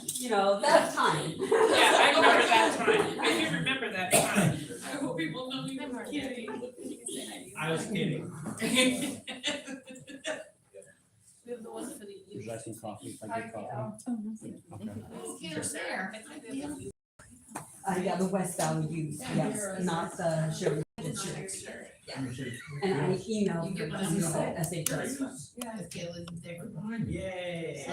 you know, that time. Yeah, I remember that time. I do remember that time. I hope people know you were kidding. I was kidding. We have the one for the. Would you like some coffee? If I get coffee? Okay. Oh, Kenner's there. Yeah, the West Valley Youth, yes, not the Sheridan City. Yeah. And I emailed her, SHS. Yeah, Kayla isn't there. Yay.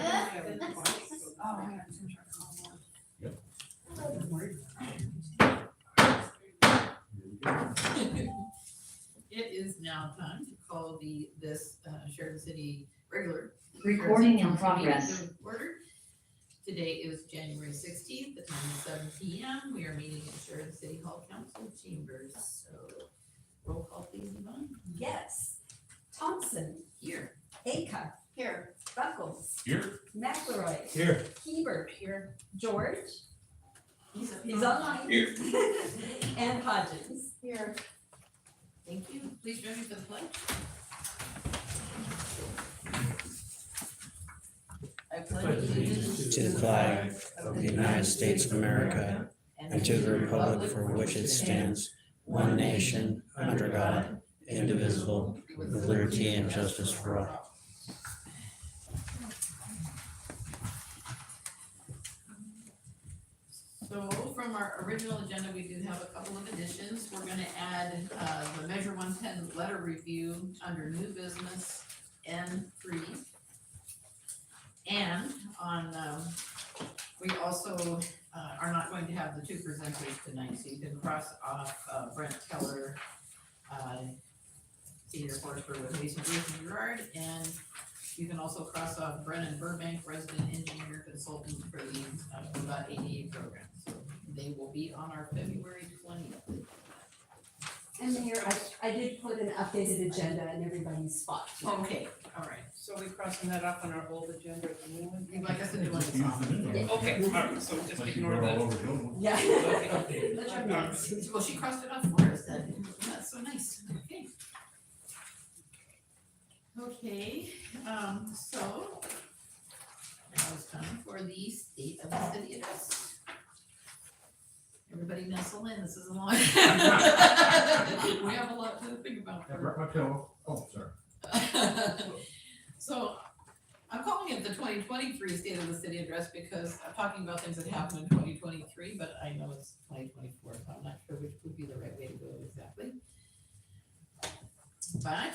It is now time to call this Sheridan City regular. Recording in Sheridan City progress. Council to order. Today is January 16th, the time is 7 p.m. We are meeting in Sheridan City Hall Council Chambers. So roll call please, Yvonne. Yes. Thomson. Here. Aka. Here. Buckles. Here. McElroy. Here. Hebert. Here. George. He's online. Here. And Hodges. Here. Thank you. Please join me for the pledge. I pledge allegiance To the flag of the United States of America and to the republic for which it stands, one nation, under God, indivisible, with liberty and justice for all. So from our original agenda, we do have a couple of additions. We're gonna add the Measure 110 letter review under new business N3. And on, we also are not going to have the two presenters tonight, so you can cross off Brent, Keller, Senior Forester with Mason Bruce and Gerard, and you can also cross off Brennan, Burbank, resident engineer consultant for the ODOT ADA program. So they will be on our February 20th. And Mayor, I did put an updated agenda in everybody's spot. Okay, all right. So we're crossing that off on our old agenda at the new one? You'd like us to do one this on? Yeah. Okay, all right, so just ignore that. Yeah. Okay. That's your next. Well, she crossed it off for us then. That's so nice. Okay. Okay, so now it's time for the state of the city address. Everybody nestle in, this is a long. We have a lot to think about. I brought my pillow. Oh, sorry. So I'm calling it the 2023 State of the City Address because I'm talking about things that happened in 2023, but I know it's 2024, so I'm not sure which would be the right way to go exactly. But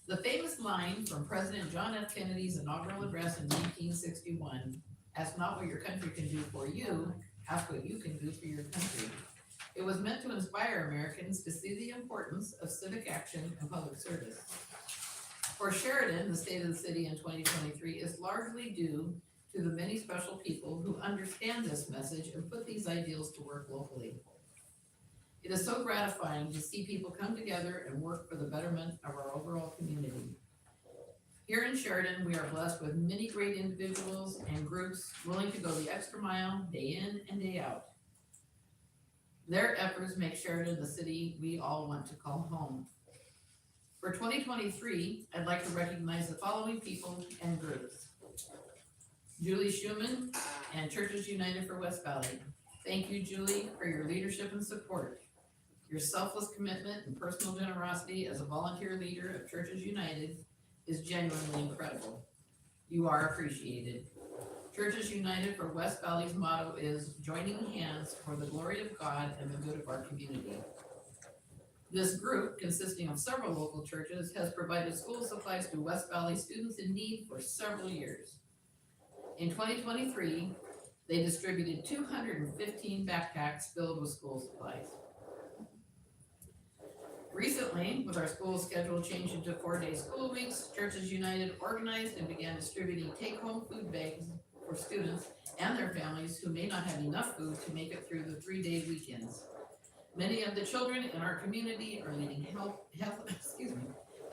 the famous line from President John F. Kennedy's inaugural address in 1961, ask not what your country can do for you, ask what you can do for your country. It was meant to inspire Americans to see the importance of civic action and public service. For Sheridan, the state of the city in 2023 is largely due to the many special people who understand this message and put these ideals to work locally. It is so gratifying to see people come together and work for the betterment of our overall community. Here in Sheridan, we are blessed with many great individuals and groups willing to go the extra mile day in and day out. Their efforts make Sheridan the city we all want to call home. For 2023, I'd like to recognize the following people and groups. Julie Schumann and Churches United for West Valley. Thank you, Julie, for your leadership and support. Your selfless commitment and personal generosity as a volunteer leader of Churches United is genuinely incredible. You are appreciated. Churches United for West Valley's motto is joining hands for the glory of God and the good of our community. This group, consisting of several local churches, has provided school supplies to West Valley students in need for several years. In 2023, they distributed 215 backpacks filled with school supplies. Recently, with our school schedule changed into 4-day school weeks, Churches United organized and began distributing take-home food bags for students and their families who may not have enough food to make it through the 3-day weekends. Many of the children in our community are leading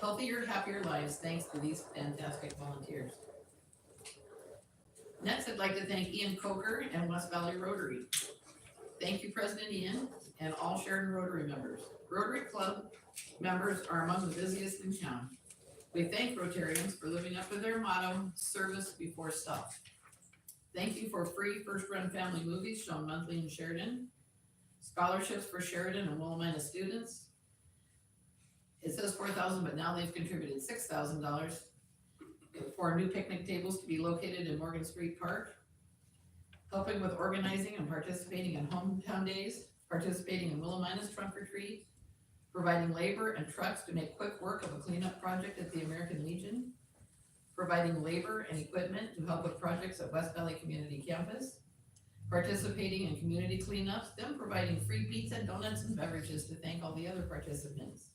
healthier, happier lives thanks to these fantastic volunteers. Next, I'd like to thank Ian Coker and West Valley Rotary. Thank you, President Ian, and all Sheridan Rotary members. Rotary Club members are among the busiest in town. We thank Rotarians for living up to their motto, service before self. Thank you for free first run family movies shown monthly in Sheridan. Scholarships for Sheridan and Willamina students. It says 4,000, but now they've contributed $6,000 for new picnic tables to be located in Morgan Street Park. Helping with organizing and participating in hometown days, participating in Willamina's trunk or treat, providing labor and trucks to make quick work of a cleanup project at the American Legion, providing labor and equipment to help with projects at West Valley Community Campus, participating in community cleanups, then providing free pizza, donuts, and beverages to thank all the other participants.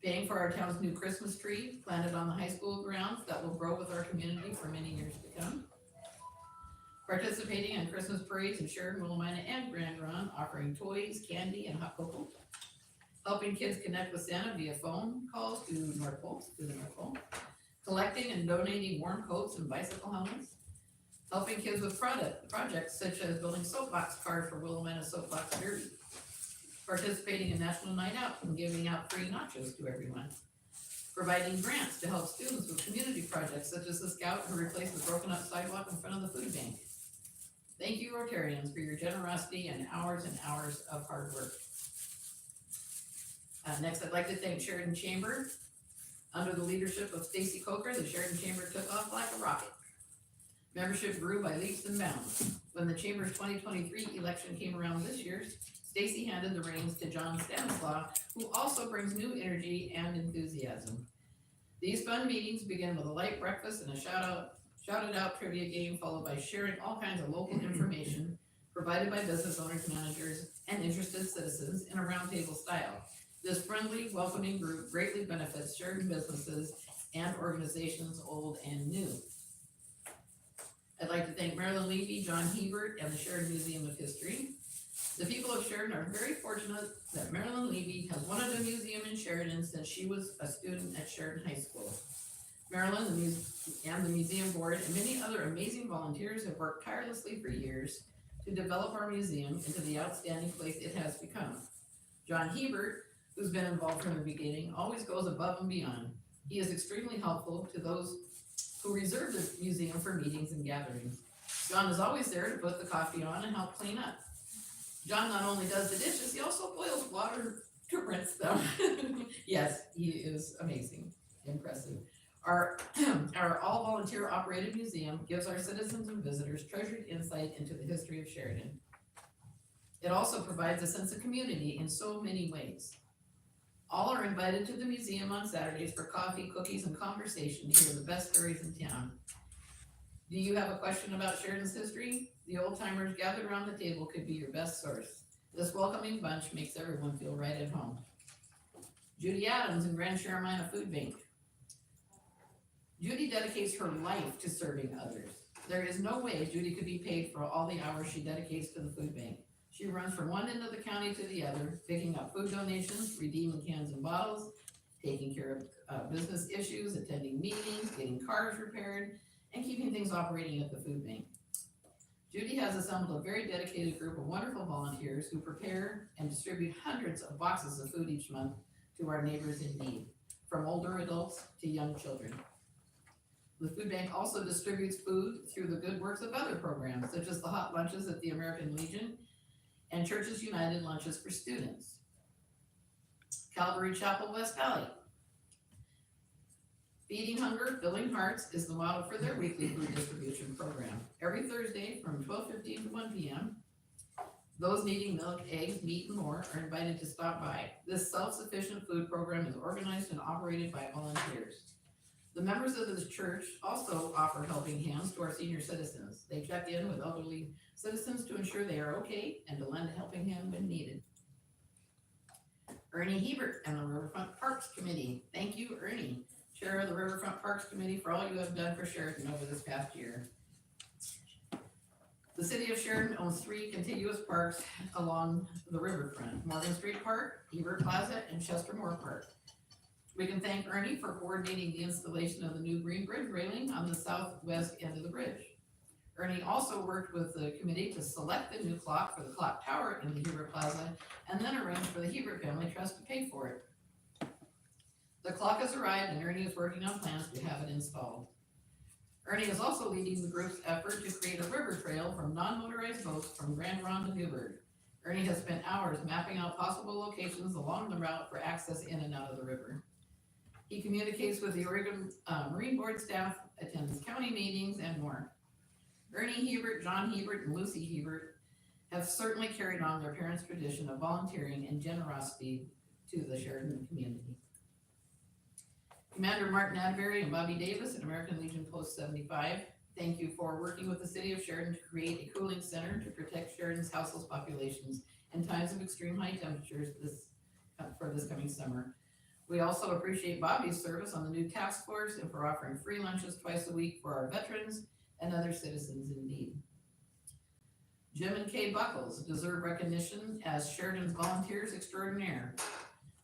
Paying for our town's new Christmas tree planted on the high school grounds that will grow with our community for many years to come. Participating in Christmas parades in Sheridan, Willamina, and Grand Run, offering toys, candy, and hot cocoa. Helping kids connect with Santa via phone calls to the North Pole. Collecting and donating warm coats and bicycle helmets. Helping kids with projects such as building soapbox cars for Willamina Soapbox Derby. Participating in National Night Out and giving out free nachos to everyone. Providing grants to help students with community projects such as the Scout who replaced the broken up sidewalk in front of the food bank. Thank you, Rotarians, for your generosity and hours of hard work. Next, I'd like to thank Sheridan Chamber. Under the leadership of Stacy Coker, the Sheridan Chamber took off like a rocket. Membership grew by leaps and bounds. When the Chamber's 2023 election came around this year, Stacy handed the reins to John Stanislaw, who also brings new energy and enthusiasm. These fun meetings begin with a light breakfast and a shouted out trivia game, followed by sharing all kinds of local information provided by business owners, managers, and interested citizens in a roundtable style. This friendly, welcoming group greatly benefits Sheridan businesses and organizations old and new. I'd like to thank Marilyn Levy, John Hebert, and the Sheridan Museum of History. The people of Sheridan are very fortunate that Marilyn Levy has wanted a museum in Sheridan since she was a student at Sheridan High School. Marilyn and the museum board and many other amazing volunteers have worked tirelessly for years to develop our museum into the outstanding place it has become. John Hebert, who's been involved from the beginning, always goes above and beyond. He is extremely helpful to those who reserve the museum for meetings and gatherings. John is always there to put the coffee on and help clean up. John not only does the dishes, he also boils water to rinse them. Yes, he is amazing, impressive. Our all volunteer operated museum gives our citizens and visitors treasured insight into the history of Sheridan. It also provides a sense of community in so many ways. All are invited to the museum on Saturdays for coffee, cookies, and conversation to hear the best stories in town. Do you have a question about Sheridan's history? The old timers gathered around the table could be your best source. This welcoming bunch makes everyone feel right at home. Judy Adams and Grand Sharamina Food Bank. Judy dedicates her life to serving others. There is no way Judy could be paid for all the hours she dedicates to the food bank. She runs from one end of the county to the other, picking up food donations, redeeming cans and bottles, taking care of business issues, attending meetings, getting cars repaired, and keeping things operating at the food bank. Judy has assembled a very dedicated group of wonderful volunteers who prepare and distribute hundreds of boxes of food each month to our neighbors in need, from older adults to young children. The food bank also distributes food through the good works of other programs, such as the hot lunches at the American Legion and Churches United lunches for students. Calvary Chapel, West Valley. Feeding Hunger, Filling Hearts is the model for their weekly food distribution program. Every Thursday from 12:15 to 1 p.m., those needing milk, eggs, meat, and more are invited to stop by. This self-sufficient food program is organized and operated by volunteers. The members of this church also offer helping hands to our senior citizens. They check in with elderly citizens to ensure they are okay and to lend a helping hand when needed. Ernie Hebert and the Riverfront Parks Committee. Thank you, Ernie, Chair of the Riverfront Parks Committee, for all you have done for Sheridan over this past year. The city of Sheridan owns 3 contiguous parks along the riverfront: Morgan Street Park, Hebert Plaza, and Chester Moore Park. We can thank Ernie for coordinating the installation of the new green bridge railing on the southwest end of the bridge. Ernie also worked with the committee to select the new clock for the clock tower in the Hebert Plaza and then arranged for the Hebert Family Trust to pay for it. The clock has arrived and Ernie is working on plans to have it installed. Ernie is also leading the group's effort to create a river trail from non-motorized boats from Grand Ronde to Newburgh. Ernie has spent hours mapping out possible locations along the route for access in and out of the river. He communicates with the Oregon Marine Board staff, attends county meetings, and more. Ernie Hebert, John Hebert, and Lucy Hebert have certainly carried on their parents' tradition of volunteering and generosity to the Sheridan community. Commander Martin Adberry and Bobby Davis at American Legion Post 75, thank you for working with the city of Sheridan to create a cooling center to protect Sheridan's household populations in times of extreme high temperatures for this coming summer. We also appreciate Bobby's service on the new task force and for offering free lunches twice a week for our veterans and other citizens in need. Jim and Kay Buckles deserve recognition as Sheridan's volunteers extraordinaire.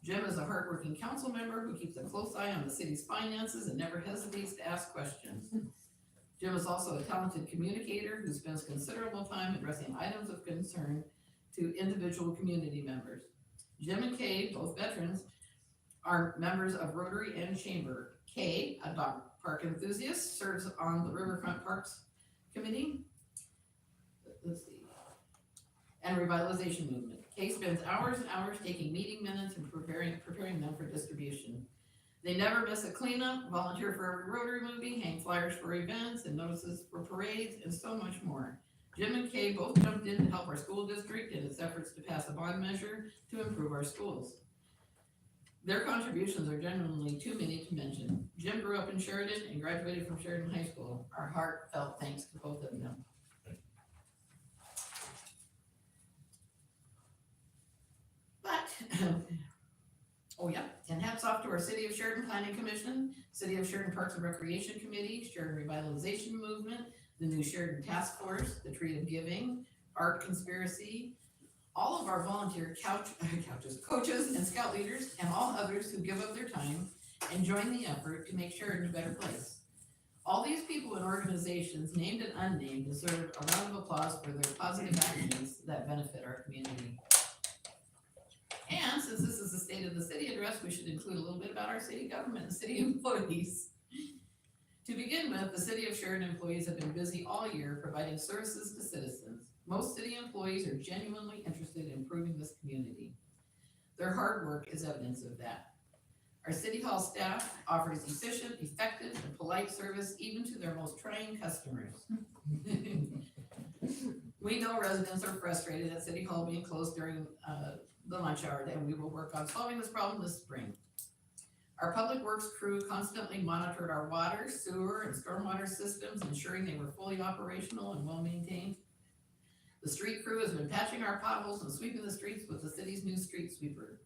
Jim is a hardworking council member who keeps a close eye on the city's finances and never hesitates to ask questions. Jim is also a talented communicator who spends considerable time addressing items of concern to individual community members. Jim and Kay, both veterans, are members of Rotary and Chamber. Kay, a dog park enthusiast, serves on the Riverfront Parks Committee. Let's see. And Revitalization Movement. Kay spends hours and hours taking meeting minutes and preparing them for distribution. They never miss a cleanup, volunteer for every Rotary movie, hang flyers for events and notices for parades, and so much more. Jim and Kay both jumped in to help our school district in its efforts to pass a bond measure to improve our schools. Their contributions are genuinely too many to mention. Jim grew up in Sheridan and graduated from Sheridan High School. Our heartfelt thanks to both of them. And hats off to our City of Sheridan Planning Commission, City of Sheridan Parks and Recreation Committee, Sheridan Revitalization Movement, the new Sheridan Task Force, the Tree of Giving, Art Conspiracy, all of our volunteer coaches and scout leaders, and all others who give up their time and join the effort to make Sheridan a better place. All these people and organizations, named and unnamed, deserve a round of applause for their positive actions that benefit our community. And since this is the State of the City address, we should include a little bit about our city government and city employees. To begin with, the City of Sheridan employees have been busy all year providing services to citizens. Most city employees are genuinely interested in improving this community. Their hard work is evidence of that. Our City Hall staff offers efficient, effective, and polite service even to their most trying customers. We know residents are frustrated at City Hall being closed during the lunch hour, and we will work on solving this problem this spring. Our public works crew constantly monitored our water, sewer, and stormwater systems, ensuring they were fully operational and well maintained. The street crew has been patching our potholes and sweeping the streets with the city's new street sweeper.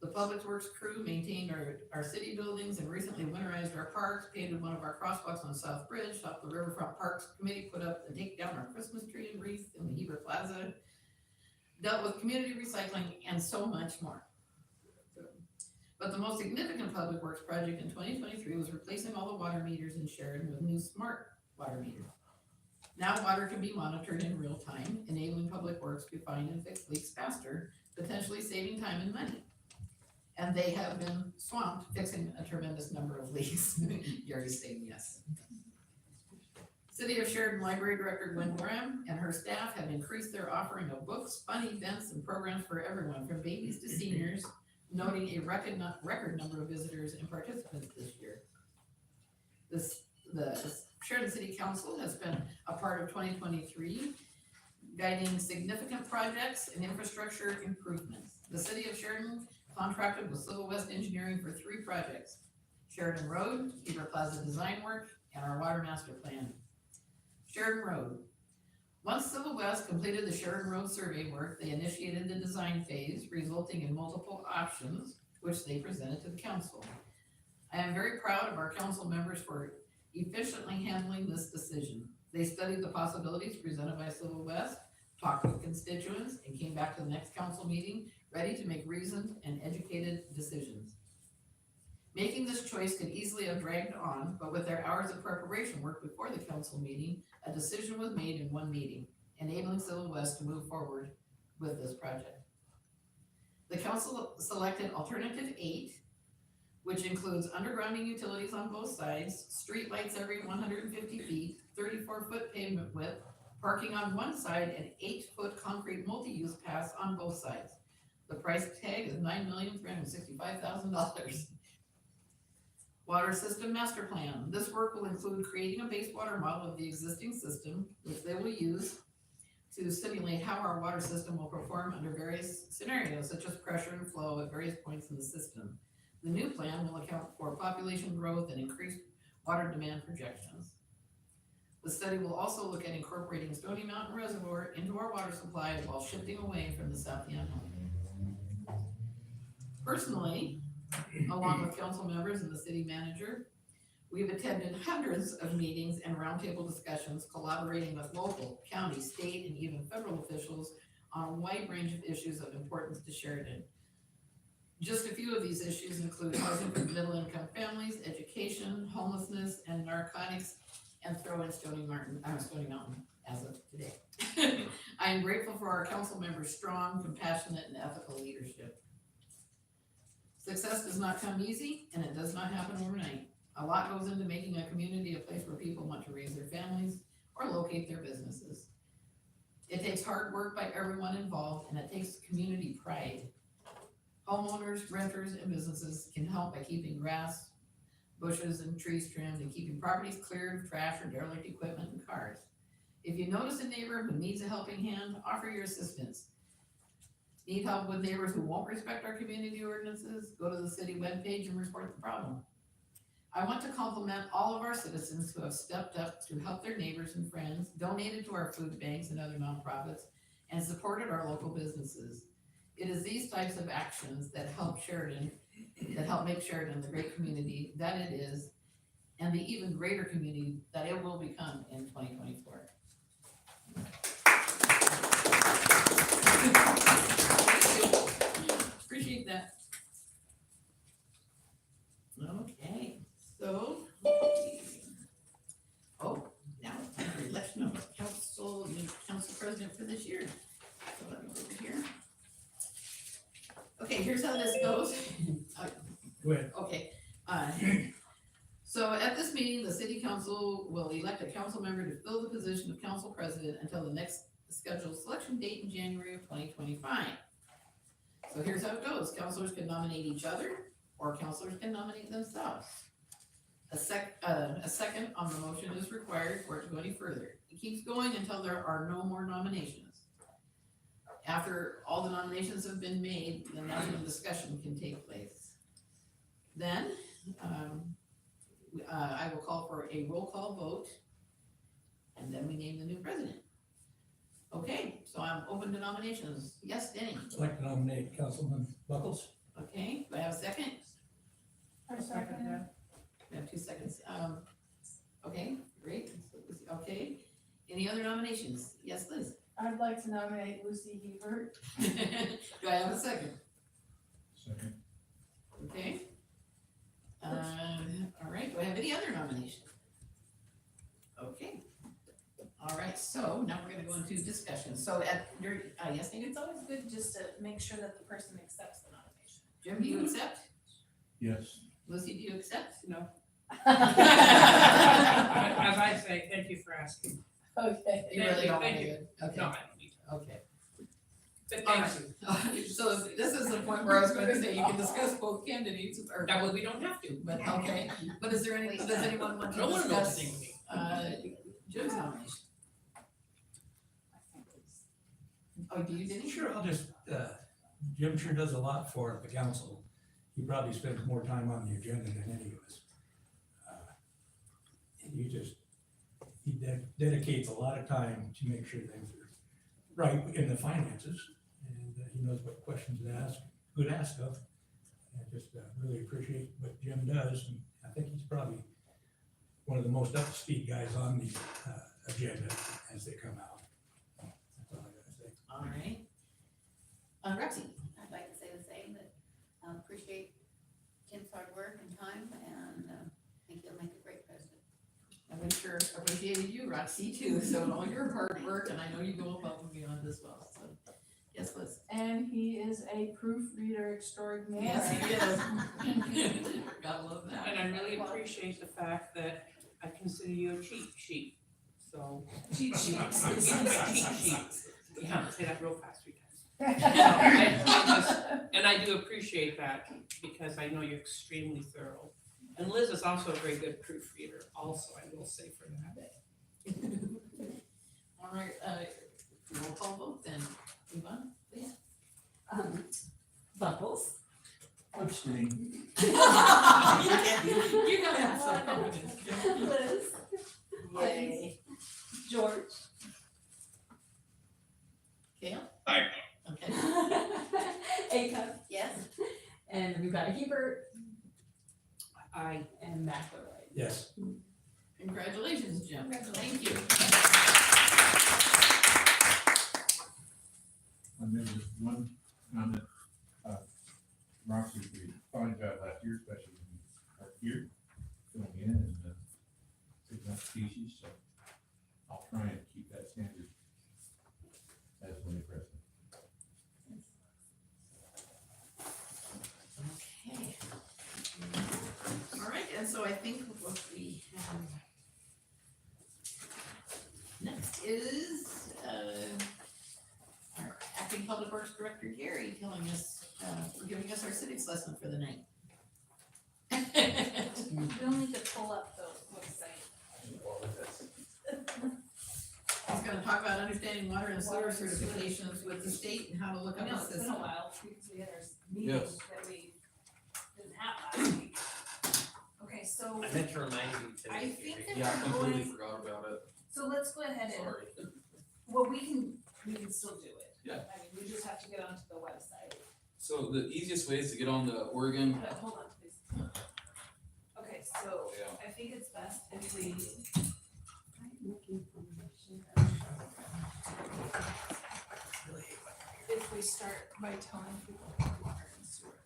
The public works crew maintained our city buildings and recently winterized our parks, painted one of our crosswalks on South Bridge, helped the Riverfront Parks Committee put up and take down our Christmas tree and wreath in the Heber Plaza, dealt with community recycling, and so much more. But the most significant public works project in 2023 was replacing all the water meters in Sheridan with new smart water meters. Now water can be monitored in real time, enabling public works to find and fix leaks faster, potentially saving time and money. And they have been swamped fixing a tremendous number of leaks. Gary's saying yes. City of Sheridan Library Director Gwen Graham and her staff have increased their offering of books, fun events, and programs for everyone, from babies to seniors, noting a record number of visitors and participants this year. The Sheridan City Council has been a part of 2023, guiding significant projects and infrastructure improvements. The City of Sheridan contracted with Civil West Engineering for 3 projects: Sheridan Road, Heber Plaza design work, and our water master plan. Sheridan Road. Once Civil West completed the Sheridan Road survey work, they initiated the design phase, resulting in multiple options, which they presented to the council. I am very proud of our council members for efficiently handling this decision. They studied the possibilities presented by Civil West, talked with constituents, and came back to the next council meeting ready to make reasoned and educated decisions. Making this choice could easily have dragged on, but with their hours of preparation work before the council meeting, a decision was made in one meeting, enabling Civil West to move forward with this project. The council selected alternative 8, which includes undergrounding utilities on both sides, street lights every 150 feet, 34-foot pavement width, parking on one side, and 8-foot concrete multi-use paths on both sides. The price tag is $9,365,000. Water system master plan. This work will include creating a wastewater model of the existing system, which they will use to simulate how our water system will perform under various scenarios, such as pressure and flow at various points in the system. The new plan will account for population growth and increased water demand projections. The study will also look at incorporating Stony Mountain Reservoir into our water supply while shifting away from the South Yamhill. Personally, along with council members and the city manager, we've attended hundreds of meetings and roundtable discussions collaborating with local, county, state, and even federal officials on a wide range of issues of importance to Sheridan. Just a few of these issues include housing for middle-income families, education, homelessness, and narcotics, and throw in Stony Mountain as of today. I am grateful for our council members' strong, compassionate, and ethical leadership. Success does not come easy, and it does not happen overnight. A lot goes into making a community a place where people want to raise their families or locate their businesses. It takes hard work by everyone involved, and it takes community pride. Homeowners, renters, and businesses can help by keeping grass, bushes, and trees trimmed, and keeping properties cleared of trash or derelict equipment and cars. If you notice a neighbor who needs a helping hand, offer your assistance. Need help with neighbors who won't respect our community ordinances? Go to the city webpage and report the problem. I want to compliment all of our citizens who have stepped up to help their neighbors and friends, donated to our food banks and other nonprofits, and supported our local businesses. It is these types of actions that help make Sheridan the great community that it is, and the even greater community that it will become in 2024. Appreciate that. Okay, so, now it's time for election of council president for this year. So let me go over here. Okay, here's how this goes. Go ahead. Okay, so at this meeting, the city council will elect a council member to fill the position of council president until the next scheduled selection date in January of 2025. So here's how it goes. Councilors can nominate each other, or councilors can nominate themselves. A second on the motion is required for it to go any further. It keeps going until there are no more nominations. After all the nominations have been made, then that's when discussion can take place. Then, I will call for a roll call vote, and then we name the new president. Okay, so I'm open to nominations. Yes, Denny? I'd like to nominate Councilman Buckles. Okay, do I have a second? I second that. We have 2 seconds. Okay, great. Okay, any other nominations? Yes, Liz? I'd like to nominate Lucy Hebert. Do I have a second? Second. Okay. All right, do I have any other nominations? Okay. All right, so now we're gonna go into discussion. So at your, yes, Nathan? It's always good just to make sure that the person accepts the nomination. Jim, do you accept? Yes. Lucy, do you accept? No. As I say, thank you for asking. Okay. You really don't want Thank to you. do it? Okay, No, I don't need to. okay. But All thank right. you. So this is the point where I was going to say you can discuss both candidates, or, That way we don't have to. but okay. But is there any, does anyone want I to don't wanna know discuss, the thing with me. Jim's nomination? Oh, do you, did he? Sure, I'll just, Jim sure does a lot for the council. He probably spends more time on the agenda than any of us. And he dedicates a lot of time to make sure things are right in the finances. And he knows what questions to ask, who to ask of. And I just really appreciate what Jim does. And I think he's probably one of the most up-to-speed guys on the agenda as they come out. That's all I gotta say. All right. Roxy? I'd like to say the same, that appreciate Tim's hard work and time, and think he'll make a great president. I sure appreciated you, Roxy, too, so all your hard work, and I know you go above and beyond as well, so. Yes, Liz. And he is a proofreader extraordinaire. Yes, he is. Gotta love that. And I really appreciate the fact that I consider you a cheat sheet, so. Cheat sheets. Cheat sheet. Yeah, say that real fast 3 times. And I do appreciate that because I know you're extremely thorough. And Liz is also a very good proofreader also, I will say for that. All right, roll call vote then. Yvonne, please. Buckles. Abstain. You gotta have some confidence. Liz. Yay. George. Kale? Aye. Okay. Acuff. Yes? And we've got Hebert I and McElroy. Yes. Congratulations, Jim. Thank you. And then just one comment, Roxy, we did a fine job last year, especially when you are here, filling in and, picking up species, so I'll try and keep that standard as when the president. Okay. All right, and so I think what we have next is, our acting public works director, Gary, telling us, giving us our civics lesson for the night. You'll need to pull up the website. He's gonna talk about understanding water and sewer certifications with the state and how to look I up know, the it's been a system. while, because we had our meeting that we didn't have last week. Okay, so I meant to remind you today. I think that Yeah, I we're completely going, forgot about it, so let's go ahead and, sorry. well, we can still do it. Yeah. I mean, we just have to get onto the website. So the easiest way is to get on the Oregon, But hold on, please. Okay, so yeah, I think it's best if we, I'm looking for my share. if we start by telling people about water and sewer.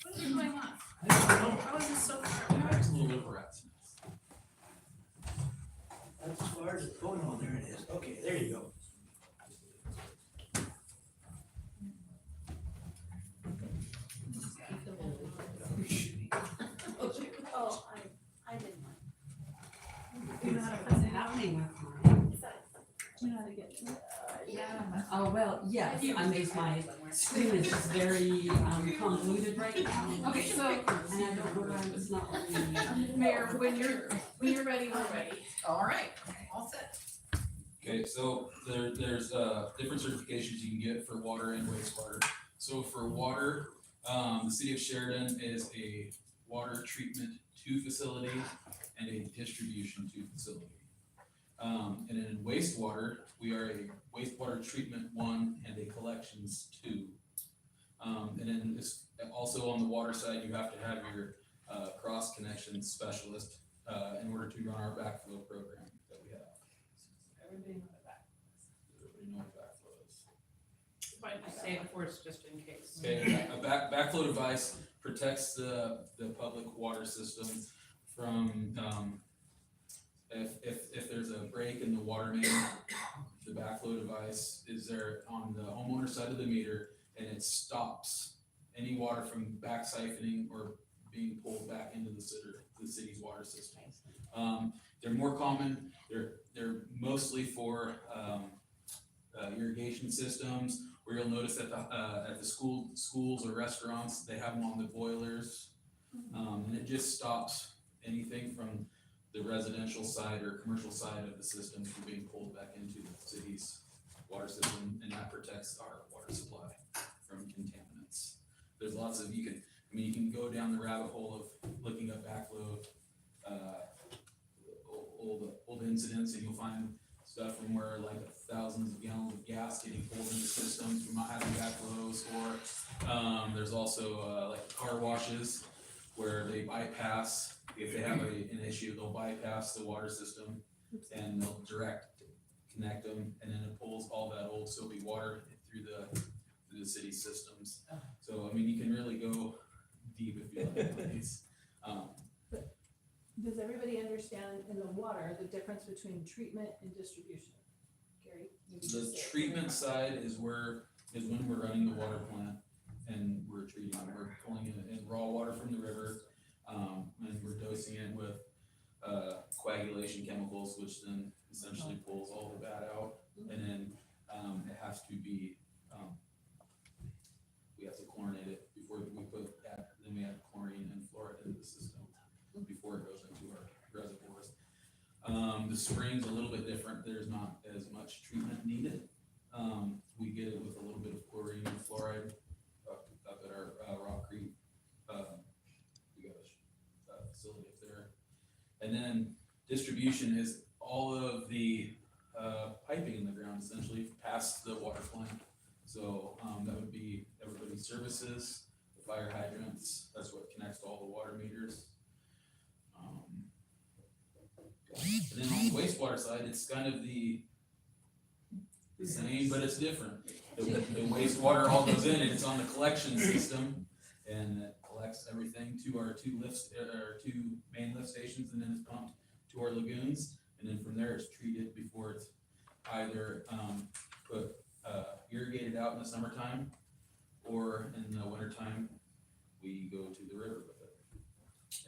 What is going on? How is this so far? it's a little bit of a rat's nest. That's as far as it's going on, there it is. Okay, there you go. Oh, I didn't mind. Do you know what's happening with mine? Do you know how to get to it? Oh, well, yes, I mean, my screen is just very convoluted right now. Okay, so And I don't know why it's not letting me. Mayor, when you're ready, we're ready. All right, all set. Okay, so there's different certifications you can get for water and wastewater. So for water, the city of Sheridan is a water treatment 2 facility and a distribution 2 facility. And in wastewater, we are a wastewater treatment 1 and a collections 2. And then this, also on the water side, you have to have your cross connection specialist in order to run our backflow program that we have. Everybody know that. Everybody know what backflow is. might just say it first, just in case. Okay, a backflow device protects the public water system from, if there's a break in the water main, the backflow device is there on the homeowner side of the meter, and it stops any water from back siphoning or being pulled back into the city's water system. They're more common, they're mostly for, irrigation systems, where you'll notice at the schools or restaurants, they have them on the boilers. And it just stops anything from the residential side or commercial side of the system from being pulled back into the city's water system, and that protects our water supply from contaminants. There's lots of, you can go down the rabbit hole of looking up backflow, old incidents, and you'll find stuff from where like thousands of gallons of gas getting pulled into systems from not having backflows, or there's also like car washes where they bypass, if they have an issue, they'll bypass the water system and they'll direct connect them, and then it pulls all that old soapy water through the city systems. So I mean, you can really go deep if you like. Does everybody understand in the water, the difference between treatment and distribution? Gary? Maybe The just say it. treatment side is when we're running the water plant and we're treating, we're pulling in raw water from the river. And we're dosing it with, coagulation chemicals, which then essentially pulls all the bad out. And then, it has to be, we have to chlorinate it before we put that, then we add chlorine and fluoride into the system before it goes into our reservoirs. The spring's a little bit different, there's not as much treatment needed. We get it with a little bit of chlorine and fluoride up at our, Rock Creek. We got a facility up there. And then distribution is all of the, piping in the ground essentially past the water plant. So, that would be everybody's services, the fire hydrants, that's what connects to all the water meters. And then on the wastewater side, it's kind of the same, but it's different. The wastewater all goes in and it's on the collection system and it collects everything to our two main lift stations, and then it's pumped to our lagoons. And then from there, it's treated before it's either, irrigated out in the summertime, or in the wintertime, we go to the river with it.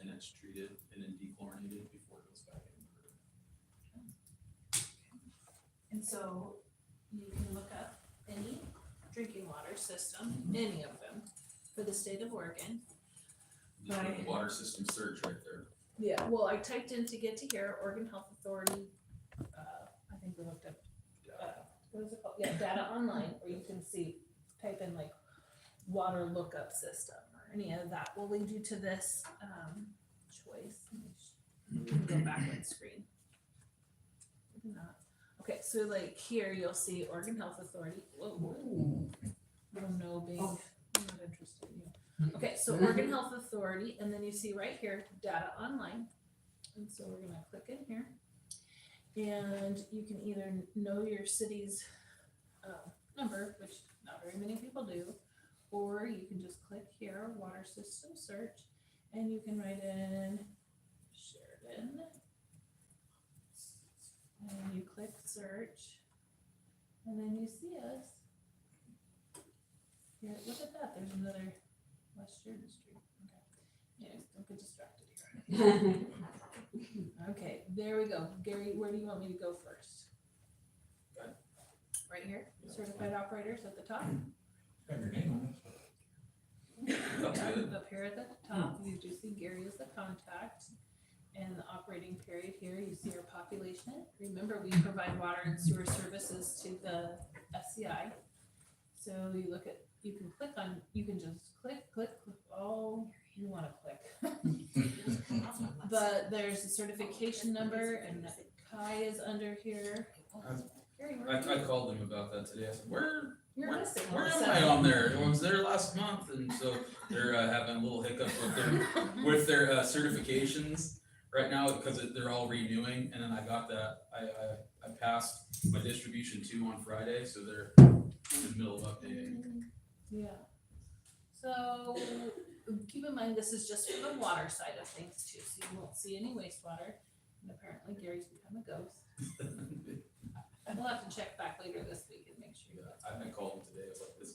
And it's treated and then dechlorinated before it goes back in the river. And so you can look up any drinking water system, any of them, for the state of Oregon. Just put Right. the water system search right there. Yeah, well, I typed in to get to here, Oregon Health Authority, I think we looked up, what is it called? Yeah, data online, or you can see, type in like water lookup system, or any of that will lead you to this, choice. You can go back one screen. Maybe not. Okay, so like here, you'll see Oregon Health Authority, whoa, no big, I'm not interested in you. Okay, so Oregon Health Authority, and then you see right here, data online. And so we're gonna click in here. And you can either know your city's number, which not very many people do, or you can just click here, water system search, and you can write in Sheridan. And you click search, and then you see us. Here, look at that, there's another West Sheridan Street, okay. Anyways, don't get distracted here. Okay, there we go. Gary, where do you want me to go first? Okay. Right here, certified operators at the top. Got your name on it. That's good. Up here at the top, you do see Gary as the contact. And the operating period here, you see our population. Remember, we provide water and sewer services to the FCI. So you look at, you can click on, you can just click all you wanna click. But there's a certification number, and Kai is under here. Gary, where are I you? called them about that today. I said, where You're missing am one. I on there? I was there last month, and so they're having a little hiccup with their certifications right now because they're all renewing. And then I got that. I passed my distribution 2 on Friday, so they're in the middle of updating. Yeah. So keep in mind, this is just for the water side of things too, so you won't see any wastewater. And apparently Gary's become a ghost. We'll have to check back later this week and make sure. I called them today. I was like, this.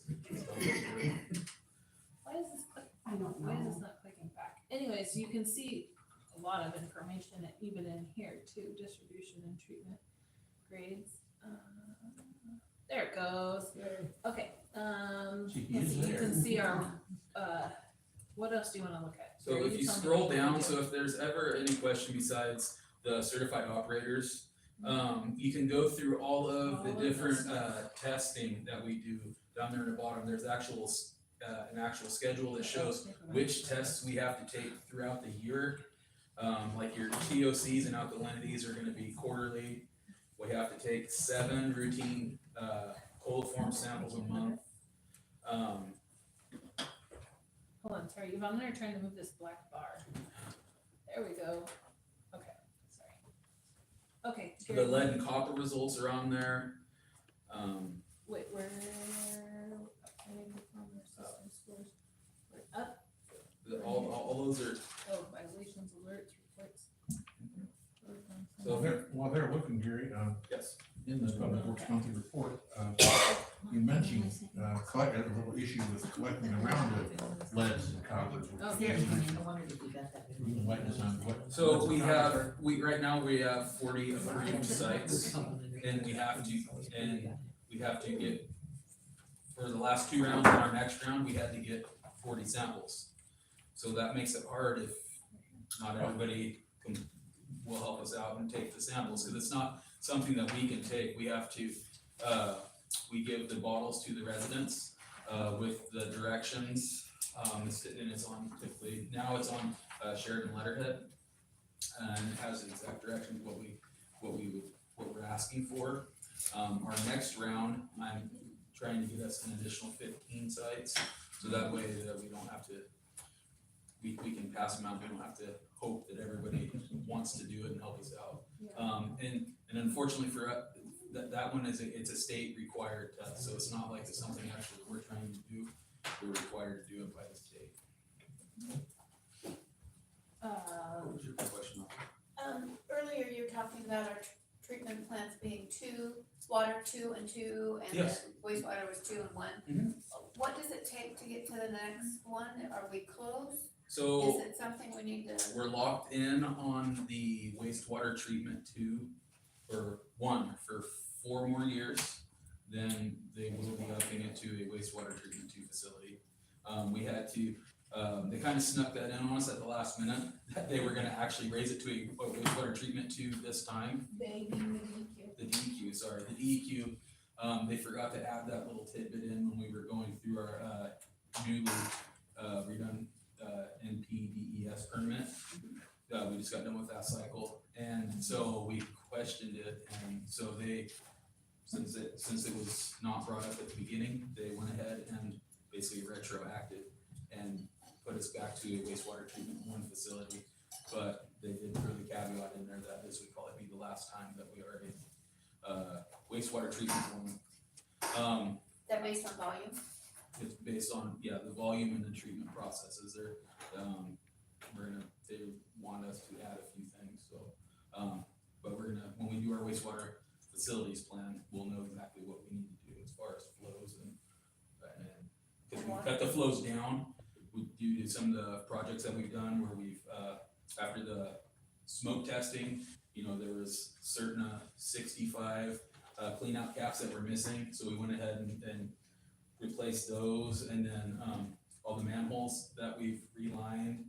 Why is this click? I don't Why is know. this not clicking back? Anyways, you can see a lot of information even in here too, distribution and treatment grades. There it goes. Okay, let's see, you can see our, what else do you wanna look at? So Gary, if you tell me scroll what you wanna down, do. so if there's ever any question besides the certified operators, you can go through all of the All of different this. testing that we do down there in the bottom. There's an actual schedule that shows which tests we have to take throughout the year. Like your TOCs and alkalinities are gonna be quarterly. We have to take 7 routine coliform samples a month. Hold on, sorry, Yvonne and I are trying to move this black bar. There we go. Okay, sorry. Okay. The Gary, lead and copper results are on there. wait, where? Updating performance system scores. We're up. All those are, Oh, violations, alerts, reports. so if while they're looking, Gary, Yes. in the Public Works Monthly Report, you mentioned, quite a little issue with collecting around the leads and coppers. Oh, here, I wondered if you got that. You can lighten us on what? So right now we have 40 approved sites, and we have to get, for the last 2 rounds, in our next round, we had to get 40 samples. So that makes it hard if not everybody will help us out and take the samples, because it's not something that we can take. We have to, we give the bottles to the residents, with the directions, and it's on typically, now it's on, Sheridan letterhead. And it has the exact directions, what we're asking for. Our next round, I'm trying to get us an additional 15 sites, so that way that we don't have to, we can pass them out, we don't have to hope that everybody wants to do it and help us out. And unfortunately for us, that one it's a state required test, so it's not like it's something actually we're trying to do, we're required to do it by the state. What was your question? Earlier you were talking about our treatment plants being 2, water 2 and 2, and then Yes. wastewater was 2 and 1. Mhm. What does it take to get to the next one? Are we close? So. Is it something we need to? We're locked in on the wastewater treatment 2 for 4 more years. Then they will be upping it to a wastewater treatment 2 facility. We had to, they kind of snuck that in on us at the last minute, that they were gonna actually raise it to a wastewater treatment 2 this time. They mean the DEQ. The DEQ, sorry, the DEQ, they forgot to add that little tidbit in when we were going through our, newly, redone, NPDES permit. We just got done with that cycle, and so we questioned it, and so they, since it was not brought up at the beginning, they went ahead and basically retroacted and put us back to a wastewater treatment 1 facility. But they did throw the caveat in there that this would probably be the last time that we are in wastewater treatment 1. That based on volume? It's based on, the volume and the treatment processes. They want us to add a few things, so, but when we do our wastewater facilities plan, we'll know exactly what we need to do as far as flows and because we cut the flows down, due to some of the projects that we've done where we've, after the smoke testing, there was certain 65 clean out caps that were missing, so we went ahead and replaced those, and then all the manholes that we've relined.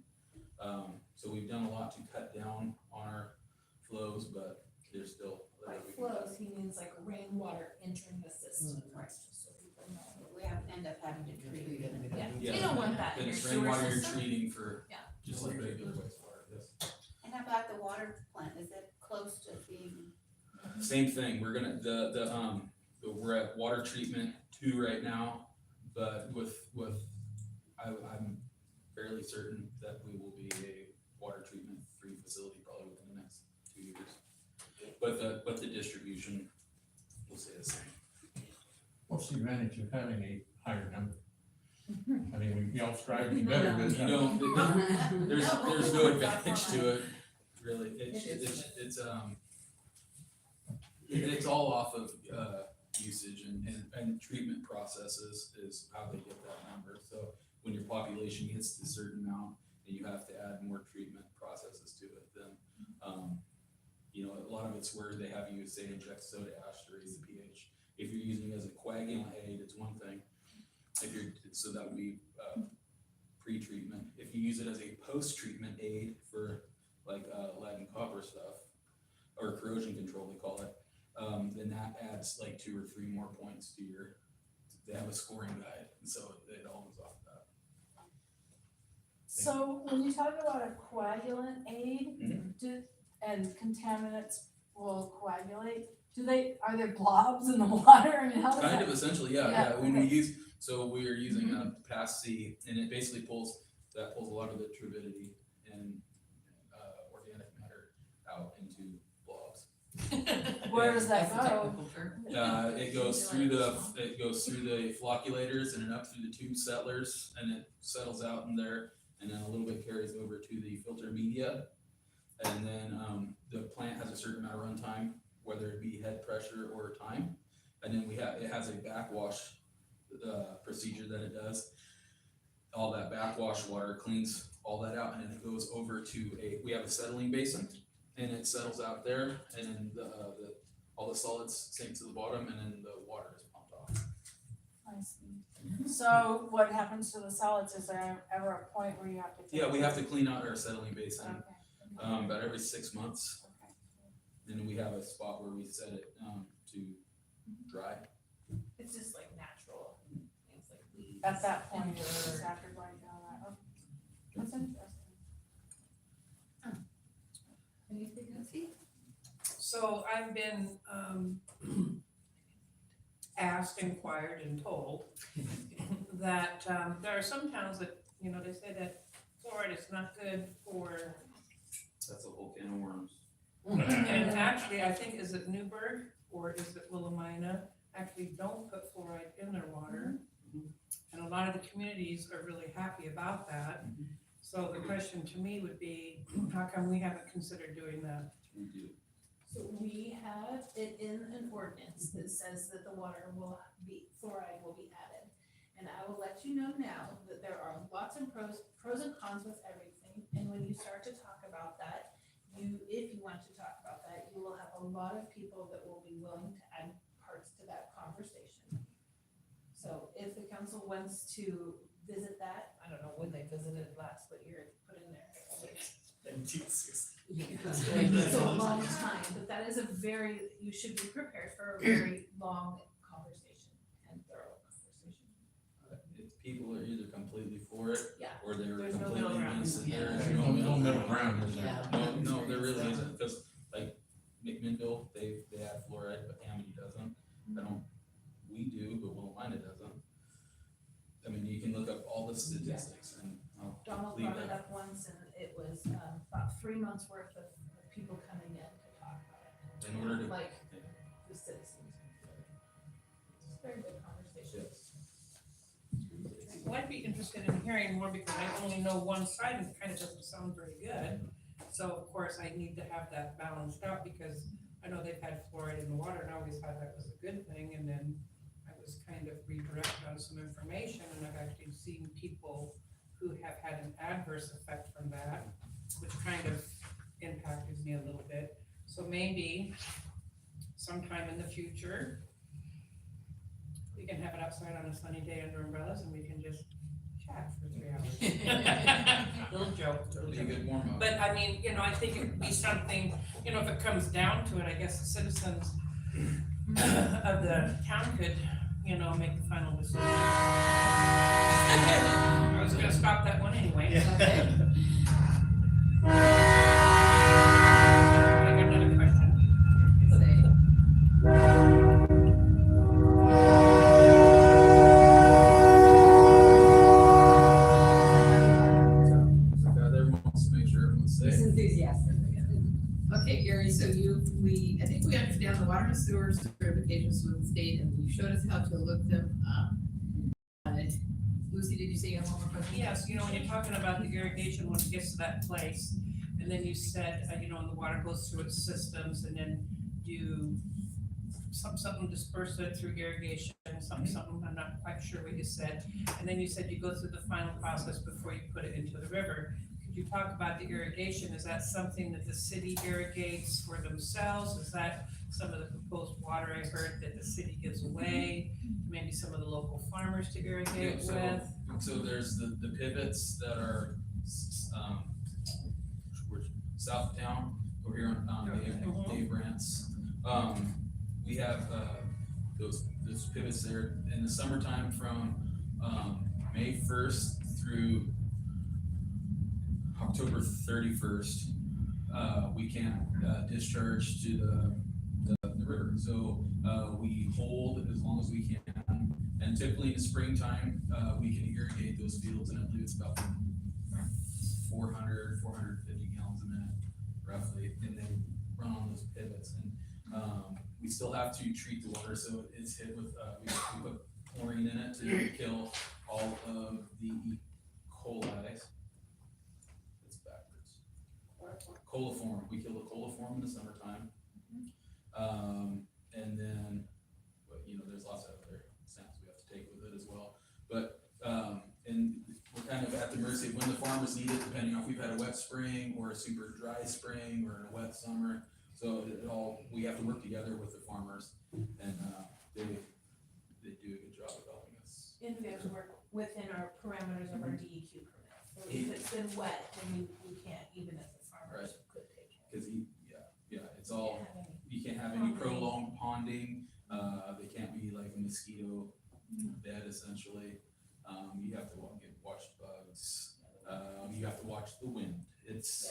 So we've done a lot to cut down on our flows, but there's still. By flows, he means like rainwater entering the system, Right. just so people know. We have, end up having to treat it. Yeah, Yeah. you don't want that in And your it's sewer rainwater you're system. treating for, Yeah. just like regular wastewater, yes. And how about the water plant? Is it close to being? Same thing, we're gonna, we're at water treatment 2 right now, but I'm fairly certain that we will be a water treatment 3 facility probably within the next 2 years. But the distribution will stay the same. What's the advantage of having a higher number? I mean, we all strive to be better, but. You don't, there's no advantage to it, really. It's all off of, usage and treatment processes is how they get that number. So when your population gets to a certain amount and you have to add more treatment processes to it, then, a lot of it's where they have you say inject soda ash to raise the pH. If you're using it as a coagulant aid, it's one thing. So that would be, pre-treatment. If you use it as a post-treatment aid for like, lead and copper stuff, or corrosion control, they call it, then that adds like 2 or 3 more points to they have a scoring guide, and so it all goes off of that. So when you talk about a coagulant aid, Mhm. and contaminants will coagulate, are there blobs in the water? I mean, how does Kind that? of essentially, yeah. Yeah, When we okay. so we are using a Pass C, and it basically pulls a lot of the turbidity and, organic matter out into blobs. Where does that That's the go? technical term. It goes through the flocculators and then up through the tube settlers, and it settles out in there, and then a little bit carries over to the filter media, And then, the plant has a certain amount of runtime, whether it be head pressure or time. And then it has a backwash, procedure that it does. All that backwash water cleans all that out, and then it goes over to we have a settling basin, and it settles out there, and then all the solids sink to the bottom, and then the water is pumped off. I see. So what happens to the solids? Is there ever a point where you have to? Yeah, we have to clean out our settling basin, Okay. about every 6 months. Okay. And then we have a spot where we set it, to dry. It's just like natural, things like weeds. At that point, and it's dirt. after going down that. Oh, that's interesting. Anything else? So I've been, asked, inquired, and told that, there are some towns that, you know, they say that fluoride is not good for, That's a whole can of worms. and actually, I think, is it Newburgh or is it Willamina, actually don't put fluoride in their water. And a lot of the communities are really happy about that. So the question to me would be, how come we haven't considered doing that? We do. So we have it in an ordinance that says that the water fluoride will be added. And I will let you know now that there are lots of pros and cons with everything. And when you start to talk about that, if you want to talk about that, you will have a lot of people that will be willing to add parts to that conversation. So if the council wants to visit that, I don't know when they visited last, but you're put in there. It's a long time, but that is you should be prepared for a very long conversation and thorough conversation. If people are either completely for it, Yeah. or they're There's no completely middle ground. against it. Yeah. There is No middle ground, is there? Yeah. No, there really isn't, because like McMinnville, they have fluoride, but Amity doesn't. We do, but Willamina doesn't. I mean, you can look up all the statistics and I'll Donald leave brought it that. up once and it was about 3 months worth of people coming in to talk about it. In order to. Like the citizens. It's a very good conversation. Well, I'd be interested in hearing more because I only know one side and it kind of doesn't sound very good. So of course I need to have that balanced out because I know they've had fluoride in the water and I always thought that was a good thing. And then I was kind of redirected on some information and I've actually seen people who have had an adverse effect from that, which kind of impacted me a little bit. So maybe sometime in the future, we can have it outside on a sunny day under umbrellas and we can just chat for 3 hours. Little joke. That'll be a good warm up. But I mean, you know, I think it'd be something, you know, if it comes down to it, I guess the citizens of the town could, you know, make the final decision. I was gonna stop that one anyway. Okay. I got another question. Everyone wants to make sure everyone's He's safe. enthusiastic. Okay, Gary, so I think we understand the water and sewer certifications with the state, and you showed us how to look them up. Lucy, did you say you have one more question? Yes, you know, when you're talking about the irrigation, when it gets to that place, and then you said, you know, and the water goes through its systems, and then you something disperse it through irrigation, something, I'm not quite sure what you said. And then you said you go through the final process before you put it into the river. Could you talk about the irrigation? Is that something that the city irrigates for themselves? Is that some of the proposed water I heard that the city gives away? Maybe some of the local farmers to irrigate Yeah, with? So there's the pivots that are, we're south of town, over here on Dave Brandt's. We have, those pivots there in the summertime from, May 1st through October 31st. We can't, discharge to the river, so, we hold as long as we can. And typically in the springtime, we can irrigate those fields, and I believe it's about 450 gallons a minute, roughly, and they run on those pivots. And we still have to treat the water, so it's hit with, we put chlorine in it to kill all of the E. coli. It's backwards. coliform, we kill the coliform in the summertime. And then, but you know, there's lots of other samples we have to take with it as well. But, and we're kind of at the mercy of when the farmers need it, depending on if we've had a wet spring or a super dry spring or a wet summer. So it all, we have to work together with the farmers, and they do a good job of helping us. And we have to work within our parameters of our DEQ permit. So if it's been wet, then we can't, even if the farmers could take it. Cause it's all, you can't have any prolonged ponding, they can't be like a mosquito bed essentially. You have to watch bugs, you have to watch the wind. It's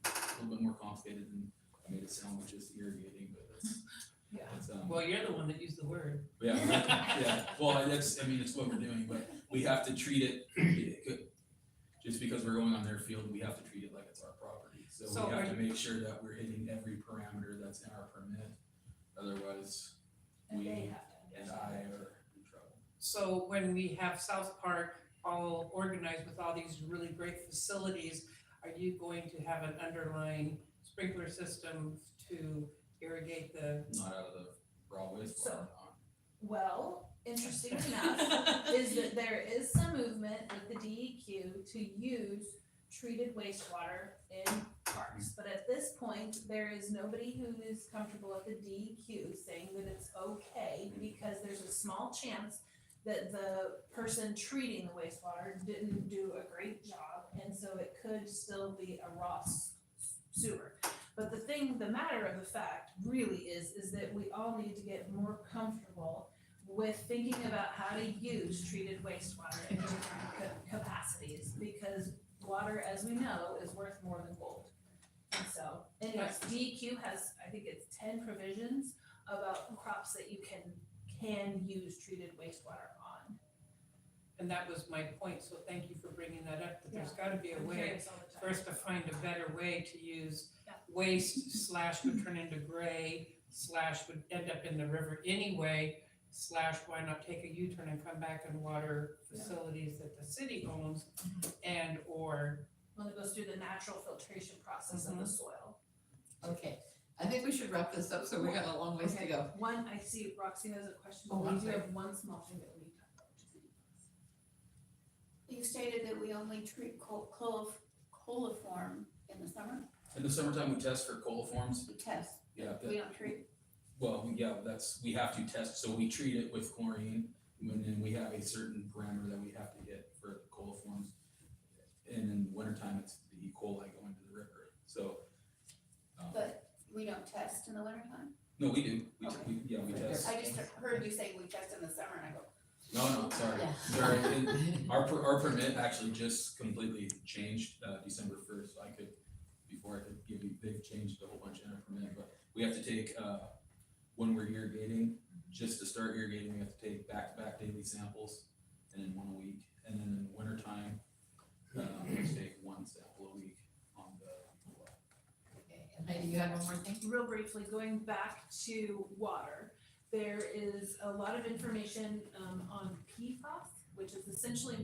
a little bit more complicated than, I made it sound like just irrigating, but it's, Yeah. it's, Well, you're the one that used the word. yeah, well, that's, I mean, it's what we're doing, but we have to treat it, just because we're going on their field, we have to treat it like it's our property. So So we are have to make sure that we're hitting every parameter that's in our permit, otherwise And we they have to and I are in trouble. So when we have South Park all organized with all these really great facilities, are you going to have an underlying sprinkler system to irrigate the? Not out of the raw wastewater, So- no. Well, interesting enough, is that there is some movement with the DEQ to use treated wastewater in parks. But at this point, there is nobody who is comfortable at the DEQ saying that it's okay, because there's a small chance that the person treating the wastewater didn't do a great job, and so it could still be a raw sewer. But the matter of the fact really is that we all need to get more comfortable with thinking about how to use treated wastewater in different capacities, because water, as we know, is worth more than gold. And so, anyways, DEQ has, I think it's 10 provisions about crops that you can use treated wastewater on. And that was my point, so thank you for bringing that up, that there's gotta be a I'm way curious all the for time. us to find a better way to use Yeah. waste / would turn into gray / would end up in the river anyway / why not take a U-turn and come back and water facilities that the city owns and or. Well, it goes through the natural filtration process of the soil. Okay, I think we should wrap this up, so we got a long ways to go. One, I see Roxy has a question, Oh, but I'm we do sorry. have one small thing that we need to talk about. You stated that we only treat coliform in the summer, In the summertime, we test for coliforms, we test, yeah, we don't treat. well, yeah, we have to test, so we treat it with chlorine, and then we have a certain parameter that we have to hit for the coliforms. And in the wintertime, it's the E. coli going to the river, so. But we don't test in the wintertime? No, we do, we Okay. test. I just heard you say we test in the summer, and I go, No, sorry, Yeah. sorry, and our permit actually just completely changed, December 1st, before I could give you, they've changed a whole bunch in our permit, but we have to take, when we're irrigating, just to start irrigating, we have to take back-to-back daily samples, and then 1 a week, and then in the wintertime, we just take 1 sample a week on the well. Okay, and Heidi, you had one more thing? Real briefly, going back to water, there is a lot of information on PFAS, which is essentially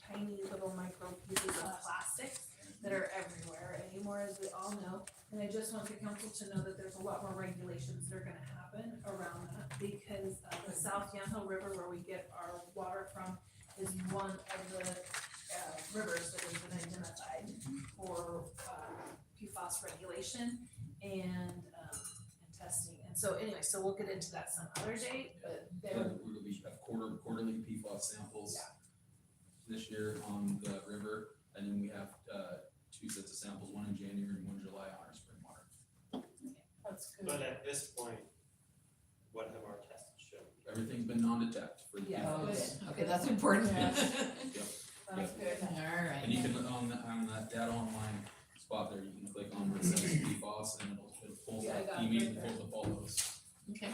tiny little micro pieces of plastic that are everywhere anymore, as we all know. And I just want the council to know that there's a lot more regulations that are gonna happen around that, because the South Yamhill River, where we get our water from, is one of the rivers that has been identified for PFAS regulation and testing. And so anyway, so we'll get into that some other date, but We have quarterly PFAS samples this year on the river, and then we have 2 sets of samples, 1 in January and 1 in July on our spring water. that's good. But at this point, what have our tests shown? Everything's been non-detect for the Yeah. PFAS. Good. Okay, that's important. That's good. Alright. And you can, on that data online spot there, you can click on where it says PFAS, and it'll pull Yeah, I got up, it immediately right pulls up all those. Okay.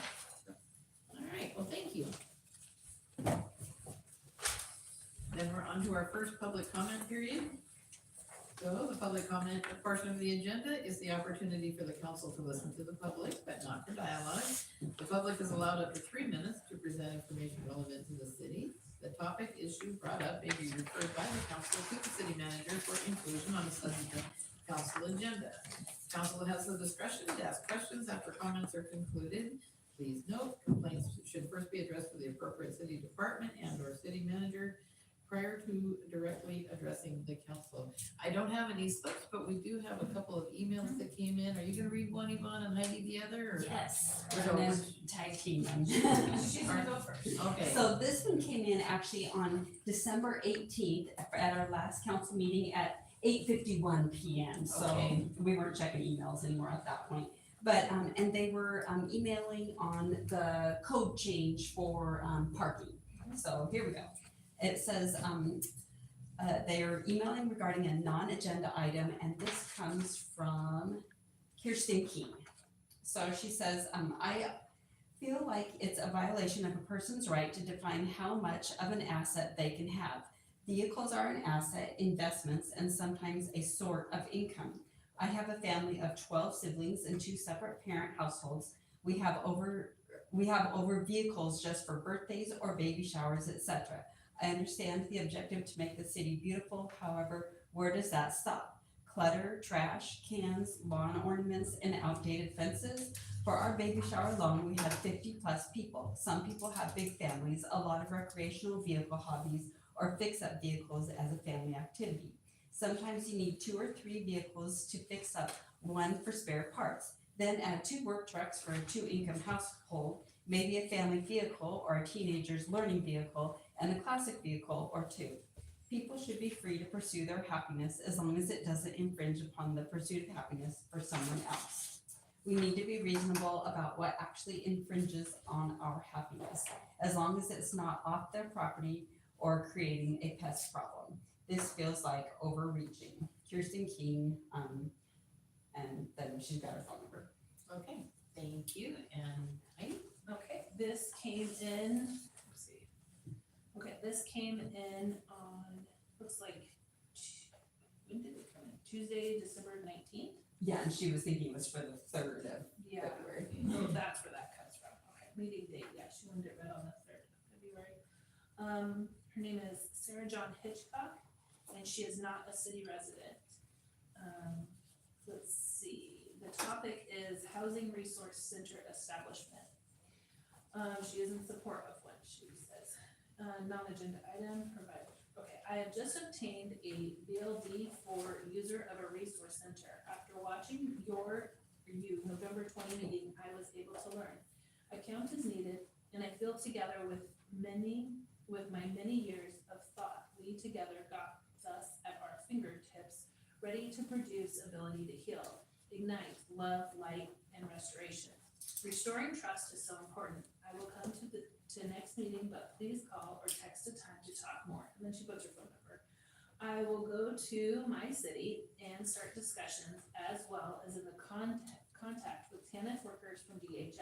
Alright, well, thank you. Then we're on to our first public comment period. So the public comment portion of the agenda is the opportunity for the council to listen to the public, but not for dialogue. The public is allowed up to 3 minutes to present information relevant to the city. The topic issue brought up may be referred by the council to the city manager for inclusion on the subsequent council agenda. Council has the discretion to ask questions after comments are concluded. Please note, complaints should first be addressed to the appropriate city department and or city manager prior to directly addressing the council. I don't have any slips, but we do have a couple of emails that came in. Are you gonna read one, Yvonne, and Heidi the other, or? Yes, Or and then which- tag team them. She's gonna go first. Okay. So this one came in actually on December 18th at our last council meeting at 8:51 PM. So Okay. we weren't checking emails anymore at that point. But, and they were emailing on the code change for parking. So here we go. It says, they are emailing regarding a non-agenda item, and this comes from Kirstin. So she says, I feel like it's a violation of a person's right to define how much of an asset they can have. Vehicles are an asset, investments, and sometimes a sort of income. I have a family of 12 siblings and 2 separate parent households. We have over vehicles just for birthdays or baby showers, etc. I understand the objective to make the city beautiful. However, where does that stop? Clutter, trash, cans, lawn ornaments, and outdated fences? For our baby shower alone, we had 50+ people. Some people have big families, a lot of recreational vehicle hobbies, or fix-up vehicles as a family activity. Sometimes you need 2 or 3 vehicles to fix up, 1 for spare parts. Then add 2 work trucks for a 2-income household, maybe a family vehicle or a teenager's learning vehicle, and a classic vehicle or 2. People should be free to pursue their happiness as long as it doesn't infringe upon the pursuit of happiness for someone else. We need to be reasonable about what actually infringes on our happiness, as long as it's not off their property or creating a pest problem. This feels like overreaching. Kirstin King, and then she's got her phone number. Okay, thank you, and Heidi? Okay, this came in, let's see. Okay, this came in on, looks like, when did it come in? Tuesday, December 19th? Yeah, and she was thinking it was for the 3rd of Yeah. February. Oh, that's where that comes from. Okay, meeting date, yeah, she wanted it read on the 3rd of February. Her name is Sarah John Hitchcock, and she is not a city resident. Let's see, the topic is Housing Resource Center Establishment. She is in support of what she says. Non-agenda item provided. Okay, I have just obtained a BLD for user of a resource center. After watching your November 20 meeting, I was able to learn. A count is needed, and I feel together with my many years of thought, we together got us at our fingertips, ready to produce ability to heal, ignite, love, light, and restoration. Restoring trust is so important. I will come to next meeting, but please call or text a time to talk more. And then she puts her phone number. I will go to my city and start discussions as well as in the contact with tenant workers from DHS,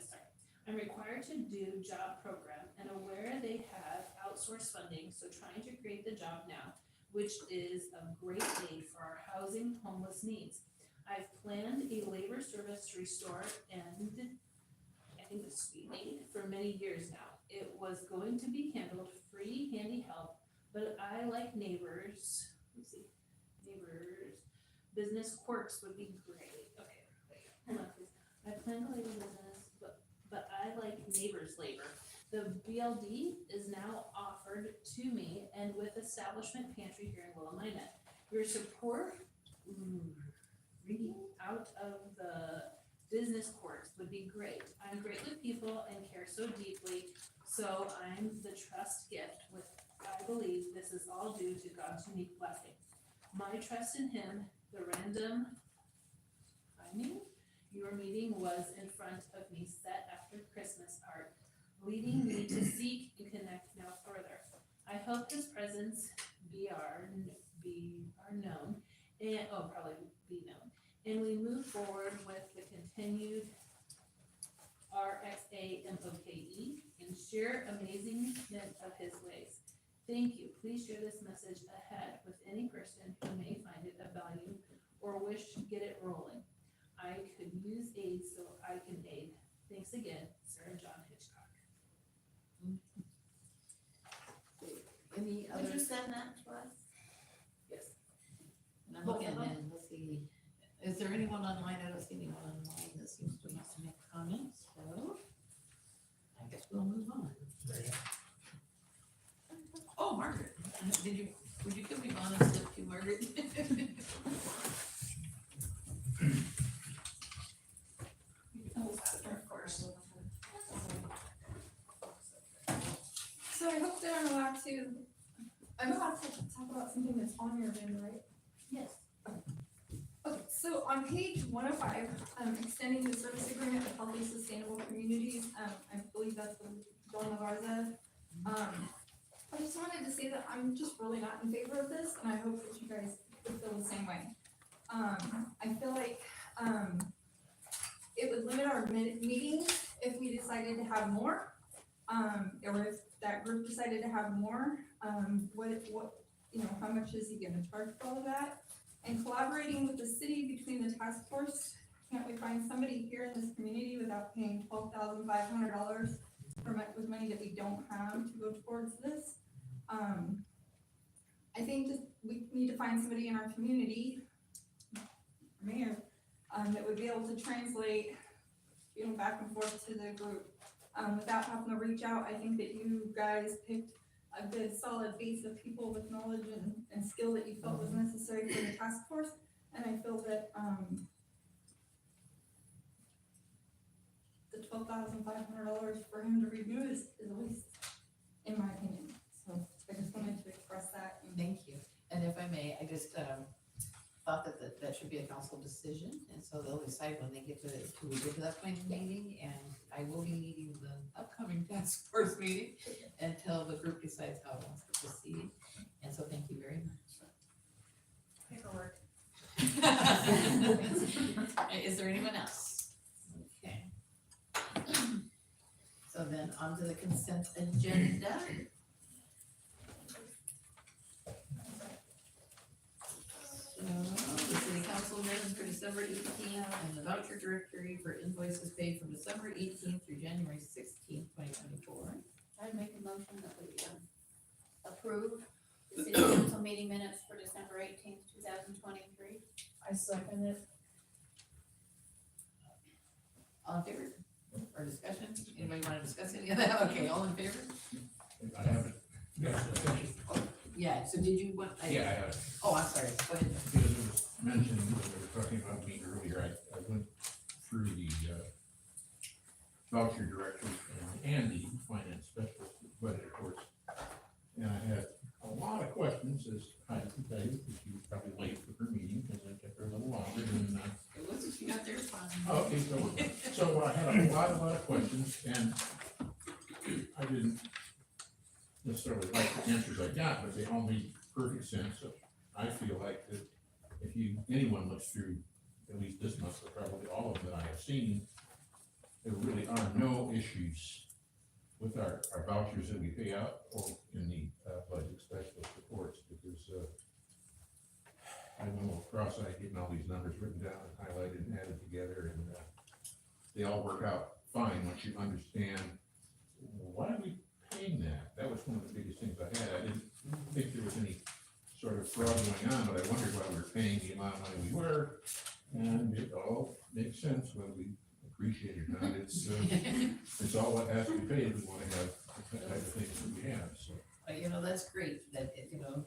sorry. I'm required to do job program and aware they have outsourced funding, so trying to create the job now, which is a great aid for our housing homeless needs. I've planned a labor service to restore and I think it's sweet aid for many years now. It was going to be handled free handy help, but I like neighbors, business quirks would be great. Okay, wait, hold on please. I plan to labor business, but I like neighbors labor. The BLD is now offered to me and with establishment pantry here in Willamina. Your support, reading out of the business course would be great. I'm great with people and care so deeply, so I'm the trust gift with, I believe this is all due to God's unique blessing. My trust in him, the random timing, your meeting was in front of me set after Christmas art, leading me to seek and connect now further. I hope his presence be known, and probably be known. And we move forward with the continued RXAMOKE and share amazingment of his ways. Thank you. Please share this message ahead with any person who may find it of value or wish to get it rolling. I could use aid, so I can aid. Thanks again, Sarah John Hitchcock. I'm about to talk about something that's on your agenda, right? Yes. Okay, so on page 105, extending the service agreement with Healthy Sustainable Communities, I believe that's the Donna Garza. I just wanted to say that I'm just really not in favor of this, and I hope that you guys would feel the same way. I feel like, it would limit our meetings if we decided to have more. Or if that group decided to have more, how much is he gonna charge for all of that? And collaborating with the city between the task force, can't we find somebody here in this community without paying $12,500 with money that we don't have to go towards this? I think just, we need to find somebody in our community, mayor, that would be able to translate, back and forth to the group. Without having to reach out, I think that you guys picked a good solid base of people with knowledge and skill that you felt was necessary for the task force. And I feel that, the $12,500 for him to review is a waste, in my opinion. So I just wanted to express that. Thank you. And if I may, I just, thought that should be a council decision, and so they'll decide when they get to that point in the meeting, and I will be leading the upcoming task force meeting until the group decides how it wants to proceed, and so thank you very Paperwork. much. Is there anyone else? Okay. So then on to the consent agenda. The city council minutes for December 18th and the voucher directory for invoices paid from December 18th through January 16th, 2024. I'd make a motion that we approve the city council meeting minutes for December 18th, 2023. I second it. All in favor? Or discussion? Anybody want to discuss any of that? Okay, all in favor? I haven't, Yeah, so did you want? yeah, I haven't. Oh, I'm sorry, go ahead. Because it was mentioned when we were talking about me earlier, I went through the voucher directory and the finance specialist budget reports. And I had a lot of questions, as I can tell you, because she was probably late for her meeting, because I kept her a little longer than It wasn't, you got there fine. okay, so I had a lot of questions, and I didn't necessarily like the answers I got, but they all made perfect sense. So I feel like that if anyone looks through at least this month, or probably all of them that I have seen, there really are no issues with our vouchers that we pay out or in the budget specialist reports, because I'm a little cross-eyed getting all these numbers written down and highlighted and added together, and they all work out fine once you understand why are we paying that. That was one of the biggest things I had. I didn't think there was any sort of fraud going on, but I wondered why we were paying the amount of money we were, and it all makes sense whether we appreciate it or not. It's all what has to be paid if we want to have the type of things that we have, so. That's great, that,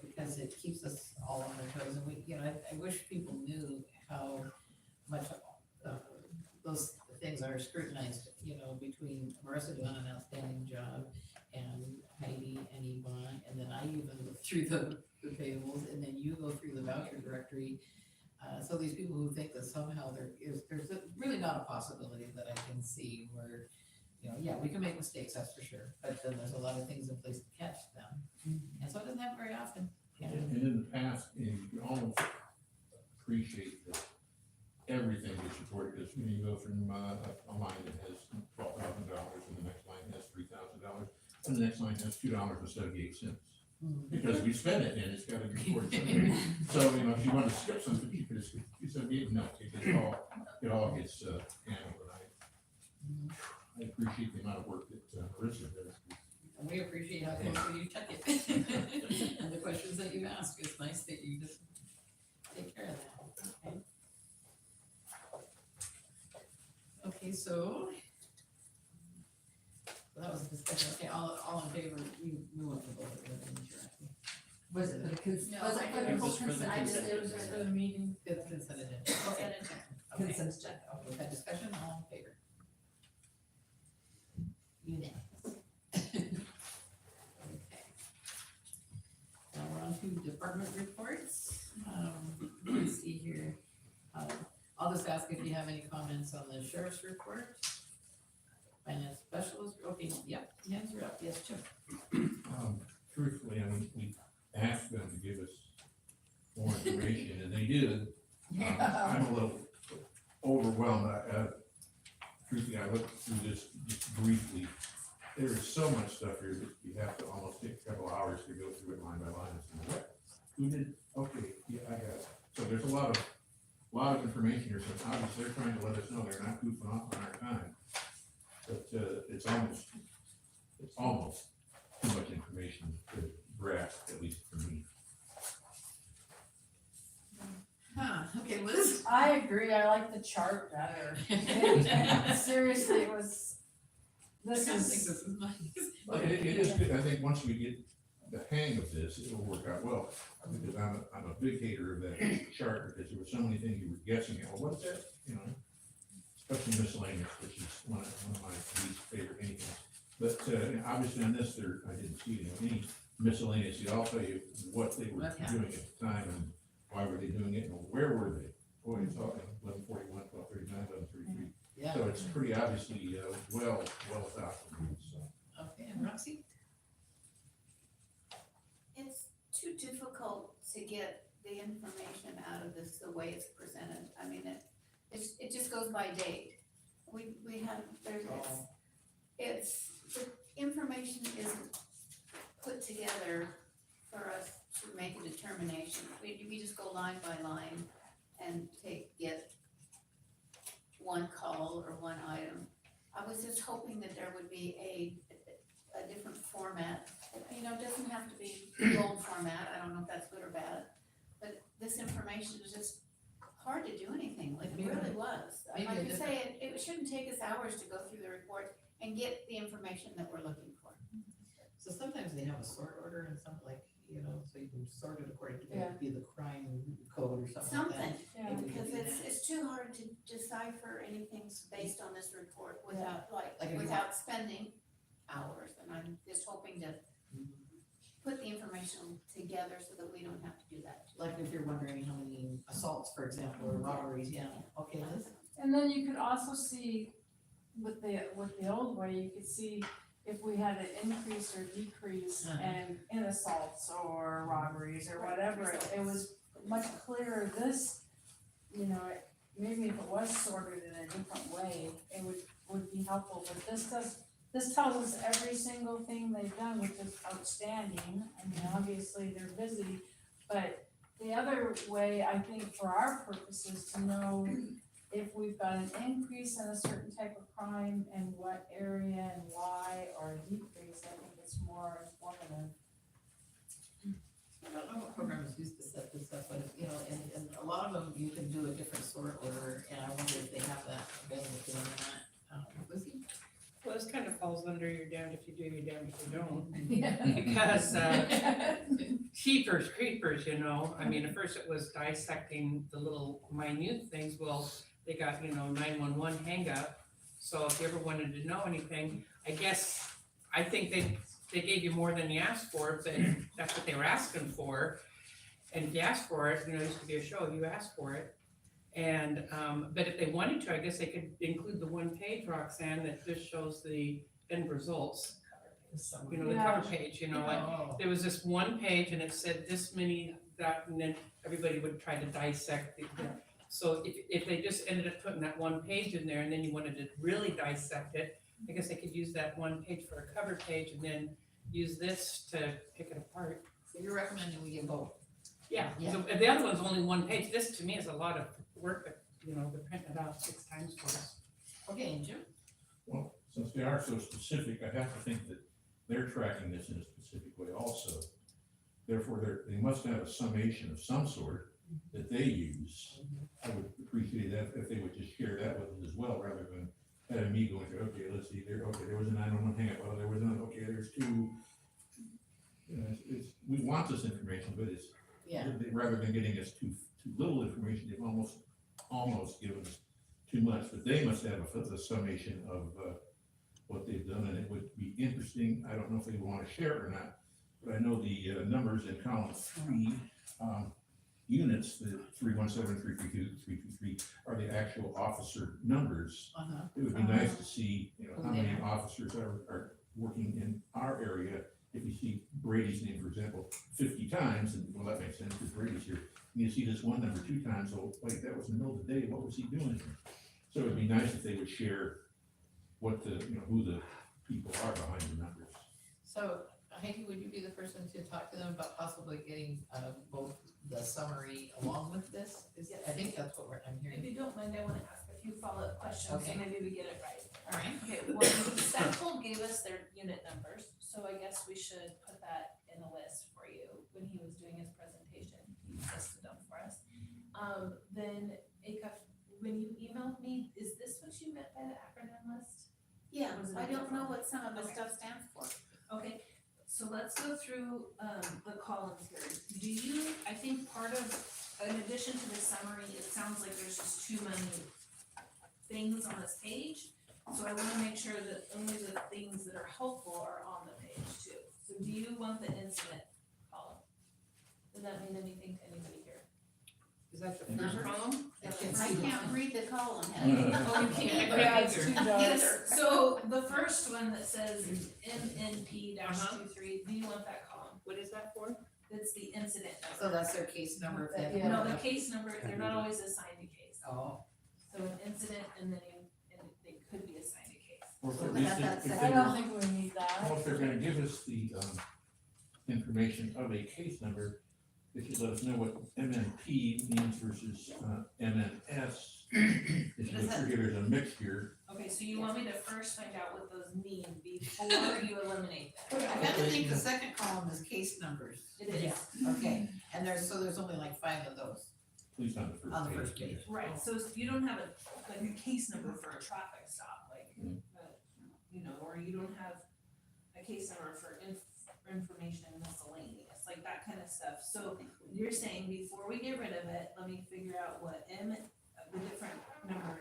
because it keeps us all on our toes, and we, I wish people knew how much those things are scrutinized, between Marissa doing an outstanding job, and Heidi and Yvonne, and then I even look through the payables, and then you go through the voucher directory. So these people who think that somehow there's really not a possibility that I can see where, we can make mistakes, that's for sure, but then there's a lot of things in place to catch them. And so it doesn't happen very often. And in the past, you can almost appreciate that everything gets reported, because when you go from a line that has $12,000, and the next line has $3,000, and the next line has $2.78. Because we spend it and it's got to be reported. So, if you want to skip something, you could skip, no, it all gets handled. And I appreciate the amount of work that Marissa does. And we appreciate how closely you check it. And the questions that you ask, it's nice that you just take care of that. Okay. Okay, so that was the discussion. Okay, all in favor, we want to vote for the insurance. Was it for the No, was it for I the didn't. consent? I just, it was for the meeting. Consent agenda. Consent agenda. Okay. Consent agenda. Okay, we've had discussion, all in favor? Unanimous. Okay. to department reports. Let's see here. I'll just ask if you have any comments on the sheriff's report. Finance specialist, okay, yep, hands are up, yes, Jim. Truthfully, I mean, we asked them to give us more information, and they did. I'm a little overwhelmed. Truthfully, I looked through this just briefly. There is so much stuff here that you have to almost take a couple hours to go through it line by line. And say, what? Who did? Okay, yeah, I got it. So there's a lot of information here. So obviously they're trying to let us know they're not goofing off on our time. But it's almost too much information to grasp, at least for me. Okay, Liz? I agree, I like the chart better. Seriously, it was, I this kinda think is, this is nice. But it is good. I think once we get the hang of this, it'll work out well. Because I'm a big hater of that chart, because there were so many things you were guessing at. Well, what's that? You know, especially miscellaneous, which is one of my least favorite anything. But obviously on this, I didn't see any miscellaneous. I'll tell you what they were What doing happened? at the time and why were they doing it and where were they? Boy, it's talking 1141, 1239, 1133. Yeah, So it's pretty obviously well documented. So. okay, and Roxy? It's too difficult to get the information out of this the way it's presented. I mean, it just goes by date. We have, it's, the information isn't put together for us to make a determination. We just go line by line and get one call or one item. I was just hoping that there would be a different format. You know, it doesn't have to be old format, I don't know if that's good or bad, but this information is just hard to do anything with, it really was. Maybe Like a you different- say, it shouldn't take us hours to go through the report and get the information that we're looking for. So sometimes they have a sort order and something like, you know, so you can sort it according to Yeah. maybe the crime code or something like that. Something, yeah, Maybe we could because do that. it's too hard to decipher anything based on this report without, Like if you without spending hours. And I'm just hoping to put the information together so that we don't have to do that. Like if you're wondering how many assaults, for example, or robberies, yeah, okay, Liz? and then you could also see with the old way, you could see if we had an increase or decrease in assaults or robberies or whatever, it was much clearer. This, you know, maybe if it was sorted in a different way, it would be helpful, but this tells us every single thing they've done, which is outstanding. I mean, obviously they're busy, but the other way, I think for our purposes, to know if we've got an increase in a certain type of crime and what area and why, or a decrease, I think it's more informative. I don't know what programs used to set this up, but, you know, and a lot of them, you can do a different sort order, and I wonder if they have that available to them or not. Lizzie? Well, this kind of falls under you're damned if you do, you're damned if you don't. Yeah. Because, keepers, creepers, you know, I mean, at first it was dissecting the little minute things, well, they got, 911 hang up. So if you ever wanted to know anything, I think they gave you more than you asked for, but that's what they were asking for. And if you asked for it, it used to be a show, you asked for it. And, but if they wanted to, I guess they could include the one page, Roxanne, that just shows the end results. The cover page, like, Oh. there was this one page and it said this many, that, and then everybody would try to dissect the. So if they just ended up putting that one page in there and then you wanted to really dissect it, I guess they could use that one page for a cover page and then use this to pick it apart. So you're recommending we get both? Yeah, Yeah. so the other one's only one page. This to me is a lot of work, but, to print it out 6 times for us. Okay, and Jim? Well, since they are so specific, I have to think that they're tracking this in a specific way also. Therefore, they must have a summation of some sort that they use. I would appreciate that if they would just share that with us as well, rather than having me going through, okay, let's see, there was a 911 hang up, well, there was another, okay, there's 2. We want this information, but it's, Yeah. rather than getting us too little information, they've almost given us too much, but they must have a summation of what they've done, and it would be interesting. I don't know if they want to share it or not, but I know the numbers in column 3, units, the 317, 332, 323 are the actual officer numbers. Uh-huh. It would be nice to see, you know, how Who they many officers are working in our area. If you see Brady's name, for example, 50 times, and well, that makes sense because Brady's here. And you see this one number 2 times, so wait, that was in the middle of the day, what was he doing? So it'd be nice if they would share what the, you know, who the people are behind the numbers. So Heidi, would you be the person to talk to them about possibly getting, both the summary along with this? I think that's what I'm If hearing. you don't mind, I wanna ask a few follow-up questions, so Okay. maybe we get it right. All right. Okay, well, Stackpole gave us their unit numbers, so I guess we should put that in a list for you when he was doing his presentation. He listed them for us. Then Acuff, when you emailed me, is this what you meant by the acronym list? Yeah, Was it I a don't know different- what some of the Okay. stuff stands for. Okay, so let's go through, the columns here. Do you, I think part of, in addition to the summary, it sounds like there's just too many things on this page. So I wanna make sure that only the things that are helpful are on the page too. So do you want the incident column? Does that mean anything to anybody here? Is that the Numbers? first column? I can't read the column, Heidi. Oh, you can't. Yeah, it's too dark. Yes, so the first one that says MNP Uh-huh. 23, do you want that column? What is that for? It's the incident number. So that's their case number. if they- Yeah. No, the case number, they're not always assigned a case. Oh, So an incident and then they could be assigned a case. Or if So at they least have that if I they don't were- think we need that. well, if they're gonna give us the, information of a case number, they should let us know what MNP means versus, MNS. If you look through here, there's a mixture. Okay, so you want me to first find out what those mean before you eliminate them? I kind of think the second column is case numbers. It is. Okay, and there's only like 5 of those At least on the first page. on the first page. Right, so you don't have like a case number for a traffic stop, like, Mm. you know, or you don't have a case number for information miscellaneous, like that kind of stuff. So you're saying before we get rid of it, let me figure out what the different number,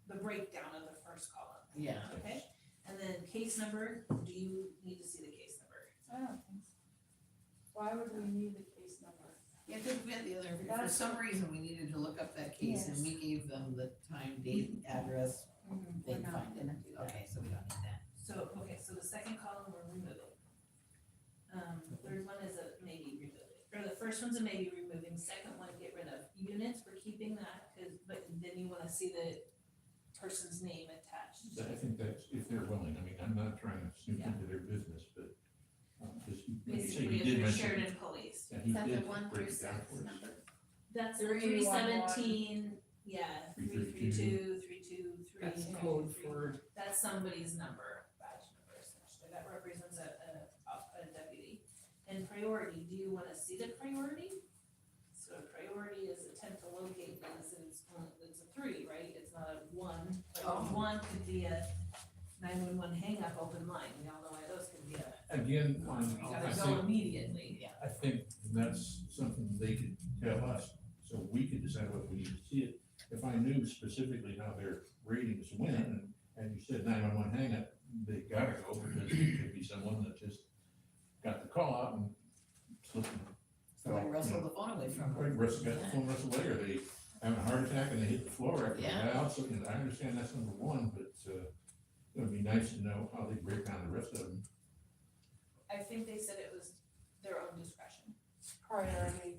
the breakdown of the first column, Yeah. okay? And then case number, do you need to see the case number? I don't think so. Why would we need the case number? Yeah, because we had the other, for some reason, we needed to look up that case and Yes. we gave them the time, date, address, they We're not find gonna it. do that. Okay, so we don't need that. So, okay, so the second column we're removing. The third one is a maybe removing, or the first one's a maybe removing, second one get rid of. Units, we're keeping that, but then you wanna see the person's name attached. I think that's, if they're willing, I mean, I'm not trying to snoop Yeah. into their business, but, just, like you say, Basically, he if did you're mention, Sheridan Police. and Is he that the did 1 break through it down 6 for us. number? That's the 311. 317, yeah, 332, 323. That's code for, That's somebody's number, badge number essentially, that represents a deputy. And priority, do you wanna see the priority? So priority is attempt to locate things, and it's a 3, right? It's not a 1, like a Oh. 1 could be a 911 hang up open line, we all know why those could be a, Again, you I gotta go think, immediately. I think that's something they could tell us, so we could decide whether we need to see it. If I knew specifically how their ratings went, and you said 911 hang up, they gotta go, because it could be someone that just got the call out and slipped and So I fell, wrestled the phone away from Right, them. Russ got the phone wrestled away, or they having a heart attack and they hit the floor after the Yeah. dial, so, you know, I understand that's number 1, but, it would be nice to know how they break down the rest of them. I think they said it was their own discretion. Priority.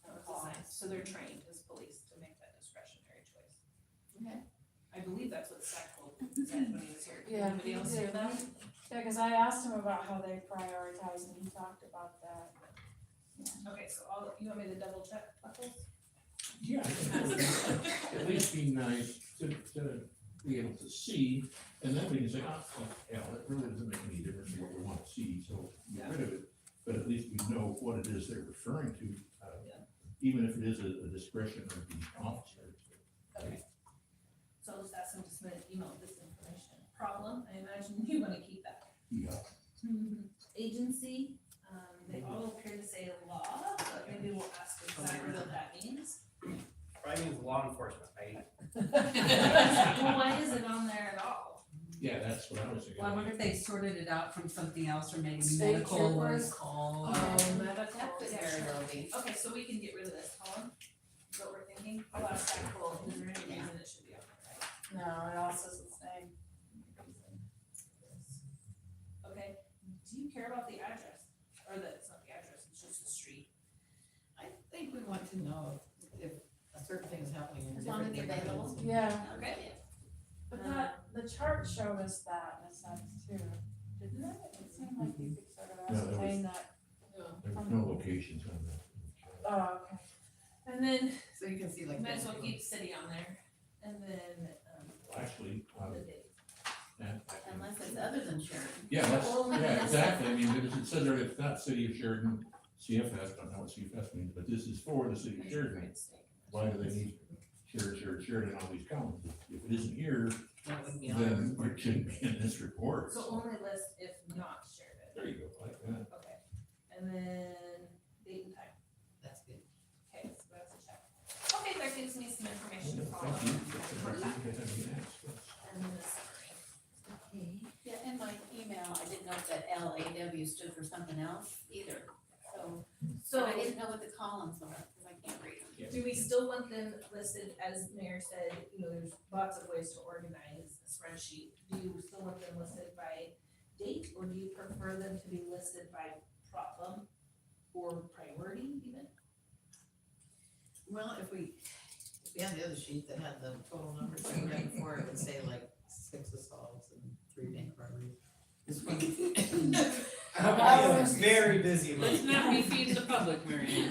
That was assigned, so they're trained as police to make that discretionary choice. Okay. I believe that's what Stackpole said when he was here. Did Yeah, Anybody he else hear did. that? Yeah, cause I asked him about how they prioritize and he talked about that. Okay, so you want me to double check buckles? Yeah, I think it would at least be nice to be able to see, and then we can say, oh, hell, it really doesn't make any difference what we want to see, so get rid of it. But at least we know what it is they're referring to, even if it is a discretion of the officer. Okay. So I'll just ask them to submit an email with this information. Problem, I imagine you wanna keep that. Yeah. Agency, they all appear to say law, but maybe we'll ask exactly what that means. Probably means law enforcement, right? Well, why is it on there at all? Yeah, that's what I was thinking. Well, I wonder if they sorted it out from something else or maybe State medical was troopers. called. Oh, medical. That was there, Roby. Okay, so we can get rid of this column, is what we're thinking? I'll ask that quote, is there any reason it should be on there, No, it all says the same. right? Okay, do you care about the address? Or the, it's not the address, it's just the street. I think we want to know if a certain thing is happening in As long as different they're available. neighborhoods. Yeah, Okay. but the chart showed us that in a sense too, didn't it? It seemed like you could sort of Yeah, that was- ascertain that. There was no locations on that. Oh, okay. And then, So you can see like. might as well that. keep city on there, and then, Well, actually, the date. Unless it's other than Sheridan. yeah, that's, Only yeah, this. exactly, I mean, it says there, it's not city of Sheridan, CFS, don't know what CFS means, but this is for the city of Sheridan. Why do they need Sheridan on these columns? If it isn't here, That would be on. then it shouldn't be in this report. So only list if not Sheridan. There you go, like that. Okay, and then date and time. That's good. Okay, so that's a check. Okay, that gives me some information to follow. Thank you. And then the summary. Okay. Yeah, in my email, I didn't know if that LAW stood for something else either, so. So I didn't know what the columns were, because I can't read them. do we still want them listed, as Mayor said, you know, there's lots of ways to organize a spreadsheet. Do you still want them listed by date, or do you prefer them to be listed by problem or priority even? Well, if we had the other sheet that had the total numbers, so right before it would say like 6 assaults and 3 bank robberies. This one. I was very busy. Let's not be feeding the public, Marianne.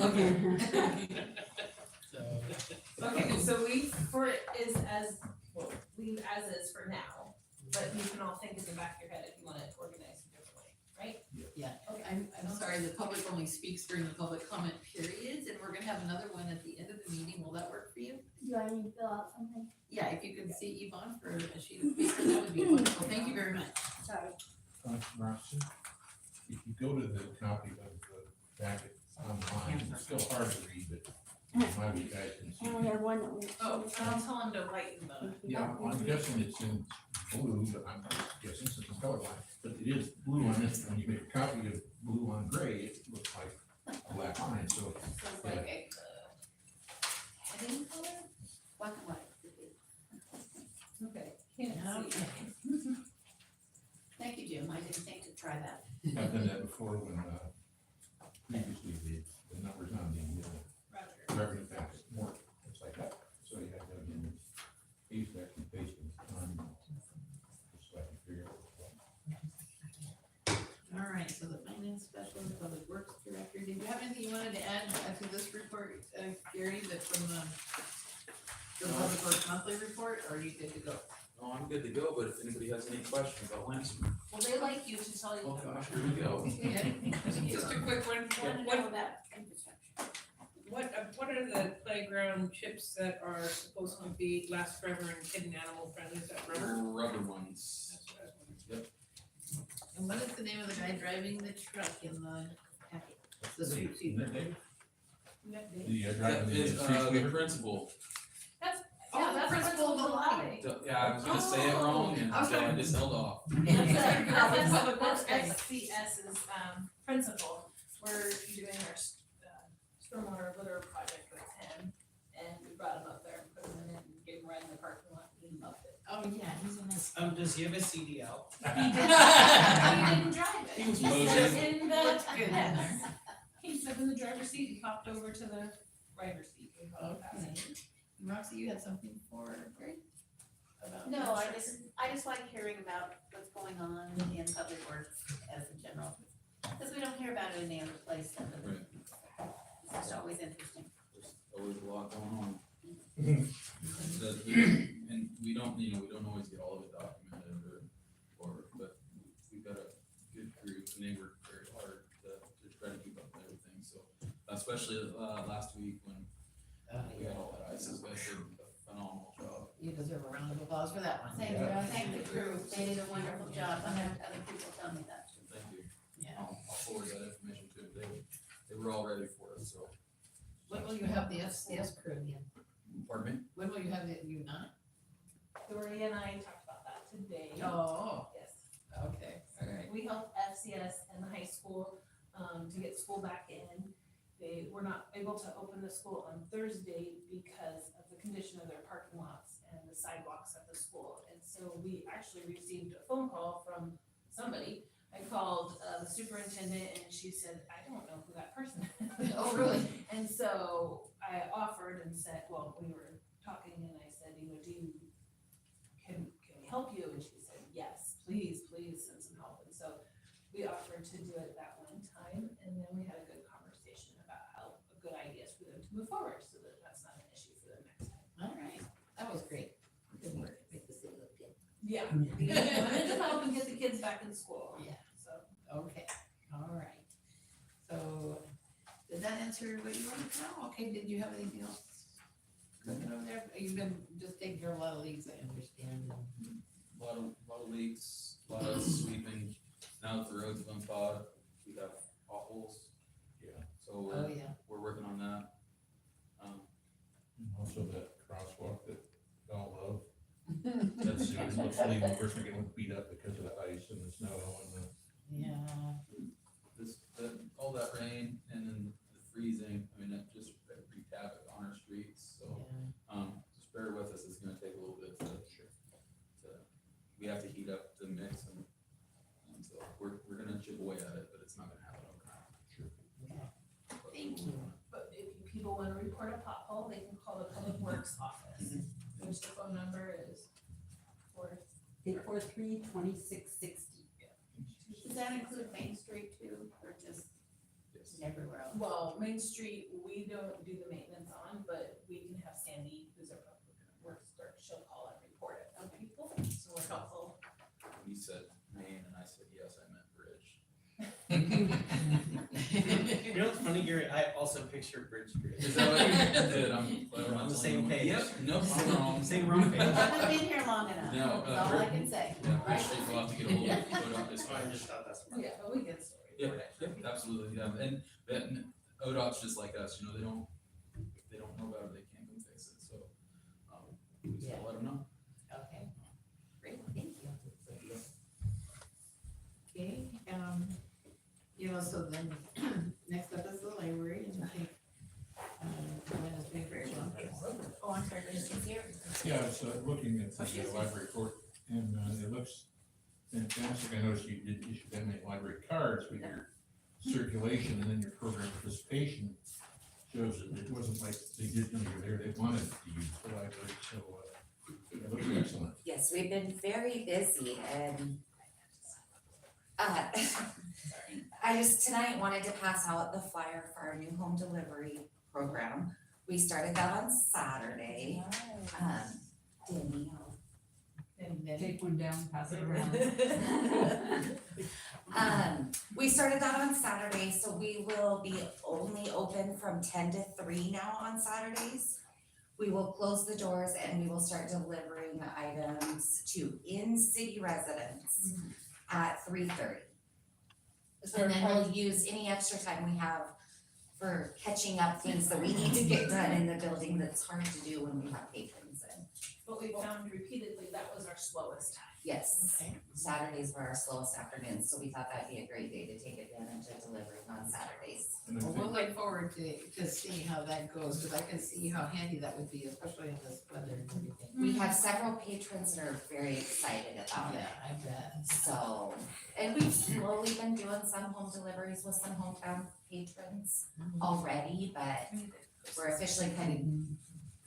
So, Okay, so leave for is as, well, leave as is for now, but you can all think in the back of your head if you want it organized a different way, right? yeah, I'm sorry, the public only speaks during the public comment periods, and we're gonna have another one at the end of the meeting. Will that work for you? Do I need to fill out something? Yeah, if you could see Yvonne for a sheet of paper, that would be wonderful. Thank you very much. Sorry. Roxy, if you go to the copy of the packet online, it's still hard to read, but maybe you guys can I see. only have one that won't. Oh, and I'll tell him to lighten the. Yeah, I'm guessing it's in blue, but I'm guessing since it's colorblind, but it is blue on this, when you make a copy of blue on gray, it looks like a black line, so. So it's like a heading color, black and white. Okay, can't see. Okay. Thank you, Jim, I didn't think to try that. I've done that before when, previously the numbers on the, Roger. revenue packet weren't, it's like that, so you have to, use that and paste it on, just so I can figure out what's what. All right, so the finance specialist, public works director, did you have anything you wanted to add to this report, Gary, that from the public works monthly report, or are you good to go? No, I'm good to go, but if anybody has any questions, I'll answer. Well, they like you to tell you. Oh gosh, here we go. Just a quick one, Want to what, know about infrastructure. what are the playground chips that are supposed to be last forever and hidden animal friendly, is that rubber? Rubber ones. That's what I was wondering. And what is the name of the guy driving the truck in the packet? The street Isn't sweeper. that Dave? Yeah, The, driving the It's, street the sweeper? principal. Oh, the principal Bellotti. Yeah, I was gonna say it wrong and so I just held off. That's SCS's principal, we're doing our stormwater litter project with him, and we brought him up there and put him in and gave him a ride in the parking lot, and he loved it. Oh, yeah, he's in this. Does he have a CDL? He didn't drive it. He was sat moseying. in the, Good. he sat in the driver's seat, he hopped over to the driver's seat. We call it Okay. passing. Roxy, you had something for Greg? About No, I insurance? just like hearing about what's going on in public works as a general, because we don't hear about it any other place other than, it's just always interesting. There's always a lot going on. And we don't, we don't always get all of it documented but we've got a good crew and they work very hard to try to keep up with everything, so. Especially, last week when we had all that ice, those guys did a phenomenal job. You deserve a round of applause for that one. Thank you, thank the crew, they did a wonderful job, I had other people tell me that too. Thank you. Yeah. I'll forward that information to them. They were all ready for it, so. When will you have the FCS crew again? Pardon me? When will you have it, you not? Dory and I talked about that today. Oh, Yes. FCS and the high school, to get school back in. They were not able to open the school on Thursday because of the condition of their parking lots and the sidewalks at the school. And so we actually received a phone call from somebody. I called the superintendent and she said, I don't know who that person is. Oh, really? And so I offered and said, well, we were talking and I said, can we help you? And she said, yes, please send some help. And so we offered to do it that one time, and then we had a good conversation about how a good idea is for them to move forward, so that that's not an issue for them next time. All right, that was great. Good work, make the city look good. Yeah. We wanted to help and get the kids back in school. Yeah. So. Okay, all right. So, did that answer what you wanted to know? Okay, did you have anything else cooking over there? You've been just taking care of a lot of leagues, I understand. A lot of leaks, a lot of sweeping. Now that the road's been thawed, we have potholes. Yeah. So Oh, yeah. we're working on that. Also that crosswalk that y'all love. That's It looks like we're getting beat up because of the ice and the snow and the. Yeah. all that rain and then the freezing, I mean, it just wreaked havoc on our streets, so, just bear with us, it's gonna take a little bit to, we have to heat up the mix and so we're gonna chip away at it, but it's not gonna happen overnight. Sure. Thank you. But if people want to report a pothole, they can call the Public Works office, which the phone number is 843-2660. Does that include Main Street too, or just Yes. everywhere else? Well, Main Street, we don't do the maintenance on, but we can have Sandy, who's our Public Works director, she'll call and report it on people, so we're helpful. When you said Maine and I said, yes, I meant bridge. You know what's funny, Gary? I also pictured Bridge Street. Is that what you did? I'm clever. We're on the same page. Yep, nope, I'm wrong. Same wrong page. I haven't been here long enough, No, that's all I can say. Yeah, Bridge Street, we'll have to get a hold of ODOT this I time. just thought that's smart. Yeah, but we get stories. Yep, absolutely, yeah, and ODOT's just like us, you know, if they don't know about it, they can't come fix it, so, we just gotta let them know. Okay, great, thank you. Okay, so then, next up is the library, and I think, Glenn has been very well. Oh, I'm sorry, Kristen's here. Yeah, I was looking at the library report and it looks fantastic. I noticed you did issue that many library cards with your circulation and then your program participation shows that it wasn't like they didn't know you were there, they wanted to use the library, so it looks excellent. Yes, we've been very busy and I just tonight wanted to pass out the flyer for our new home delivery program. We started that on Saturday. Danny, Take one down, pass it around. we started that on Saturday, so we will be only open from 10 to 3 now on Saturdays. We will close the doors and we will start delivering items to in-city residents at 3:30. And then we'll use any extra time we have for catching up things that we need to get done in the building that's hard to do when we have patrons in. But we found repeatedly that was our slowest time. Yes, Okay. Saturdays were our slowest afternoons, so we thought that'd be a great day to take advantage of delivering on Saturdays. And I Well, we'll think, look forward to seeing how that goes, because I can see how handy that would be, especially in this weather and everything. We have several patrons that are very excited about it. Yeah, I bet. So, and we've slowly been doing some home deliveries with some hometown patrons already, but we're officially kind of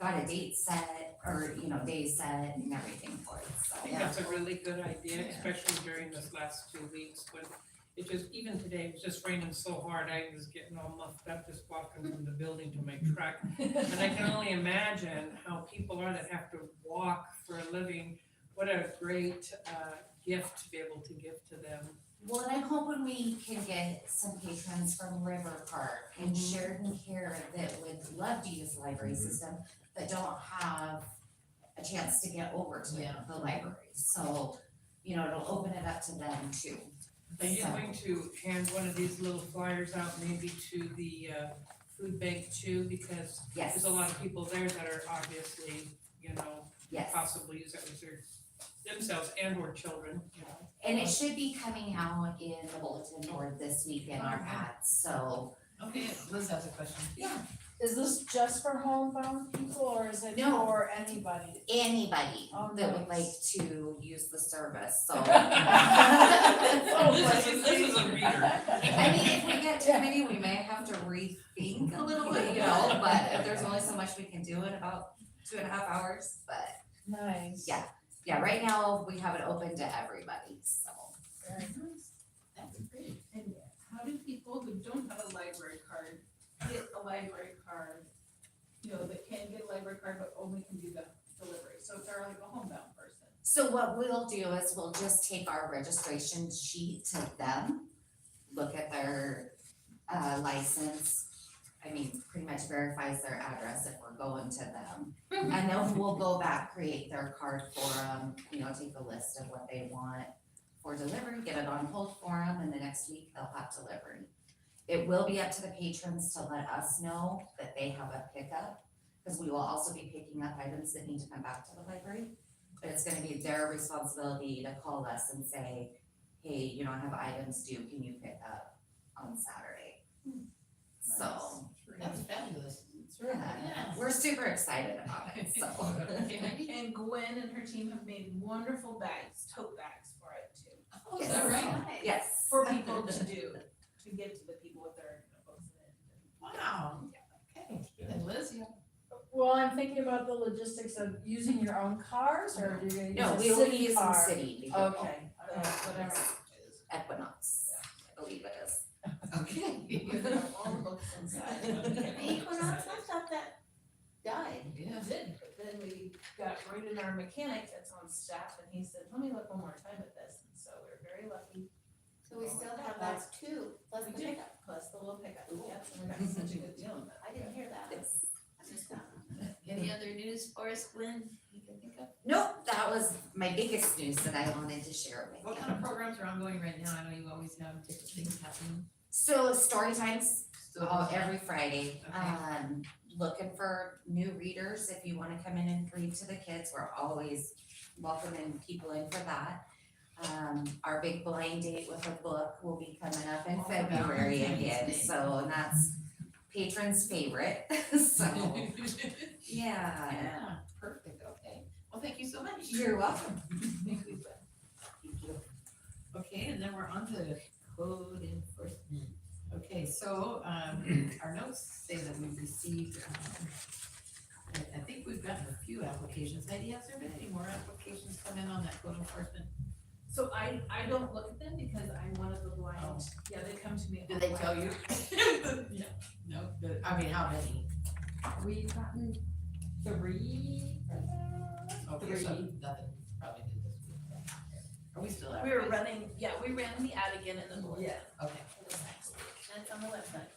got a date set or, day set and everything for it, I so. think that's a really good idea, especially during this last 2 weeks, when it just, even today, it was just raining so hard, I was getting all muffed up just walking from the building to my truck. And I can only imagine how people are that have to walk for a living. What a great gift to be able to give to them. Well, and I'm hoping we can get some patrons from River Park and Sheridan here that would love to use the library system, but don't have a chance to get over to the library. So, it'll open it up to them too. Are you going to hand one of these little flyers out maybe to the food bank too? Because Yes, there's a lot of people there that are obviously, yes. possibly use it with themselves and or children, you know. And it should be coming out in the bulletin board this week in our ads, so. Okay, Liz has a question. Yeah. Is this just for homebound people or is it No. for anybody? Anybody Oh, that would like nice. to use the service, so. Oh, This is a reader. I mean, if we get too many, we may have to rethink a little bit, you know, but there's only so much we can do in about 2.5 hours, but Nice. yeah, right now we have it open to everybody, so. Very nice. That's great. And how do people who don't have a library card get a library card? You know, that can get a library card but only can do the delivery, so if they're like a homebound person. So what we'll do is we'll just take our registration sheet to them, look at their license. I mean, pretty much verifies their address if we're going to them. And then we'll go back, create their card for them, you know, take a list of what they want for delivery, get it on hold for them, and the next week they'll have delivery. It will be up to the patrons to let us know that they have a pickup, because we will also be picking up items that need to come back to the library. But it's gonna be their responsibility to call us and say, hey, you know, I have items due, can you pick up on Saturday? So, That's fabulous. It's really, yeah, we're super excited about it, so. And Gwen and her team have made wonderful bags, tote bags for it too. Oh, is that right? Yes. For people to do, to give to the people with their books in it. Wow. Okay. And Liz, you have Well, I'm thinking about the logistics of using your own cars or do you use No, a we will be city using car? city vehicle. Okay, Whatever. Equinox, I believe it is. Okay. You have all the books inside. Equinox, I thought that died. Yeah. It did, but then we got Braden, our mechanic that's on staff, and he said, let me look one more time at this, and so we're very lucky. So we still have those two, plus We the do. pickup. Plus the little pickup, yes, and we got such a good deal on that. I didn't hear that. Yes. I missed that. Any other news for us, Gwen, you can think of? Nope, that was my biggest news that I wanted to share with What you. kind of programs are ongoing right now? I know you always have different things happening. So story times, So every Friday, Okay. looking for new readers, if you wanna come in and read to the kids, we're always welcoming people in for that. Our big blind date with a book will be coming up in February again, so that's patrons' favorite, so, yeah. Yeah, perfect, okay. Well, thank you so much. You're welcome. Thank you. Okay, and then we're on to code enforcement. Okay, so, our notes say that we've received, I think we've gotten a few applications. Heidi, has there been any more applications come in on that code enforcement? So I don't look at them because I'm one of the blind, yeah, they come to me. Did they tell you? No, but, I mean, how many? We've gotten 3. Okay, so nothing, probably did this week. Are we still We were advertising? running, yeah, we ran the ad again in the bulletin. Okay. That's on the website.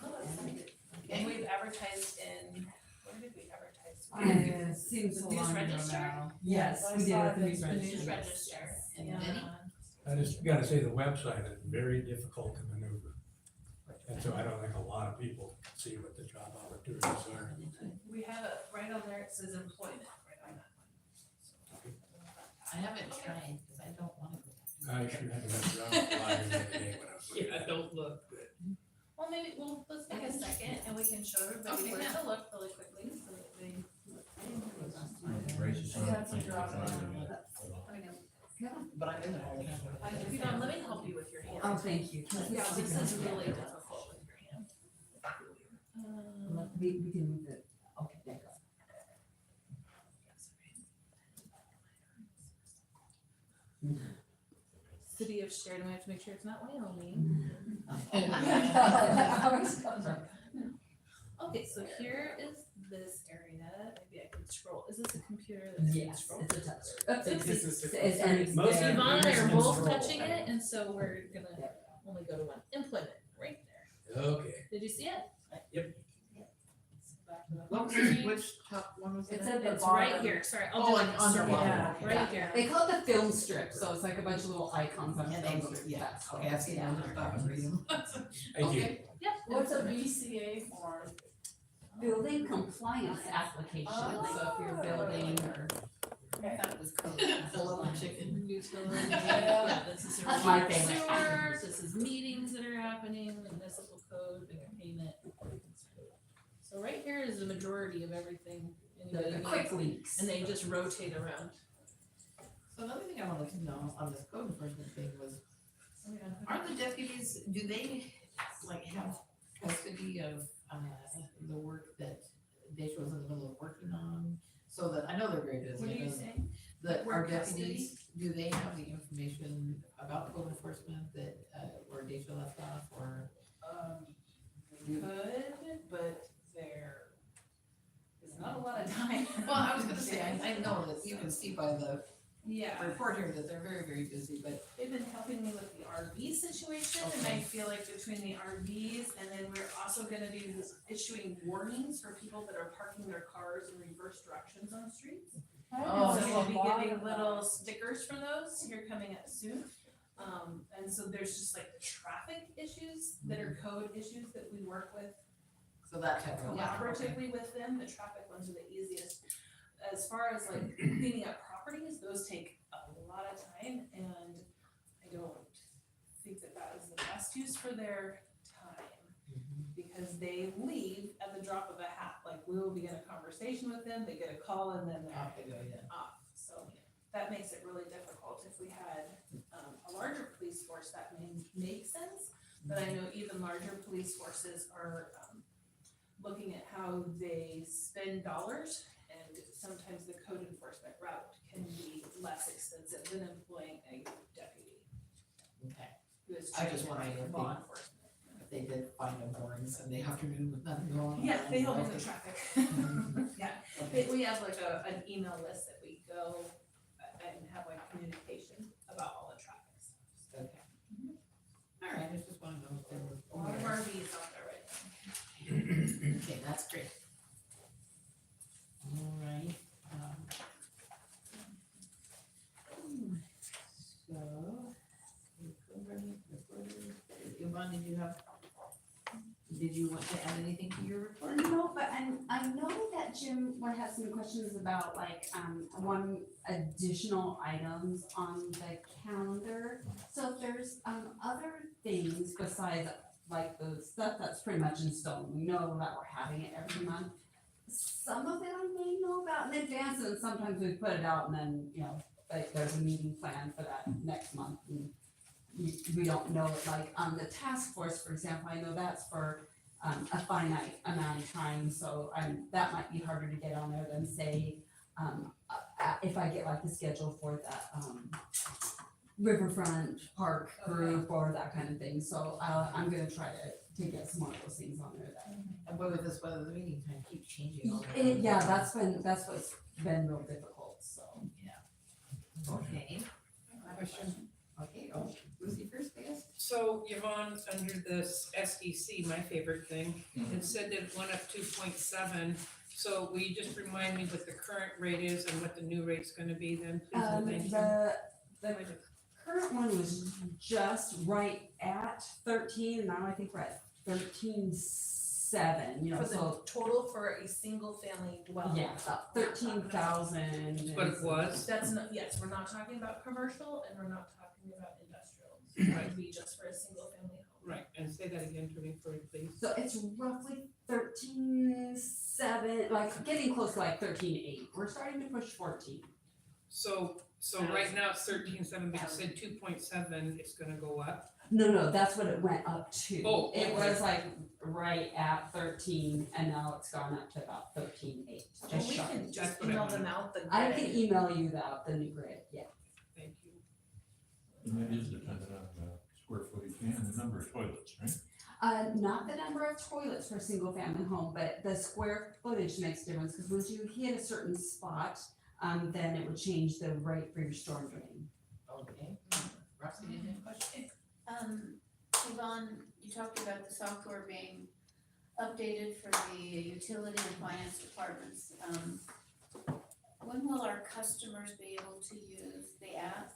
Okay. And we've advertised in, where did we advertise? Seems The a news long ago register? now. Yes, I we did saw with the news the The register. news register. And yeah. Denny? I just gotta say, the website is very difficult to maneuver. And so I don't think a lot of people see what the job opportunities are. We have it, right on there, it says employment, right on that one. I haven't tried, because I don't want to. I sure had a job flyer the other day when I was looking. don't look. Well, maybe, let's take a second and we can show everybody Okay, where yeah. to look really quickly, so that they. That's a drop down. But I'm in there all the time. If you don't, let me help you with your hand. Oh, thank you. Yeah, this is really difficult with your hand. We can move it. Okay, there you go. City of Sheridan, we have to make sure it's not Wyoming. Okay, so here is this area, maybe I can scroll, is this a computer that I can Yes, scroll? it's a touch. It's Most Yvonne and I are applications both scroll. touching it, and so we're gonna only go to one, employment, right there. Okay. Did you see it? Yep. Back to the What was home screen. which top one was it? It's at the It's right bottom. here, sorry, I'll Oh, do like it, under sorry, bottom. yeah, right here. They call it the film strip, so it's like a bunch of little icons on a Yeah, film they, strip. yeah, That's okay, I've seen yeah. them, I thought I was reading them. Thank you. Okay. Yep. What's a BCA form? Building compliance application, so if you're building or Okay. I thought it was code. Hello, chicken. Utility, Yeah. this is That's my favorite. sewer, this is meetings that are happening, municipal code, and payment. So right here is the majority of everything anybody The needs, quick links. and they just rotate around. So another thing I wanted to know on this code enforcement thing was, aren't the deputies, do they like have custody of, the work that Daisha's in the middle of working on? So that, I know they're very busy. What are I you know saying? That our Work custody? deputies, do they have the information about code enforcement that, where Daisha left off, or? We could, but there is not a lot of time. Well, I was gonna say, I know that you can see by the Yeah. report here that they're very, very busy, but They've been helping me with the RV situation, and I feel like between the RVs, and then we're also gonna be issuing warnings for people that are parking their cars in reverse directions on streets. Oh, So okay. we'll be getting little stickers for those here coming up soon. And so there's just like the traffic issues that are code issues that we work with so that type of. collaboratively with them. The traffic ones are the easiest. As far as like cleaning up properties, those take a lot of time, and I don't think that that is the best use for their time. Because they leave at the drop of a hat, like we will begin a conversation with them, they get a call, and then they're Off they go, yeah. off. So that makes it really difficult. If we had a larger police force, that may make sense. But I know even larger police forces are looking at how they spend dollars, and sometimes the code enforcement route can be less expensive than employing a deputy Okay, who is I just trained wondering in if law they- enforcement. if they did find a boring Sunday afternoon with nothing going on. Yeah, they help with the traffic. Yeah, Okay. we have like an email list that we go and have like communication about all the traffic stuff. Okay. All right, I just wanna know if there were. A lot of RVs out there right now. Okay, that's great. All right, so. Yvonne, did you want to add anything to your report? No, but I know that Jim would have some questions about like, one additional items on the calendar. So if there's, other things besides like the stuff that's pretty much in stone, we know that we're having it every month. Some of it I may know about in advance, and sometimes we put it out and then, you know, like there's a meeting planned for that next month and we don't know it, like, the task force, for example, I know that's for, a finite amount of time, so that might be harder to get on there than say, if I get like the schedule for that, Riverfront Park group or that kind of thing, so, I'm gonna try to get some more of those things on there that. And what with this, whether the meeting time keeps changing all the time. Yeah, that's what's been real difficult, so. Okay. Question. Okay, Lucy first, I guess. So Yvonne, under this SEC, my favorite thing, it said that it went up 2.7. So will you just remind me what the current rate is and what the new rate's gonna be then, please, and thank you. The current one was just right at 13, and now I think we're at 13.7, you know, For the so, total for a single family dwelling. yeah, about 13,000. But it was, That's not, yes, we're not talking about commercial and we're not talking about industrial. It would be just for a single family home. right, and say that again for me, please. So it's roughly 13.7, like getting close to like 13.8. We're starting to push 14. So right now it's 13.7, but you said 2.7, it's gonna go up. No, that's what it went up to. Oh, It okay. was like right at 13, and now it's gone up to about 13.8. And Just we shy. can just That's what I email wanted. them out the I grid. can email you the new grid, yeah. Thank you. And that is dependent on the square footage and the number of toilets, right? Not the number of toilets for a single family home, but the square footage makes difference, because once you hit a certain spot, then it would change the rate for your storm drain. Okay. Roxy, did you have a question? Yvonne, you talked about the software being updated for the utility and finance departments. When will our customers be able to use the app?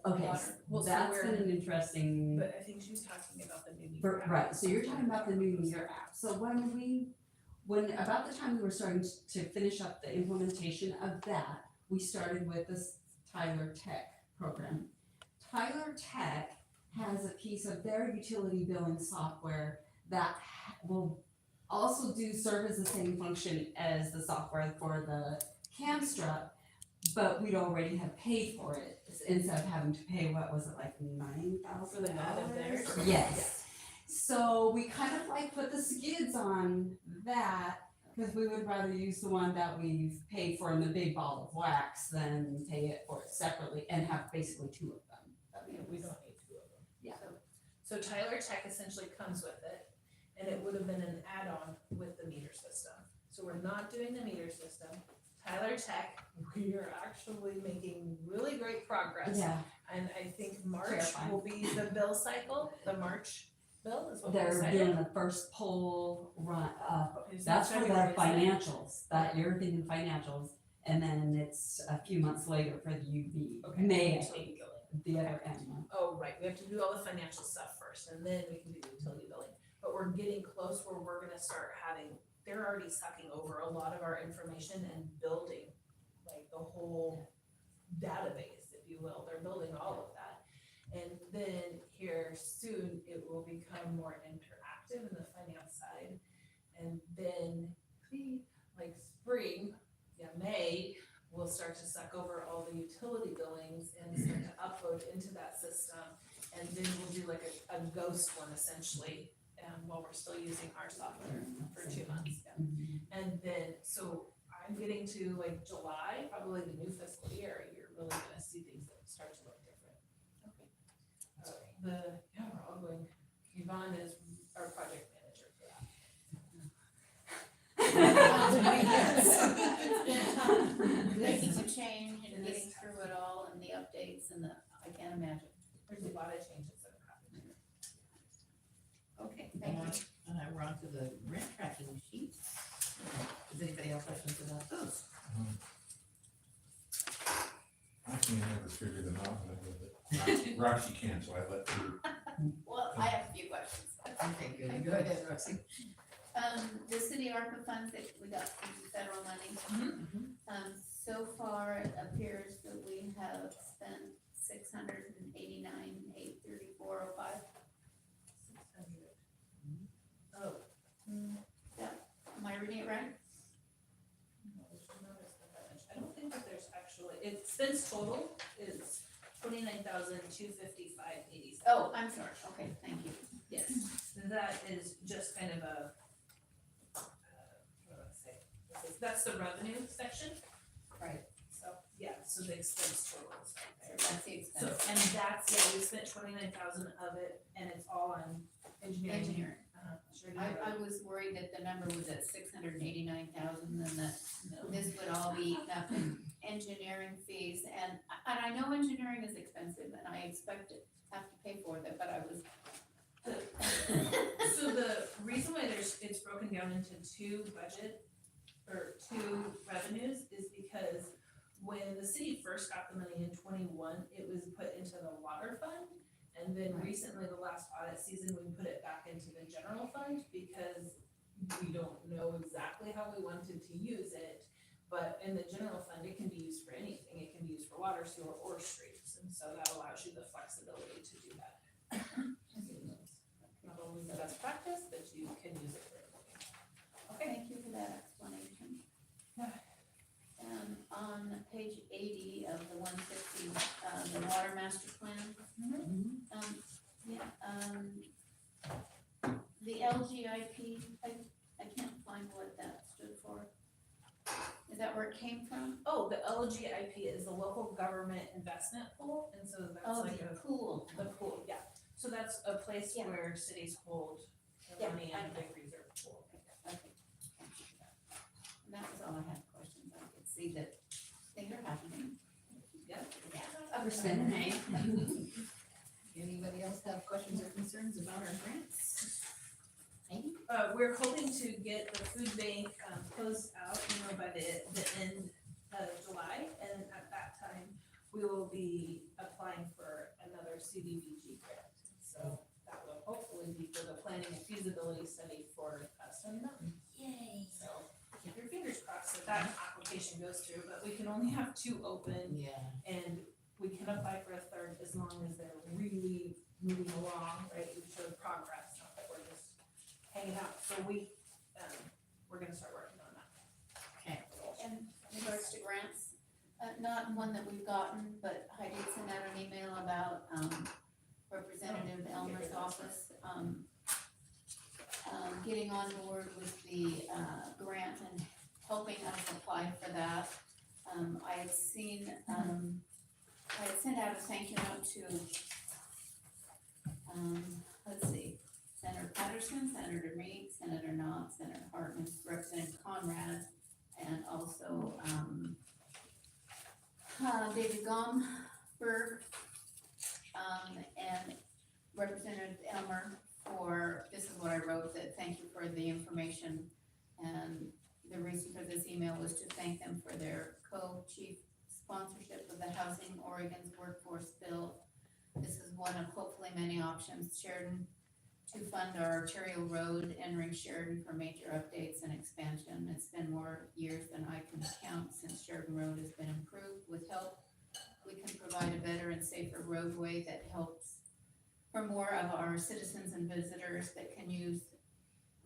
Okay, Water. Well, so that's we're- been an interesting. But I think she's talking about the new meter app. Right, so you're talking about the new meter app. So when about the time we were starting to finish up the implementation of that, we started with this Tyler Tech program. Tyler Tech has a piece of their utility billing software that will also serve as the same function as the software for the Camstrup, but we'd already have paid for it instead of having to pay, what was it, like $9,000? Yes. So we kind of like put the skids on that, because we would rather use the one that we've paid for in the big ball of wax than pay it for it separately and have basically two of them. We don't need two of them. Yeah. So Tyler Tech essentially comes with it, and it would have been an add-on with the meter system. So we're not doing the meter system. Tyler Tech, we are actually making really great progress. Yeah, And I think March Terrifying. will be the bill cycle, the March bill is what we they're decided. doing the first poll run, Okay, so that's for the February, isn't it? financials, that you're thinking financials, and then it's a few months later for the UV, Okay, May, I utility think, billing. the other end one. Oh, right, we have to do all the financial stuff first, and then we can do the utility billing. But we're getting close where we're gonna start having, they're already sucking over a lot of our information and building, like, the whole database, if you will, they're building all of that. And then here soon, it will become more interactive in the finance side. And then, like spring, May, we'll start to suck over all the utility billings and start to upload into that system. And then we'll do like a ghost one essentially, while we're still using our software for 2 months. Yeah. And then, so I'm getting to like July, probably the new fiscal year, you're really gonna see things that start to look different. Okay. We're all going, Yvonne is our project manager for that. Making a change and getting through it all and the updates and I can't imagine. There's a lot of changes that are happening. Okay, thank you. And we're on to the rent tracking sheet. Does anybody have questions about those? I can't ever figure them out, but Roxy can, so I let her. Well, I have a few questions. Okay, good. Go ahead, Roxy. The city ARPA funds that we got from federal money. So far it appears that we have spent 689,834.05. 600. Oh. Am I reading it right? I don't think that there's actually, expense total is 29,255.80. Oh, I'm sorry. Okay, thank you. Yes, that is just kind of a, what do I say? That's the revenue section. Right. So, yeah, so the expense total is right So there. that's the So, expense. and that's, we spent 29,000 of it, and it's all on engineering. Engineering. Sure. I was worried that the number was at 689,000 and that No. this would all be eaten up in engineering fees. And I know engineering is expensive and I expect to have to pay for it, but I was. So the reason why it's broken down into two revenues is because when the city first got the money in 21, it was put into the water fund. And then recently, the last audit season, we put it back into the general fund because we don't know exactly how we wanted to use it. But in the general fund, it can be used for anything. It can be used for water, sewer, or streets. And so that allows you the flexibility to do that. Not only the best practice, but you can use it for anything. Okay, thank you for that explanation. On page 80 of the 150, the water master plan. The LGIP, I can't find what that stood for. Is that where it came from? Oh, the LGIP is the local government investment pool, and so that's Oh, like the a, pool. the pool, yeah. So that's a place Yeah. where cities hold their Yeah, money in I- a big reserve pool. Okay, thank you for that. And that was all I had questions. I could see that things are happening. Yep. Yeah. We're spending, eh? Anybody else have questions or concerns about our grants? Amy? We're hoping to get the food bank, closed out, by the end of July, and at that time, we will be applying for another CDBG grant. So that will hopefully be for the planning and feasibility study for Stone Mountain. Yay. So keep your fingers crossed that that application application goes through, but we can only have 2 open, Yeah. and we can apply for a third as long as they're really moving along, right? We've showed progress, not that we're just hanging out. So we're gonna start working on that. Okay. And in regards to grants, not one that we've gotten, but Heidi sent out an email about, Representative Elmer's office, getting on board with the, grant and helping us apply for that. I had seen, I had sent out a thank you note to, let's see, Senator Patterson, Senator Meade, Senator Knott, Senator Hartman, Representative Conrad, and also, David Gomberg, and Representative Elmer for, this is what I wrote, that thank you for the information. And the reason for this email was to thank them for their co-chief sponsorship of the Housing Oregon's Workforce Bill. This is one of hopefully many options. Sheridan to fund our arterial road entering Sheridan for major updates and expansion. It's been more years than I can count since Sheridan Road has been improved. With help, we can provide a better and safer roadway that helps for more of our citizens and visitors that can use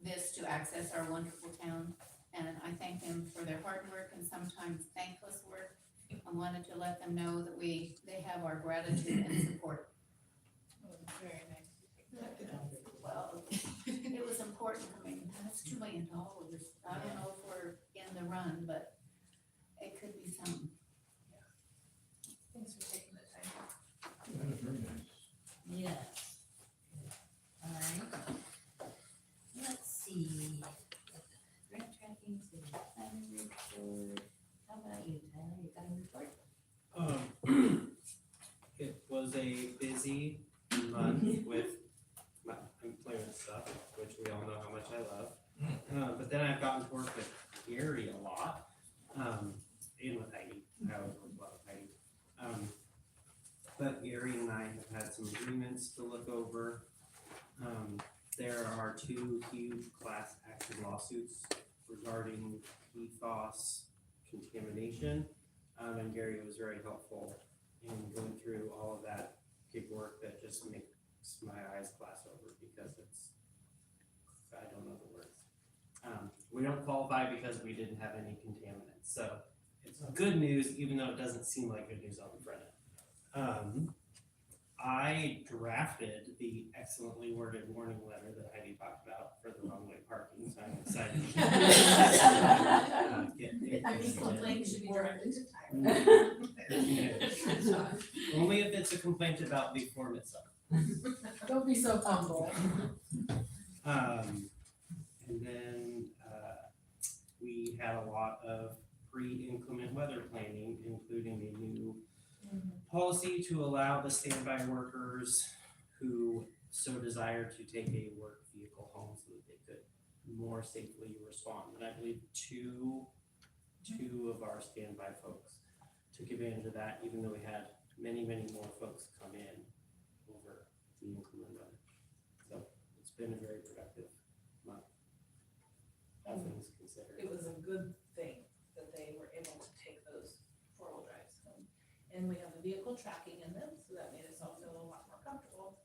this to access our wonderful town. And I thank them for their hard work and sometimes thankless work. I wanted to let them know that they have our gratitude and support. Very nice. Well, it was important. I mean, that's $2 million. I don't know if we're in the run, but it could be some. Thanks for taking the time. That was very nice. Yes. All right. Let's see. Grant tracking, city planning report. How about you, Tyler? You got a report? It was a busy month with my employment stuff, which we all know how much I love. But then I've gotten to work with Gary a lot, and with Heidi. I always work a lot with Heidi. But Gary and I have had some agreements to look over. There are 2 huge class action lawsuits regarding PFAS contamination. And Gary was very helpful in going through all of that paperwork that just makes my eyes glass over because I don't know the words. We don't qualify because we didn't have any contaminants. So it's good news, even though it doesn't seem like good news on the front end. I drafted the excellently worded warning letter that Heidi talked about for the wrong way parking, so I'm excited. Any complaint should be directed to Tyler. Only if it's a complaint about the form itself. Don't be so humble. And then we had a lot of pre-inclement weather planning, including a new policy to allow the standby workers who so desire to take a work vehicle home so that they could more safely respond. And I believe two of our standby folks took advantage of that, even though we had many more folks come in over the inclement weather. So it's been a very productive month, all things considered. It was a good thing that they were able to take those 4-wheel drives home. And we have the vehicle tracking in them, so that made us all feel a lot more comfortable.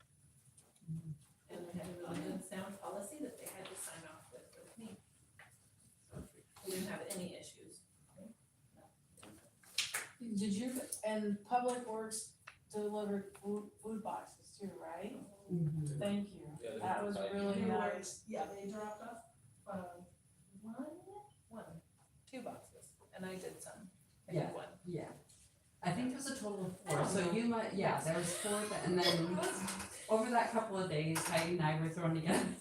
And we had a really good sound policy that they had to sign off with me. So we didn't have any issues. Did you, and Public Works delivered food boxes too, right? Thank you. Yeah, That was really nice. Yeah, they dropped off, 2 boxes, and I did some. I did 1. Yeah. I think there was a total of 4, so you might, yeah, there was 4, and then over that couple of days, Heidi and I were thrown together.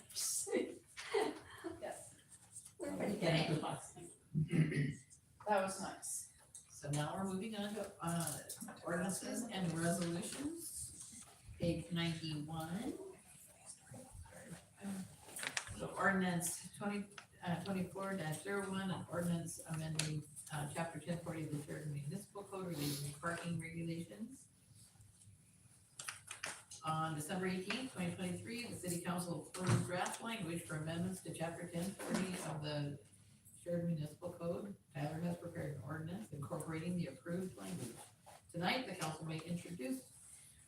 Yes. Everybody getting the boxes. That was nice. So now we're moving on to ordinances and resolutions, page 91. So ordinance 24-01, an ordinance amending chapter 1040 of the Sheridan Municipal Code relating to parking regulations. On December 18th, 2023, the City Council approved draft language for amendments to chapter 1040 of the Sheridan Municipal Code. Tyler has prepared an ordinance incorporating the approved language. Tonight, the council may introduce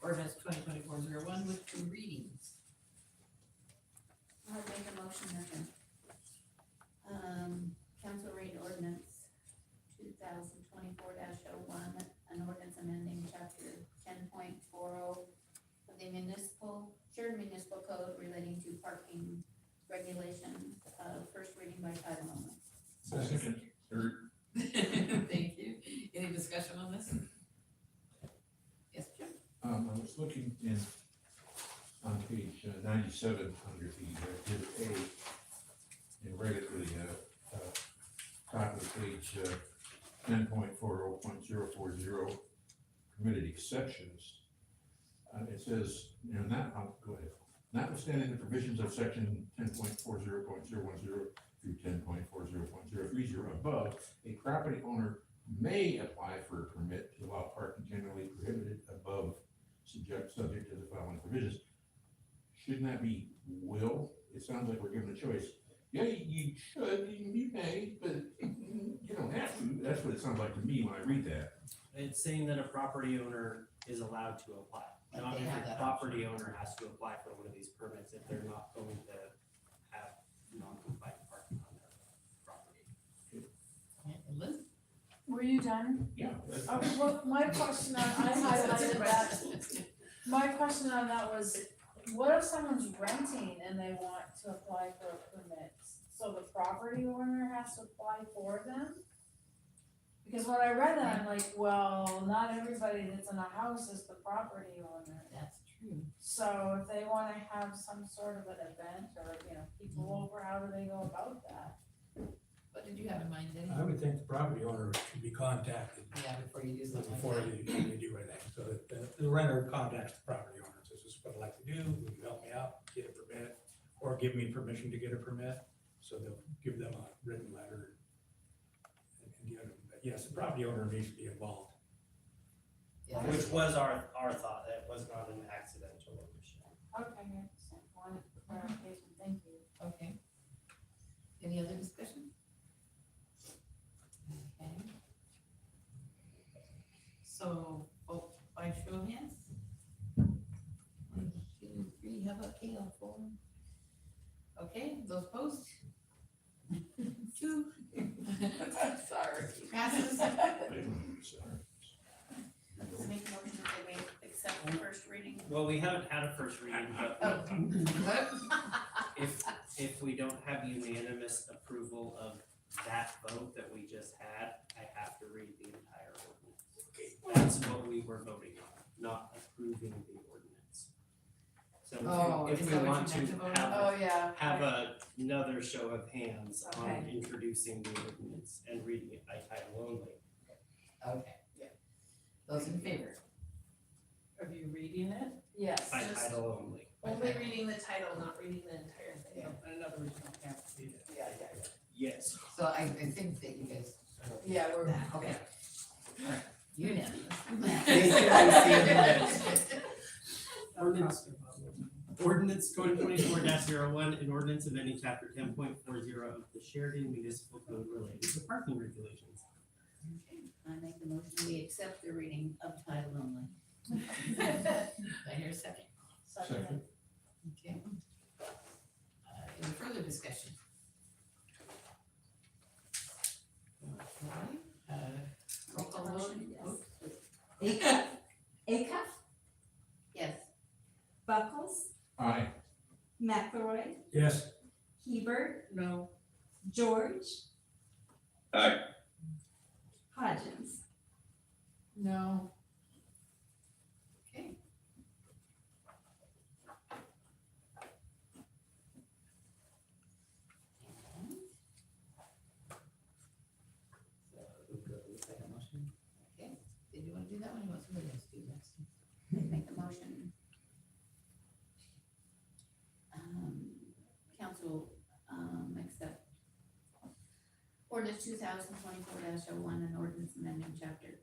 ordinance 2024-01 with 2 readings. I'll make a motion then. Council read ordinance 2024-01, an ordinance amending chapter 10.40 of the Sheridan Municipal Code relating to parking regulations, first reading by title only. Second, third. Thank you. Any discussion on this? Yes, Jim? I was looking on page 97 under the exhibit A, and right at the top of the page 10.40.040, permitted exceptions. It says, go ahead. Notwithstanding the provisions of section 10.40.010 through 10.40.030 above, a property owner may apply for a permit to allow parking generally prohibited above, subject to the following provisions. Shouldn't that be will? It sounds like we're given a choice. Yeah, you should, you may, but you don't have to. That's what it sounds like to me when I read that. It's saying that a property owner is allowed to apply. Like Not they have every that property owner has to apply for one of these permits if they're not going to have non-compliant parking on their property. And Liz? Were you done? Yeah. that's- Okay, well, my question on, I highlighted that, my question on that was, what if someone's renting and they want to apply for a permit? So the property owner has to apply for them? Because when I read that, I'm like, well, not everybody that's in a house is the property owner. That's true. So if they wanna have some sort of an event or, people over, how do they go about that? What did you have in mind, Denny? I would think the property owner should be contacted Yeah, before you do something like before that. you do anything, so that the renter contacts the property owner, says, this is what I'd like to do, will you help me out, get a permit, or give me permission to get a permit, so they'll give them a written letter and get them, but yes, the property owner needs to be involved. Yeah, Which was our thought, it was not an accidental omission. Okay, I just wanted clarification, thank you. okay. Any other discussion? Okay. So, vote by show of hands? 1, 2, 3, how about Kale, 4? Okay, those opposed? 2. Sorry. Passes. Make a motion that we accept the first reading. Well, we haven't had a first reading, but if we don't have unanimous approval of that vote that we just had, I have to read the entire ordinance. That's what we were voting on, not approving the ordinance. So if is we that what want you to meant to vote on? have another show of hands on Okay. introducing the ordinance and reading it by title only. Okay. Those in favor? Are you reading it? Yes. By title only. Only reading the title, not reading the entire thing. In other words, you don't have to read it. Yes. So I think that you guys. are okay Yeah, with we're- that. Okay. All right, unanimous. Ordinance. Ordinance 2024-01, an ordinance amending chapter 10.40 of the Sheridan Municipal Code related to parking regulations. Okay, I make the motion, we accept the reading of title only. I hear a second. Second. Okay. Any further discussion? Okay, roll call vote. Acuff? Acuff? Yes. Buckles? Aye. McElroy? Yes, Hebert? No. George? Aye. Hodgins? No. Okay. So, who goes with the second motion? Okay, did you wanna do that one, or you want somebody else to do next? Make the motion. Council, accept ordinance 2024-01, an ordinance amending chapter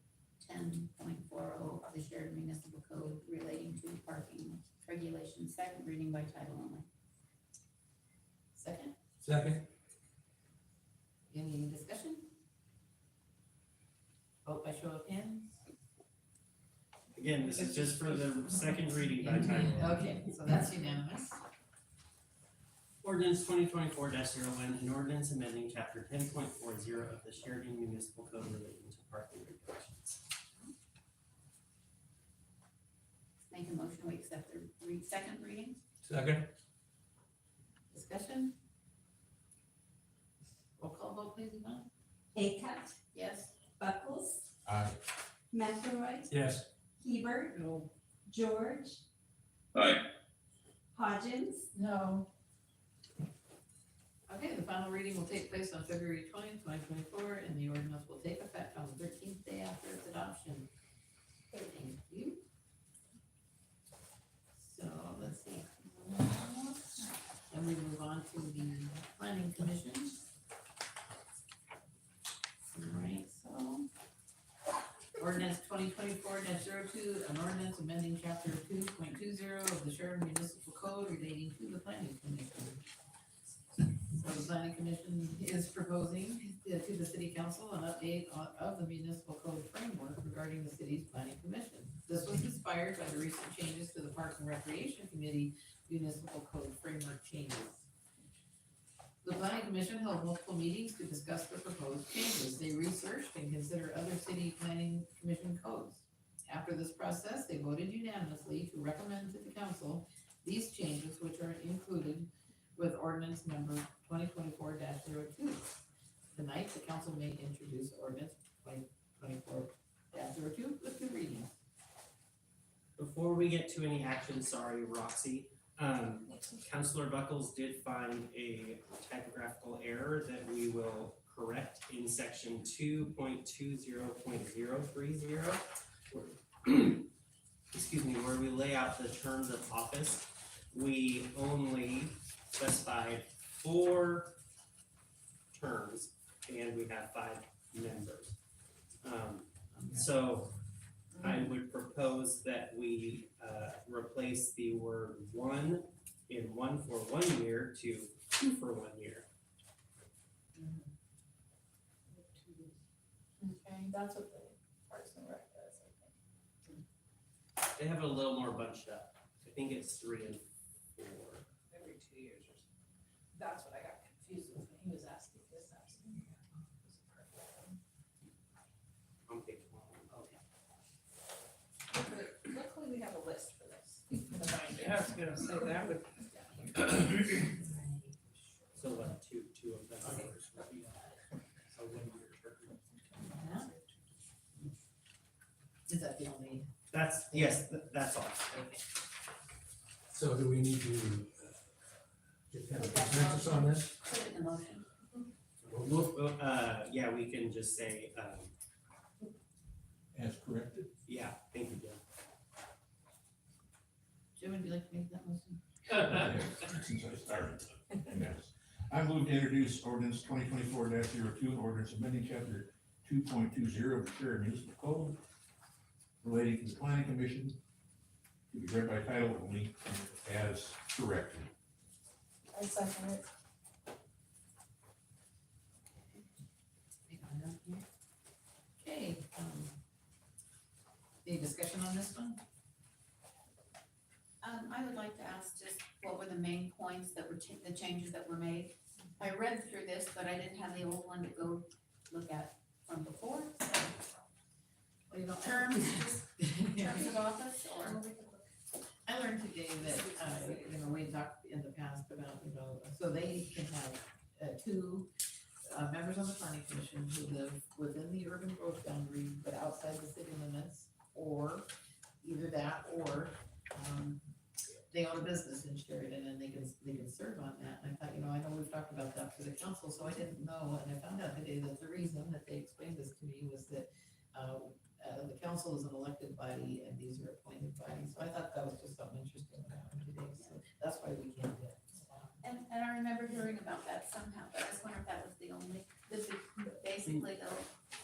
10.40 of the Sheridan Municipal Code relating to parking regulations, second reading by title only. Second, second, any Again, this is just for the second reading by title. Okay, so that's unanimous. Ordinance 2024-01, an ordinance amending chapter 10.40 of the Sheridan Municipal Code relating to parking regulations. Make a motion, we accept the second reading. Second? Discussion? Roll call vote, please, Yvonne. Acutt, Yes. Buckles, Aye. McElroy, Yes. Hebert, No. George, Aye. Hodgins, No. Okay, the final reading will take place on February 20th, 2024, and the ordinance will take effect on the 13th day after its adoption. Thank you. So, let's see. And we move on to the planning commission. Alright, so. Ordinance 2024-02, an ordinance amending chapter 2.20 of the Sheridan Municipal Code relating to the planning commission. So the planning commission is proposing to the city council an update of the municipal code framework regarding the city's planning commission. This was inspired by the recent changes to the Parks and Recreation Committee municipal code framework changes. The planning commission held multiple meetings to discuss the proposed changes. They researched and considered other city planning commission codes. After this process, they voted unanimously to recommend to the council these changes, which are included with ordinance number 2024-02. Tonight, the council may introduce ordinance 2024-02 with two readings. Before we get to any action, sorry, Roxy, Councilor Buckles did find a typographical error that we will correct in section 2.20.030. Excuse me, where we lay out the terms of office, we only specified 4 terms and we have 5 members. So I would propose that we replace the word one in 1 for 1 year to 2 for 1 year. Okay, that's what the Parks and Rec does, I think. They have it a little more bunched up. I think it's 3 and 4. Every 2 years or something. That's what I got confused with when he was asking this. On page 1. But luckily we have a list for this in the binder. Yeah, I was gonna say that would. So what, two of them? Okay. So 1 year. Is that the only? That's all. Okay. So do we need to get kind of consensus on this? Put it in the motion. Yeah, we can just say, As corrected. yeah, thank you, Jim. Jim, would you like to make that motion? Since I started. Yes. I move to introduce ordinance 2024-02, ordinance amending chapter 2.20 of the Sheridan Municipal Code relating to the planning commission to be read by title only as corrected. I second it. Hang on down here. Okay, any discussion on this one? I would like to ask just what were the main points that were the changes that were made? I read through this, but I didn't have the old one to go look at from before. Well, you know, Terms of office or? I learned today that, we talked in the past about, so they can have, 2, members on the planning commission who live within the urban growth boundary, but outside the city limits, or either that, or, they own a business in Sheridan and they can serve on that. And I thought, I know we've talked about that for the council, so I didn't know, and I found out today that the reason that they explained this to me was that, the council is an elected body and these are appointed bodies, so I thought that was just something interesting that happened today, so that's why we can't get. And I remember hearing about that somehow, but I just wonder if that was basically the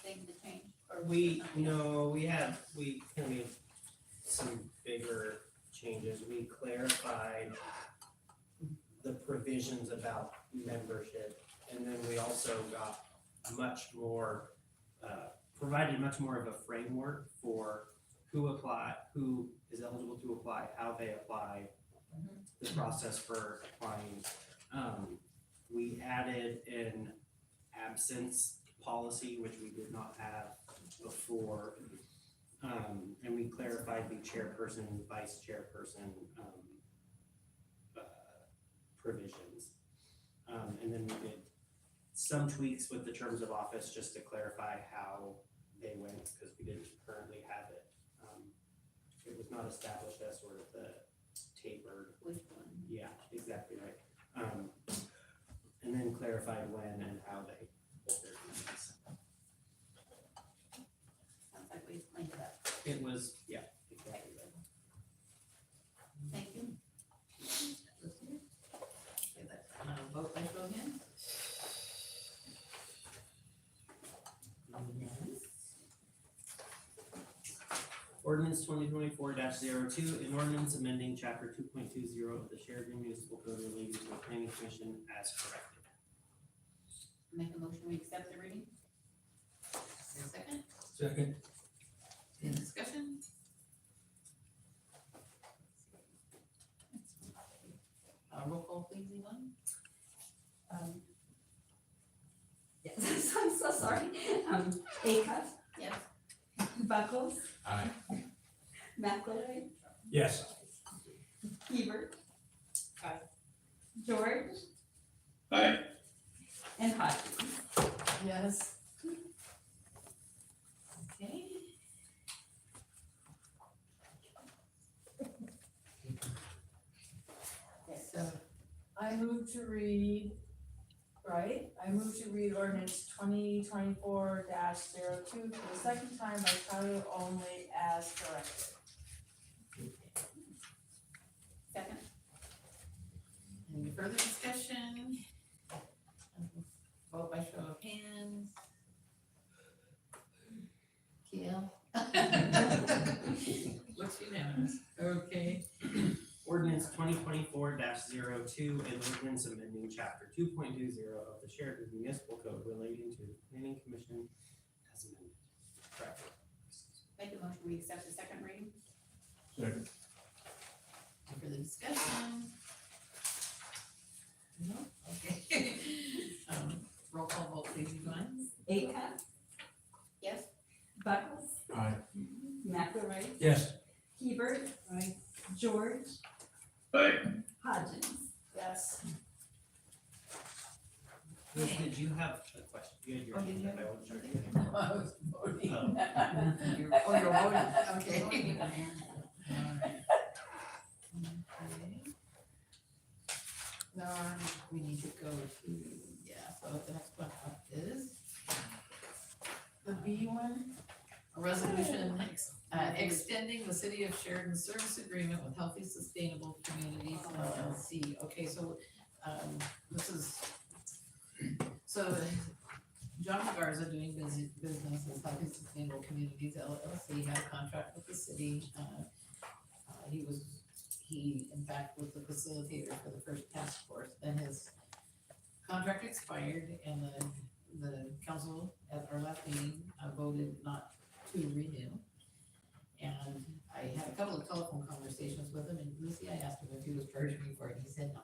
thing to change, or? We kind of made some bigger changes. We clarified the provisions about membership, and then we also got much more, provided much more of a framework for who is eligible to apply, how they apply, the process for applying. We added an absence policy, which we did not have before. And we clarified the chairperson and vice chairperson, provisions. And then we did some tweaks with the terms of office just to clarify how they went, because we didn't currently have it. It was not established as sort of the tapered. Which one? Yeah, exactly right. And then clarified when and how they hold their meetings. Sounds like we explained that. It was, yeah, exactly right. Thank you. Okay, that's, vote by show of hands. Ordinance 2024-02, an ordinance amending chapter 2.20 of the Sheridan Municipal Code relating to the planning commission as corrected. Make a motion, we accept the reading? Is there a second? Second. Any discussion? Roll call please, Yvonne. Yes, I'm so sorry. Acuff, Yes. Buckles, Aye. McElroy, Yes. Hebert. Aye. George Aye. and Hodges. Yes. Okay. So, I move to read, right? I move to read ordinance 2024-02 for the second time by title only as corrected. Second? any further discussion? Vote by show of hands. Keel? Looks unanimous. Okay. Ordinance 2024-02, an ordinance amending chapter 2.20 of the Sheridan Municipal Code relating to the planning commission as amended. Correct. Make a motion, we accept the second reading? Second. Any further discussion? No? Okay. Roll call vote please, Yvonne. Acuff, Yes? Buckles, Aye. McElroy, Yes. Hebert. Aye. George, Aye. Hodges. Yes. Liz, did you have a question? You had your Oh, hand did you? up. I wasn't sure. No, I was voting. Oh. You're voting, okay. Alright. Okay. Now, we need to go to, yeah, so the next one up is The B one? a resolution extending the city of Sheridan service agreement with Healthy Sustainable Communities LLC. Okay, so, this is, so John Garza doing business as Healthy Sustainable Communities LLC had a contract with the city. He in fact was the facilitator for the first task force, then his contract expired and the council at our last meeting voted not to renew. And I had a couple of telephone conversations with him, and Lucy, I asked him if he was charging me for it, and he said no.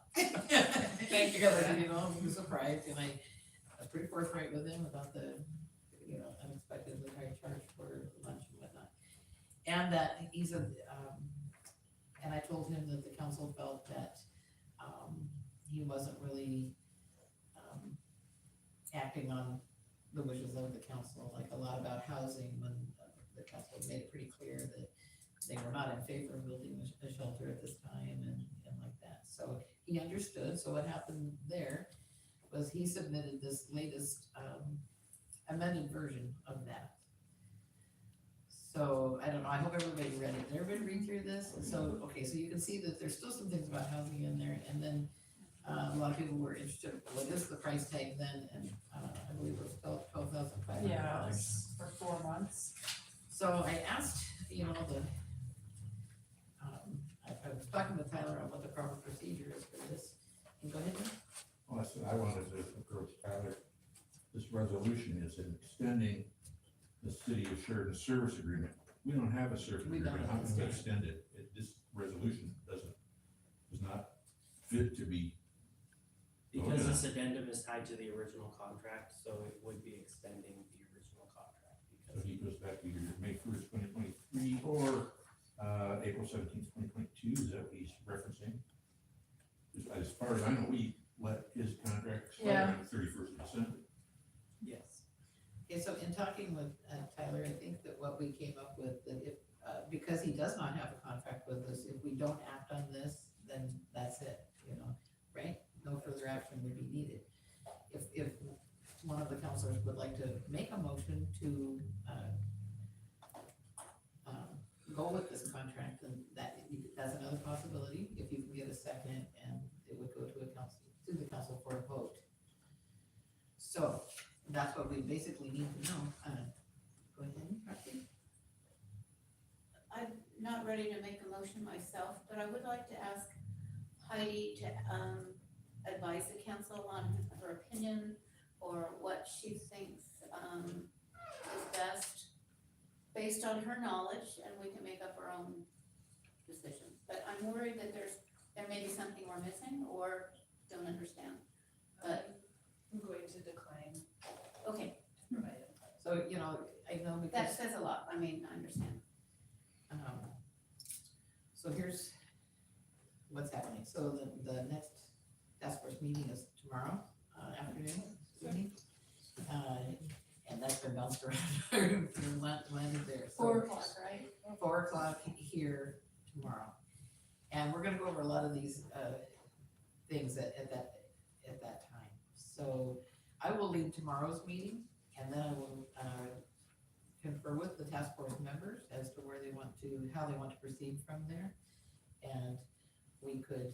Thank you for that. You know, he was surprised, and I was pretty forthright with him about the, unexpectedly high charge for lunch and whatnot. And that he said, and I told him that the council felt that, he wasn't really, acting on the wishes of the council, like a lot about housing, when the council made it pretty clear that they were not in favor of building a shelter at this time and like that. So he understood, so what happened there was he submitted this latest, amended version of that. So, I don't know, I hope everybody read it. Did everybody read through this? So, okay, so you can see that there's still some things about housing in there, and then a lot of people were interested, what is the price tag then? And I believe it was $12,500. Yeah, it was for 4 months. So I asked, you know, I was talking with Tyler on what the proper procedure is for this. And go ahead, Jim. Well, that's what I wanted to approach Tyler. This resolution is extending the city of Sheridan service agreement we don't have a circuit, We here, don't but how have can we a extend it? This resolution is not fit to be. Because this addendum is tied to the original contract, so it would be extending the original contract. So he goes back to either May 1st, 2023, or April 17th, 2022, is that what he's referencing? As far as I know, we let his contract expire on the 31st of December. Yes. Okay, so in talking with Tyler, I think that what we came up with, that if, because he does not have a contract with us, if we don't act on this, then that's it, you know, right? No further action would be needed. If one of the counselors would like to make a motion to go with this contract, then that's another possibility, if you can get a second, and it would go to the council for a vote. So, that's what we basically need to know. Go ahead, Margaret. I'm not ready to make a motion myself, but I would like to ask Heidi to advise the council on her opinion or what she thinks is best based on her knowledge, and we can make up our own decisions. But I'm worried that there may be something we're missing or don't understand. But I'm going to decline. okay, So, you know, I know that because, says a lot. I mean, I understand. so here's what's happening. So the next task force meeting is tomorrow afternoon, evening. And that's been bounced around, landed there. So 4 o'clock, right? 4 o'clock here tomorrow. And we're gonna go over a lot of these things at that time. So I will lead tomorrow's meeting, and then I will confer with the task force members as to where they want to, how they want to proceed from there. And we could,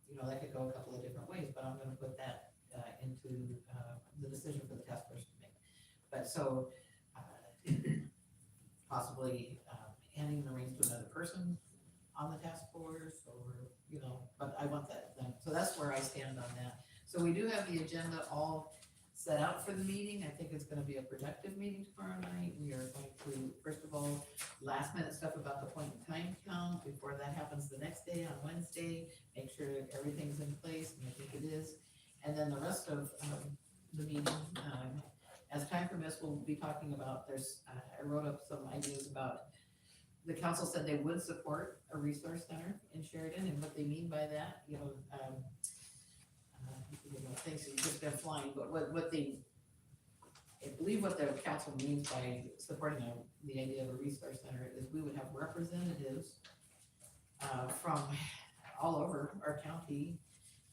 you know, that could go a couple of different ways, but I'm gonna put that into the decision for the task force to make. But so, possibly handing the reins to another person on the task force, or, you know, but I want that done. So that's where I stand on that. So we do have the agenda all set out for the meeting. I think it's gonna be a productive meeting tomorrow night. We are going to, first of all, last minute stuff about the point in time count before that happens the next day on Wednesday, make sure everything's in place, and I think it is. And then the rest of the meeting, as time permits, we'll be talking about, I wrote up some ideas about, the council said they would support a resource center in Sheridan, and what they mean by that, you know, things have just been flying, but what they, I believe what the council means by supporting the idea of a resource center is we would have representatives from all over our county,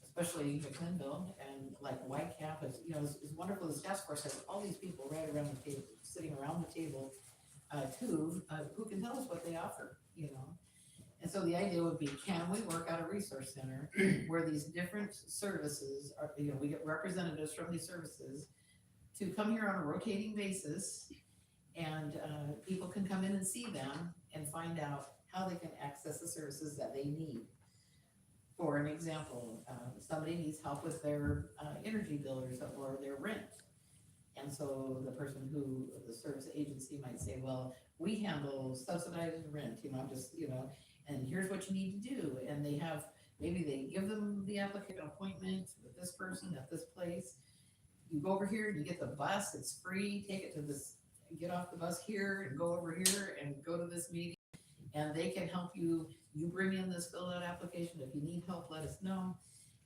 especially McClinville, and like Whitecap is, you know, is wonderful. This task force has all these people right around the table, sitting around the table, who can tell us what they offer, you know. And so the idea would be, can we work out a resource center where these different services are, you know, we get representatives from these services to come here on a rotating basis, and people can come in and see them and find out how they can access the services that they need. For an example, somebody needs help with their energy billers or their rent. And so the person who, the service agency might say, well, we handle subsidized rent, you know, just, you know, and here's what you need to do. And they have, maybe they give them the applicant appointment with this person at this place. You go over here and you get the bus, it's free, take it to this, get off the bus here and go over here and go to this meeting. And they can help you, you bring in this fill out application, if you need help, let us know.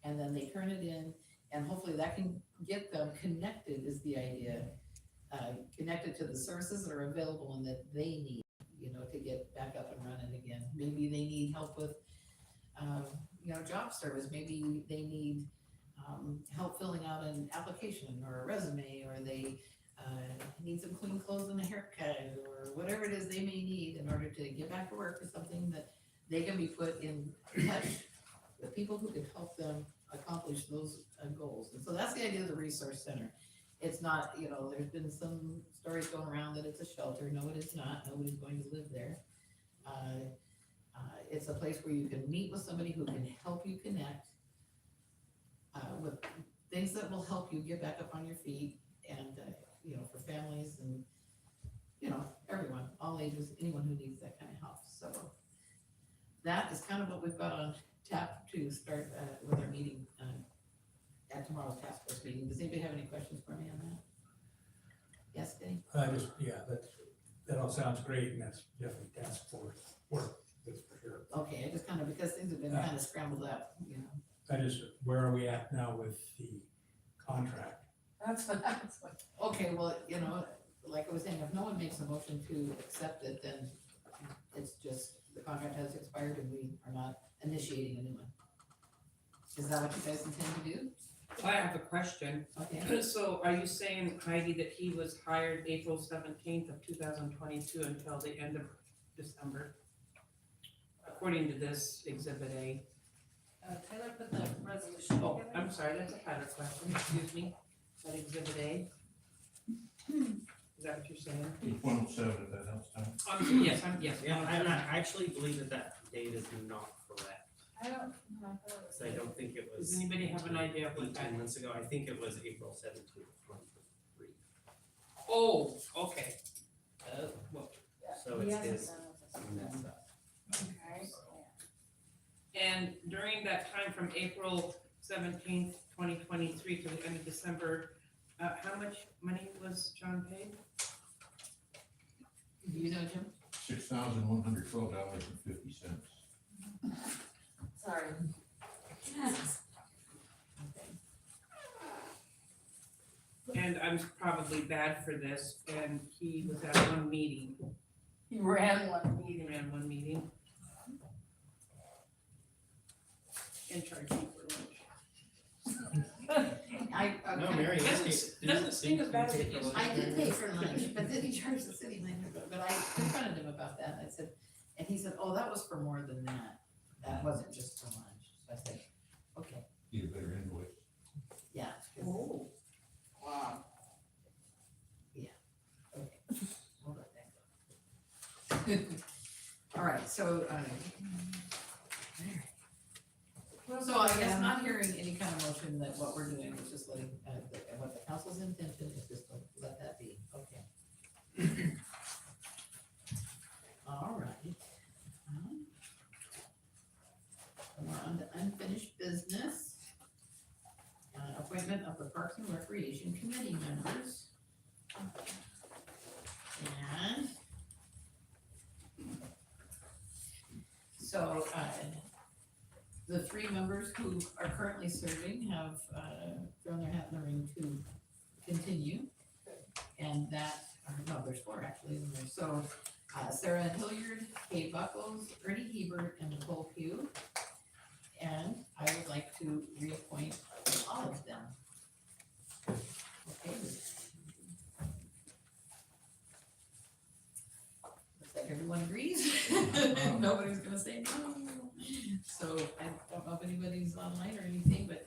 And then they turn it in, and hopefully that can get them connected, is the idea. Connected to the services that are available and that they need, you know, to get back up and running again. Maybe they need help with, you know, job service. Maybe they need help filling out an application or a resume, or they need some clean clothes and a haircut, or whatever it is they may need in order to get back to work, or something that they can be put in touch with people who can help them accomplish those goals. And so that's the idea of the resource center. It's not, you know, there's been some stories going around that it's a shelter. No, it is not. Nobody's going to live there. It's a place where you can meet with somebody who can help you connect with things that will help you get back up on your feet, and you know, for families and you know, everyone, all ages, anyone who needs that kind of help, so. That is kind of what we've got on tap to start, with our meeting, at tomorrow's task force meeting. Does anybody have any questions for me on that? Yes, Dave? That all sounds great, and that's definitely task force work, that's for sure. Okay, I just kind of, because things have been kind of scrambled up, you know. Where are we at now with the contract? That's what I was like. Okay, well, you know, like I was saying, if no one makes a motion to accept it, then it's just, the contract has expired and we are not initiating a new one. Is that what you guys intend to do? I have a question. Okay. So are you saying, Heidi, that he was hired April 17th of 2022 until the end of December? According to this exhibit A. Taylor put the resolution Oh, together. I'm sorry, that's a Tyler question, excuse me. That exhibit A? Is that what you're saying? It's 107 at that house time. Yes, yes. Yeah, and I actually believe that date is not correct. I don't know. So I don't think it was. Does anybody have an idea of what 18 that? months ago, I think it was April 17th, 2023. Oh, okay. Well, So He it's hasn't his done with this. mess up. Okay. and during that time from April 17th, 2023 to the end of December, how much money was John paid? Do you know, Jim? $6,112.50. Sorry. And I'm probably bad for this, and he was at one meeting, He ran one he meeting. ran one meeting. And charged me for lunch. No, Mary, Doesn't seem as bad as it used to. I did pay for lunch, but then he charged the city manager, but I confronted him about that, and I said, and he said, oh, that was for more than that. That wasn't just for lunch, so I said, okay, Get a better invoice. yeah. Oh. Wow. Yeah, okay, we'll let that go. All right, so, so I guess not hearing any kind of motion that what we're doing is just letting, what the council's intention is just to let that be, okay. All right. We're on to unfinished business. Appointment of the Parks and Recreation Committee members. And so, the three members who are currently serving have, thrown their hat in the ring to continue. And that, no, there's four actually, isn't there? So, Sarah Hilliard, Kay Buckles, Ernie Hebert, and Nicole Pugh. And I would like to reappoint all of them. Okay. Looks like everyone agrees. Nobody's gonna say no. So I don't know if anybody's online or anything, but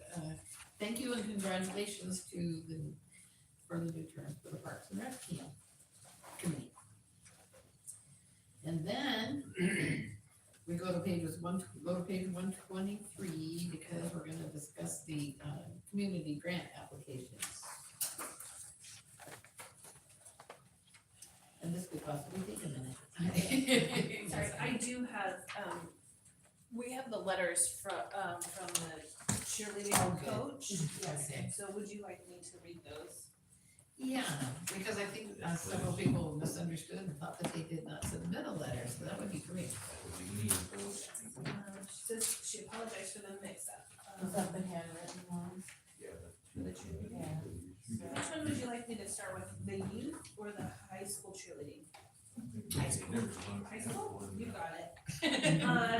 thank you and congratulations to for the new term for the Parks and Rec team committee. And then we go to page 123 because we're gonna discuss the community grant applications. And this could possibly take a minute. Sorry, I do have, we have the letters from the cheerleading coach. Okay. So would you like me to read those? Yeah, because I think several people misunderstood and thought that they did not submit a letter, so that would be great. She says she apologized for the mix-up. Is that the handwritten ones? Yeah. Yeah. Which one would you like me to start with, the youth or the high school cheerleading? High school. High school, you got it.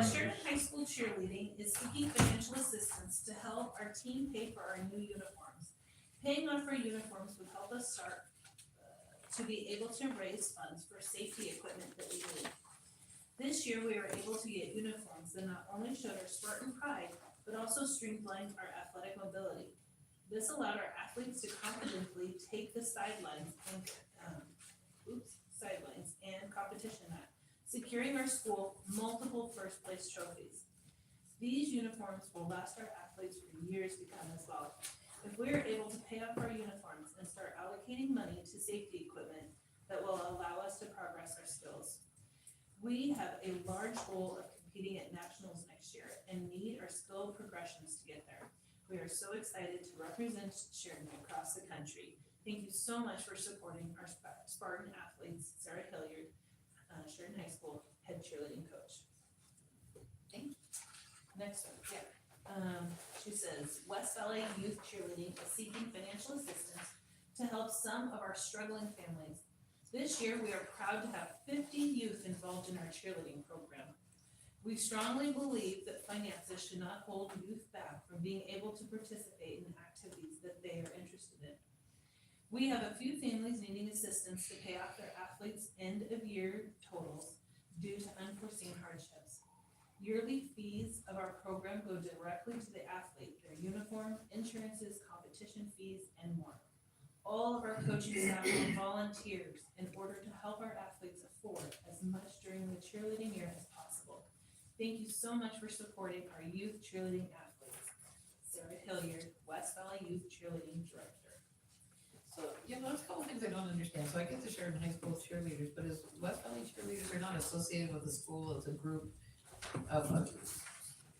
Sheridan High School cheerleading is seeking financial assistance to help our team pay for our new uniforms. Paying off our uniforms would help us start to be able to raise funds for safety equipment that we need. This year, we were able to get uniforms that not only showed our Spartan pride, but also streamlined our athletic mobility. This allowed our athletes to confidently take the sidelines and competition at, securing our school multiple first place trophies. These uniforms will last our athletes for years to come as well. If we are able to pay off our uniforms and start allocating money to safety equipment, that will allow us to progress our skills. We have a large goal of competing at nationals next year and need our skill progressions to get there. We are so excited to represent Sheridan across the country. Thank you so much for supporting our Spartan athletes, Sarah Hilliard, Sheridan High School head cheerleading coach. Thank you. Next one, she says, West Valley Youth Cheerleading is seeking financial assistance to help some of our struggling families. This year, we are proud to have 50 youth involved in our cheerleading program. We strongly believe that finances should not hold youth back from being able to participate in activities that they are interested in. We have a few families needing assistance to pay off their athletes' end-of-year totals due to unforeseen hardships. Yearly fees of our program go directly to the athlete, their uniform, insurances, competition fees, and more. All of our coaching staff are volunteers in order to help our athletes afford as much during the cheerleading year as possible. Thank you so much for supporting our youth cheerleading athletes. Sarah Hilliard, West Valley Youth Cheerleading Director. So, yeah, there's a couple things I don't understand. So I get the Sheridan High School cheerleaders, but is West Valley cheerleaders are not associated with the school, it's a group of,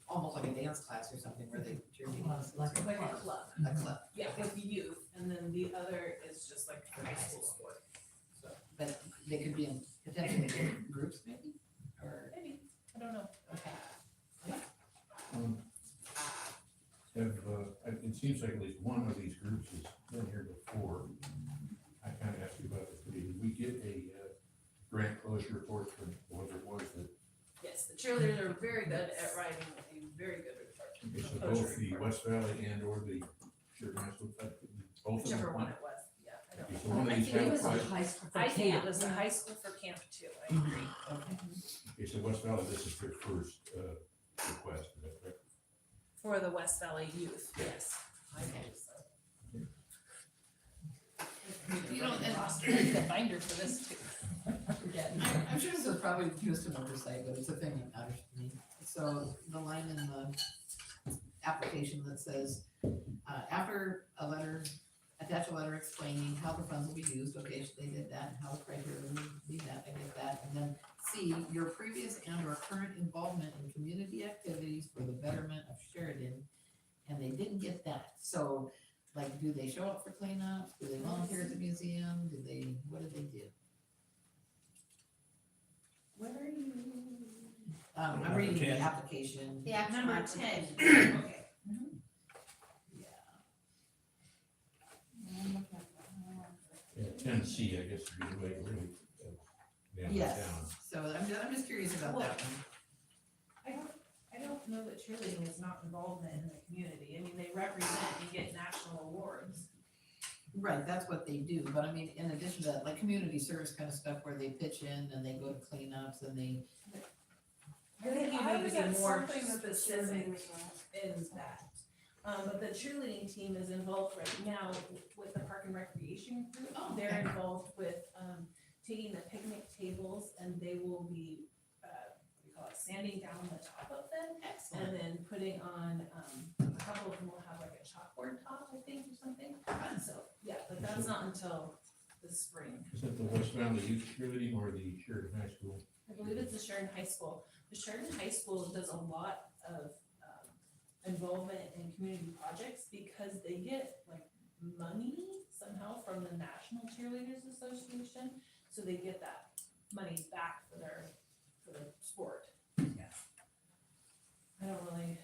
almost like a dance class or something where they cheerlead. Like a club. A club. Yeah, with youth, and then the other is just like a high school sport. So, but they could be in potentially different groups maybe, or, Maybe, I don't know. okay. It seems like at least one of these groups has been here before. I kind of asked you about this, did we get a grant closure report from whatever it was that? Yes, the cheerleaders are very good at writing a very good report. Okay, so both the West Valley and or the Sheridan High School, both of them? Whichever one it was, yeah, I Okay, don't so know. one of I these think it have was a applied, high school for I think it camp. was the high school for camp too, I agree. okay, so West Valley, this is their first, request, is that correct? For the West Valley youth, yes. I think so. You know, and I need a binder for this too. I'm sure this is probably just an oversight, but it's a thing that matters to me. So the line in the application that says, after a letter, attach a letter explaining how the funds will be used, okay, so they did that, how the criteria will be met, I get that. And then C, your previous and or current involvement in community activities for the betterment of Sheridan, and they didn't get that. So, like, do they show up for cleanup? Do they volunteer at the museum? What did they do? Where are you? I'm reading the 10. application. The actual Number application. 10, okay. Yeah. Yeah, 10C, I guess, would be the way to really nail it Yes. down. So I'm just curious about that one. I don't know that cheerleading is not involvement in the community. I mean, they represent and get national awards. Right, that's what they do, but I mean, in addition to that, like community service kind of stuff where they pitch in and they go to cleanups and they. I think you I need was to be at more something with the specific cheerleaders once. in that. But the cheerleading team is involved right now with the Park and Recreation group. Oh, They're okay. involved with, taking the picnic tables and they will be, what do you call it, sanding down the top of them. Excellent. And then putting on, a couple of them will have like a chalkboard top, I think, or something. So, yeah, but that's not until the spring. Is it the West Valley Youth Cheerleading or the Sheridan High School? I believe it's the Sheridan High School. The Sheridan High School does a lot of involvement in community projects because they get like money somehow from the National Cheerleaders Association. So they get that money back for the sport. Yes. I don't really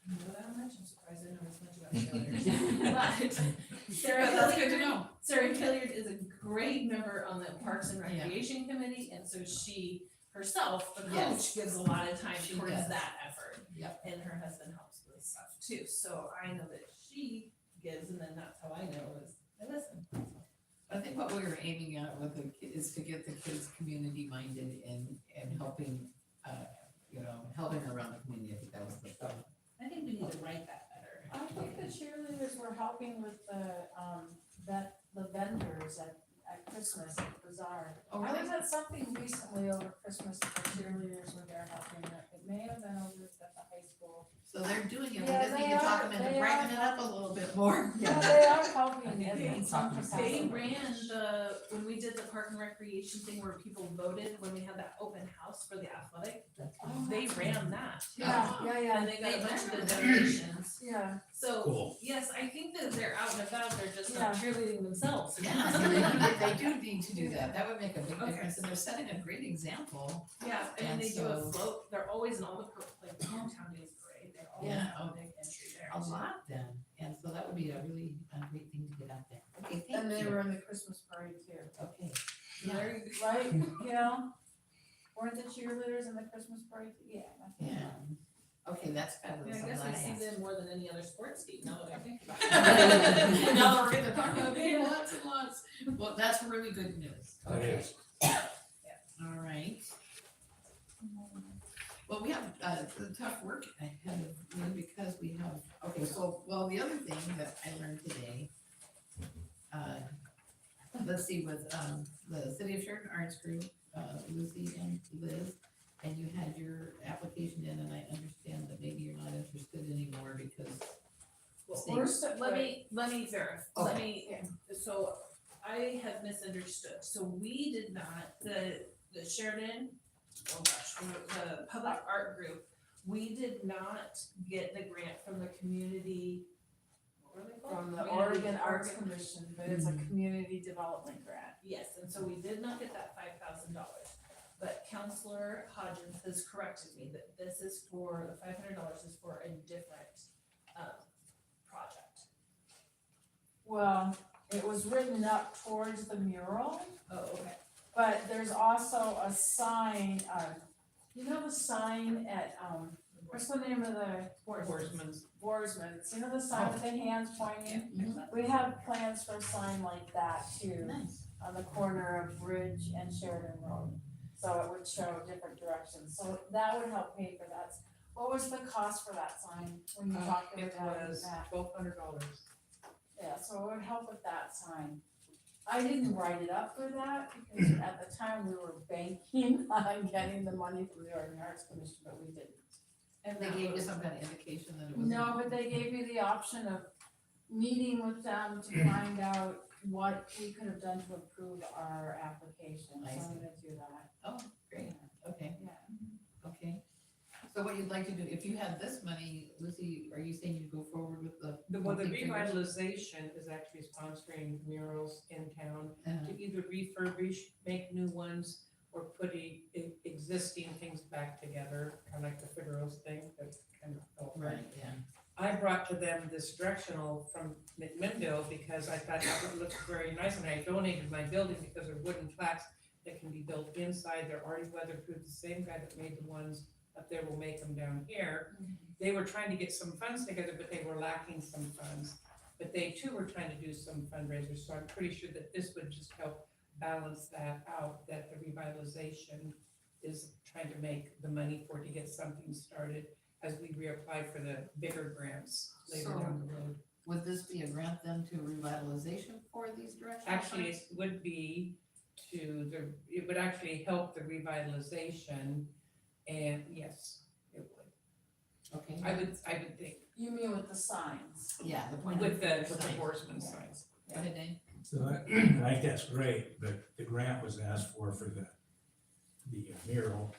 know that much. I'm surprised I know as much about cheerleaders. But Sarah That's good to Hilliard, know. Sarah Hilliard is a great member on the Parks and Recreation Committee, and so she herself, the coach, Yes. gives a lot of time She towards does. that effort. Yep. And her husband helps with stuff too. So I know that she gives, and then that's how I know is I listen. I think what we were aiming at with is to get the kids community minded and helping, helping around the community. I think that was the thought. I think we need to write that better. I think the cheerleaders were helping with the vendors at Christmas at the Bazaar. Oh, I really? was at something recently over Christmas, the cheerleaders were there helping, it may have been over at the high school. So they're doing it, we Yeah, just need they to talk are- them into they brightening it are up a little bit more. Yeah, they are helping at He's talking about They something. ran when we did the park and recreation thing where people voted, when we had that open house for the athletic, they ran that. And they got a bunch of the donations. Yeah. So, Cool. yes, I think that they're out and about, they're just not cheerleading themselves. Yeah, they do need to do that. That would make a big difference, and they're setting a great example. Yeah, and And they do a so- float, they're always in all the, like, hometown days parade, they're always Yeah. a big entry there. A lot then, and so that would be a really great thing to get out there. Okay, thank you. And they were in the Christmas parade too, Okay. There you go. right? You know? Weren't the cheerleaders in the Christmas parade? Yeah. Yeah. Okay, that's fabulous. Yeah, I I'm guess glad I see asked. them more than any other sports team, now that I think about Now it. that we're gonna talk about it, lots and lots. Well, that's really good news. That Okay. is. All right. Well, we have, the tough work ahead of me because we have, okay, so, well, the other thing that I learned today, let's see, with, the City of Sheridan Arts Group, Lucy and Liz, and you had your application in, and I understand that maybe you're not interested anymore because Let me verify, let Okay. me, so I have misunderstood, so we did not, the Sheridan, oh gosh, the public art group, we did not get the grant from the community, what were they called? From the Community Oregon Arts Oregon- Commission, but it's a community development grant. Yes, and so we did not get that $5,000, but Counselor Hodgins has corrected me that this is for, the $500 is for a different, project. Well, it was written up towards the mural, Oh, okay. but there's also a sign, you know the sign at, what's the name of the? Horseman's. Borsman's, you know the sign with the hands pointing? Mhm. We have plans for a sign like that too, Nice. on the corner of Bridge and Sheridan Road. So it would show different directions, so that would help pay for that. What was the cost for that sign when you talked It about was that? $1,200. Yeah, so it would help with that sign. I didn't write it up for that because at the time we were banking on getting the money from the Oregon Arts Commission, but we didn't. And they gave you some kind of indication that it was. No, but they gave me the option of meeting with them to find out what we could have done to improve our application, so I I'm see. gonna do that. Oh, great, okay, Yeah. okay. So what you'd like to do, if you had this money, Lucy, are you saying you'd go forward with the? The monthly figures? revitalization is actually sponsoring murals in town to either refurbish, make new ones, or put existing things back together, kind of like the Figaro's thing that kind of fell apart. Right, yeah. I brought to them this directional from McMinnville because I thought that would look very nice, and I donated my building because they're wooden plaques that can be built inside, they're already weatherproof, the same guy that made the ones up there will make them down here. They were trying to get some funds together, but they were lacking some funds. But they too were trying to do some fundraisers, so I'm pretty sure that this would just help balance that out, that the revitalization is trying to make the money for it to get something started as we reapply for the bigger grants later So- down the road. Would this be a grant then to revitalization for these directions? Actually, it would be it would actually help the revitalization, and yes, it would. Okay. I would think, You mean with the signs? Yeah, the point. with the sign. horseman signs. Go ahead, Dane. So I think that's great, but the grant was asked for the mural.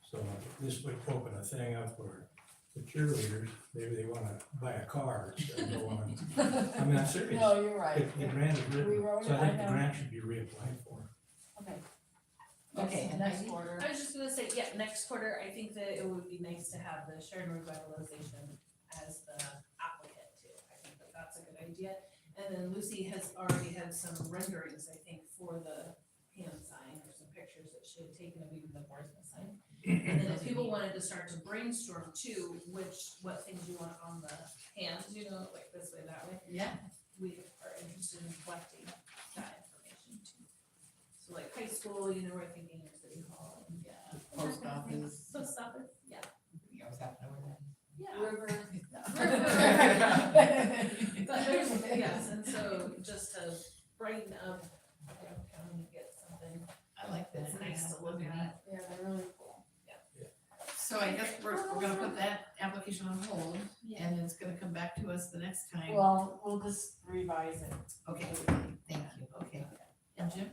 So this would open a thing up where the cheerleaders, maybe they wanna buy a car instead of go on. I mean, I'm serious. No, you're right. The grant is written, Rewrote so I it, think I the know. grant should be reapplied for. Okay. Okay, and Next Heidi? quarter. I was just gonna say, yeah, next quarter, I think that it would be nice to have the Sheridan revitalization as the applicant too. I think that that's a good idea. And then Lucy has already had some renderings, I think, for the hand sign or some pictures that she had taken of even the Borsman sign. And then if people wanted to start to brainstorm too, what things you want on the hands, you know, like this way, that way, Yeah, we are interested in collecting that information too. So like high school, you know, we're thinking of City Hall and yeah, post office. post office, yeah. You always have to know where Yeah. that is. But there's, yes, and so just to brighten up downtown and get something I like that. that's nice to look at. Yeah, they're really cool. So I guess we're gonna put that application on hold, and it's gonna come back to us the next time. Well, we'll just revise it. Okay, thank you, okay. And Jim?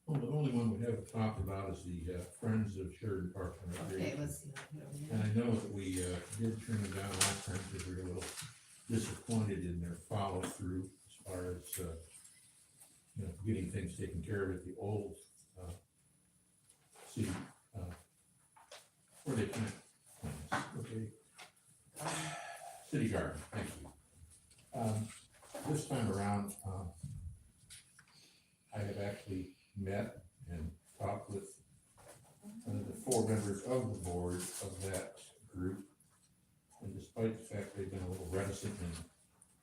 Well, the only one we haven't talked about is the Friends of Sheridan Park and Okay, Recreation. let's see. And I know that we did turn them down last time because we were a little disappointed in their follow through as far as, you know, getting things taken care of at the old city, where they plant plants, okay? City garden, thank you. This time around, I have actually met and talked with the 4 members of the board of that group. And despite the fact they've been a little reticent in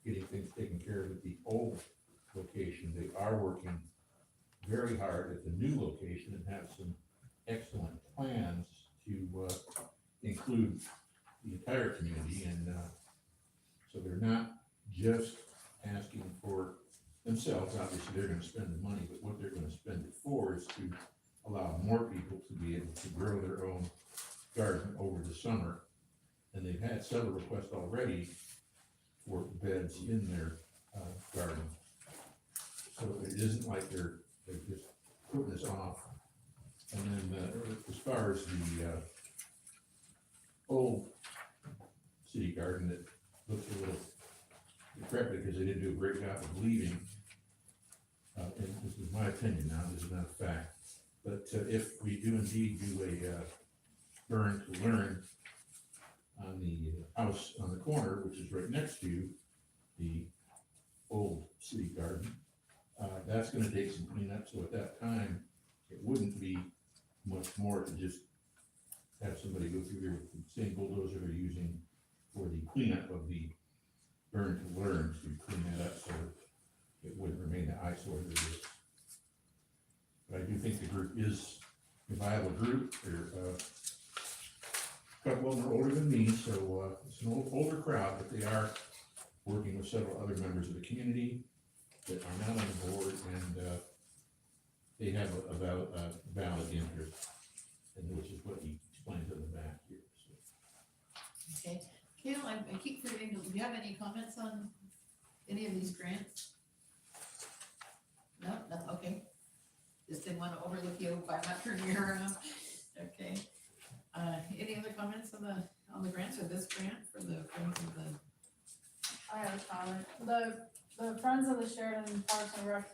getting things taken care of at the old location, they are working very hard at the new location and have some excellent plans to include the entire community. And so they're not just asking for themselves, obviously they're gonna spend the money, but what they're gonna spend it for is to allow more people to be able to grow their own garden over the summer. And they've had several requests already for beds in their garden. So it isn't like they're just putting this off. And then as far as the old city garden that looks a little decrepit because they didn't do a great job of leaving. And this is my opinion now, this is not a fact. But if we do indeed do a burn to learn on the house on the corner, which is right next to the old city garden, that's gonna take some cleanup, so at that time, it wouldn't be much more to just have somebody go through there with the same bulldozer they're using for the cleanup of the burn to learn, to clean that up so it wouldn't remain the eyesore that it is. But I do think the group is a viable group. They're a couple of them are older than me, so it's an older crowd, but they are working with several other members of the community that are not on the board, and they have a valid interest, and which is what he explains in the back here. So. Okay, Kale, I keep forgetting, do you have any comments on any of these grants? No, okay. Just didn't want to overlook you by not turning you around. Okay. Any other comments on the grants or this grant for the Friends of the? I have a comment. The Friends of the Sheridan Parks and Rec,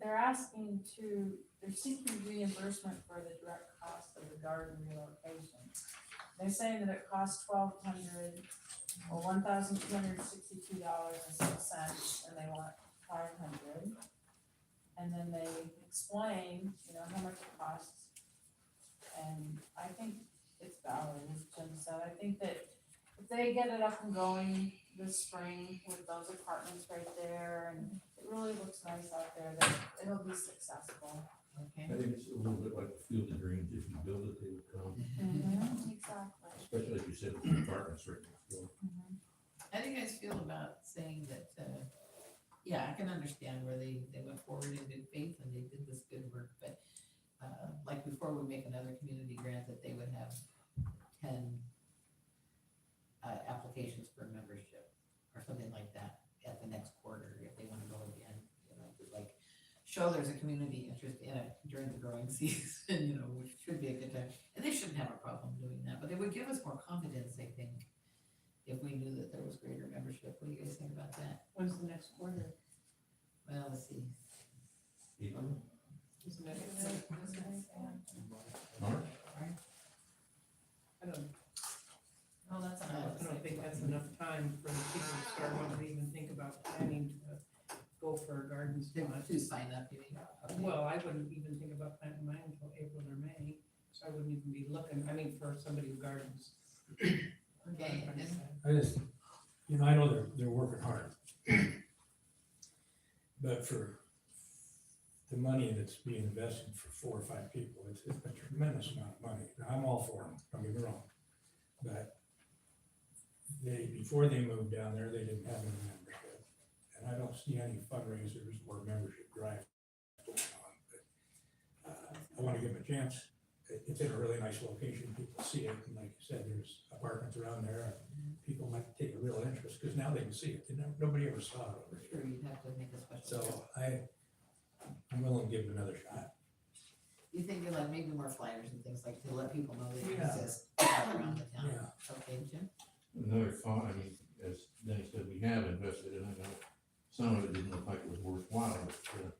they're seeking reimbursement for the direct cost of the garden relocation. They're saying that it costs $1,200 or $1,262.06, and they want $500. And then they explain, how much it costs. And I think it's valid, as Jim said. I think that if they get it up and going this spring with those apartments right there, and it really looks nice out there, that it'll be successful. Okay. I think it's a little bit like the Field of Dreams. If you build it, they will come. Exactly. Especially like you said, with the apartments right next door. How do you guys feel about saying that, yeah, I can understand where they went forward in good faith and they did this good work, but like before we make another community grant, that they would have 10 applications for membership or something like that at the next quarter if they want to go again, like show there's a community interest in it during the growing season, which should be a good time. And they shouldn't have a problem doing that, but it would give us more confidence, I think, if we knew that there was greater membership. What do you guys think about that? When's the next quarter? Well, let's see. April, Is it next? March. I don't, Oh, that's I don't think that's enough time for the people to start wanting to even think about planning to go for a garden spot. To sign up, you mean? Okay. Well, I wouldn't even think about planting mine until April or May, so I wouldn't even be looking, for somebody who gardens. Okay, and I just, I know they're working hard. But for the money that's being invested for 4 or 5 people, it's a tremendous amount of money. Now, I'm all for them, don't get me wrong. But before they moved down there, they didn't have any membership. And I don't see any fundraisers or membership drive going on. But I want to give them a chance. It's in a really nice location. People see it. And like you said, there's apartments around there. People like to take a a real interest, because now they can see it, nobody ever saw it over here. Sure, you'd have to make a special. So I'm willing to give it another shot. You think you'll like maybe more flyers and things like to let people know that it Yeah. exists all around the town? Yeah. Okay, Jim? Another thought, I mean, as Denny said, we have invested, and I know some of it didn't look like it was worthwhile, but,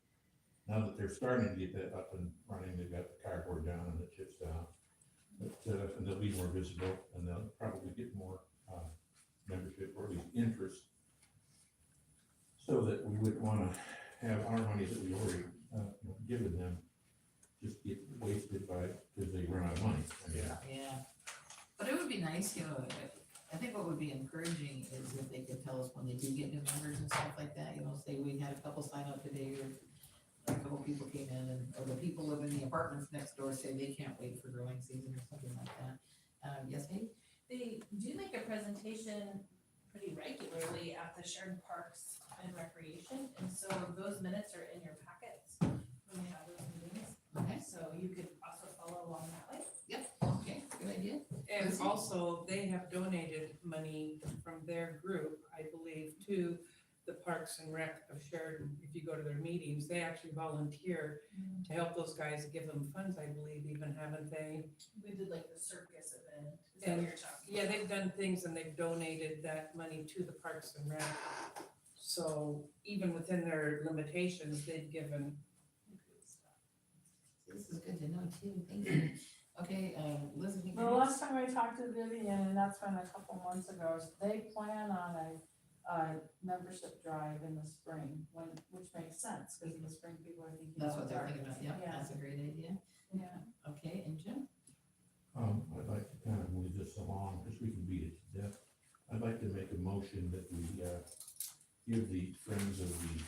now that they're starting to get that up and running, they've got the cardboard down and the chips down. But, and they'll be more visible, and they'll probably get more, membership or at least interest. So that we wouldn't wanna have our money that we already, given them just get wasted because they run out of money. I mean, Yeah, but it would be nice, you know, I think what would be encouraging is if they could tell us when they do get new members and stuff like that, you know, say we had a couple sign up today, or a couple people came in, and, or the people live in the apartments next door say they can't wait for growing season or something like that. Yes, Kate? They do make a presentation pretty regularly at the Sheridan Parks and Recreation, and so those minutes are in your packets when we have those meetings. Okay, So you could also follow along that way. yep, okay, good idea. And Lucy? also, they have donated money from their group, I believe, to the Parks and Rec of Sheridan. If you go to their meetings, they actually volunteer to help those guys, give them funds, I believe, even, haven't they? We did like the circus event, is that what you're talking Yeah, about? they've done things and they've donated that money to the Parks and Rec. So even within their limitations, they've given. This is good to know too, thank you. Okay, Liz, if you The can. last time I talked to Vivian, and that's been a couple months ago, is they plan on a membership drive in the spring, which makes sense, because in the spring people are thinking. That's what about they're dark. thinking about, yeah, Yeah. that's a great idea. Yeah. Okay, and Jim? I'd like to kind of move this along, because we can beat it to death. I'd like to make a motion that we, give the Friends of the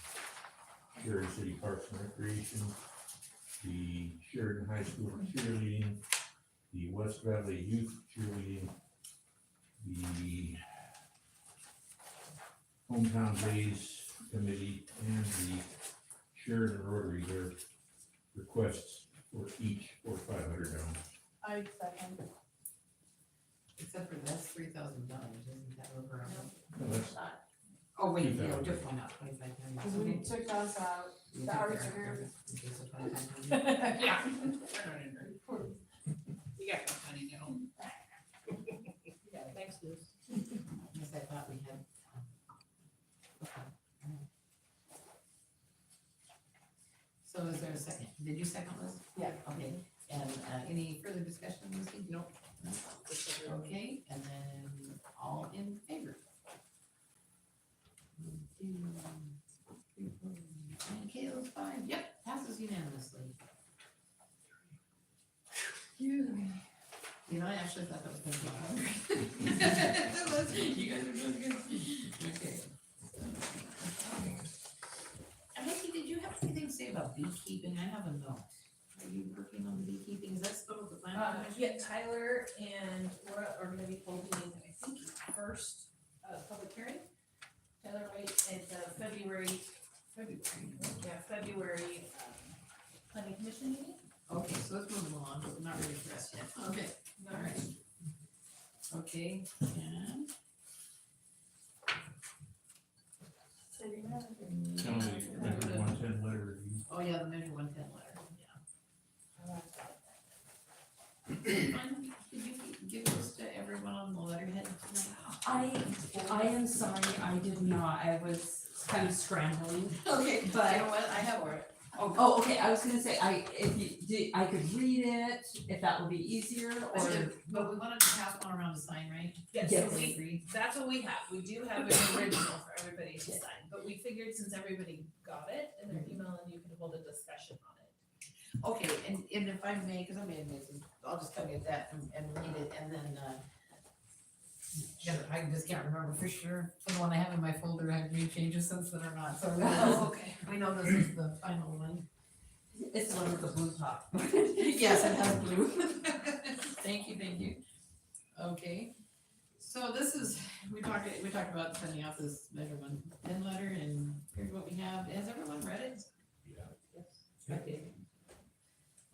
Sheridan City Parks and Recreation, the Sheridan High School cheerleading, the West Valley Youth cheerleading, the Hometown Days Committee, and the Sheridan Rotary, their requests for each for $500. I second. Except for that's $3,000, isn't that over? No, that's Oh, wait, yeah, 2,000. just one out, 25 Because we took us out, You the took arts care of group. it. Okay, so 2500. Yeah. You got that money now. Yeah, thanks, Liz. Yes, I thought we had. Okay, all right. So is there a second? Did you second, Liz? Yeah. Okay, and any further discussion, Lucy? Nope. Okay, and then all in favor? 1, 2, 3, 4, and Kayla's 5. Yep, passes unanimously. You know, I actually thought that was gonna be hard. You guys are doing good. Okay. Becky, did you have anything to say about beekeeping? I have a note. Are you working on the beekeeping? Is that still with the planning commission? Yeah, Tyler and Laura are gonna be holding, I think, first, public hearing. Tyler, wait, at February, planning commission meeting? Okay, so let's move along, but we're not ready for us yet. Okay, all right. Okay, and. Tell me, Measure 110 letter review. Oh, yeah, the measure 110 letter, yeah. Did you give this to everyone on the letterhead tonight? I am sorry, I did not, I was kind of scrambling. Okay, But- you know what, I have it. Oh, okay, I was gonna say, I could read it, if that would be easier, or, But we wanted to pass one around to sign, right? Yes, Yes. so We we, agree. that's what we have, we do have an original for everybody to sign, but we figured since everybody got it in their email, and you can hold a discussion on it. Okay, and if I may, cause I may have made some, I'll just come get that and read it, and then, I just can't remember for sure, for the one I have in my folder, have made changes since then or not, so we know, Okay. we know this is the final one. it's the one with the blue top. Yes, it has blue. Thank you. Okay, so this is, we talked about sending out this measure 110 letter, and here's what we have. Has everyone read it? Yeah. Yes. Okay.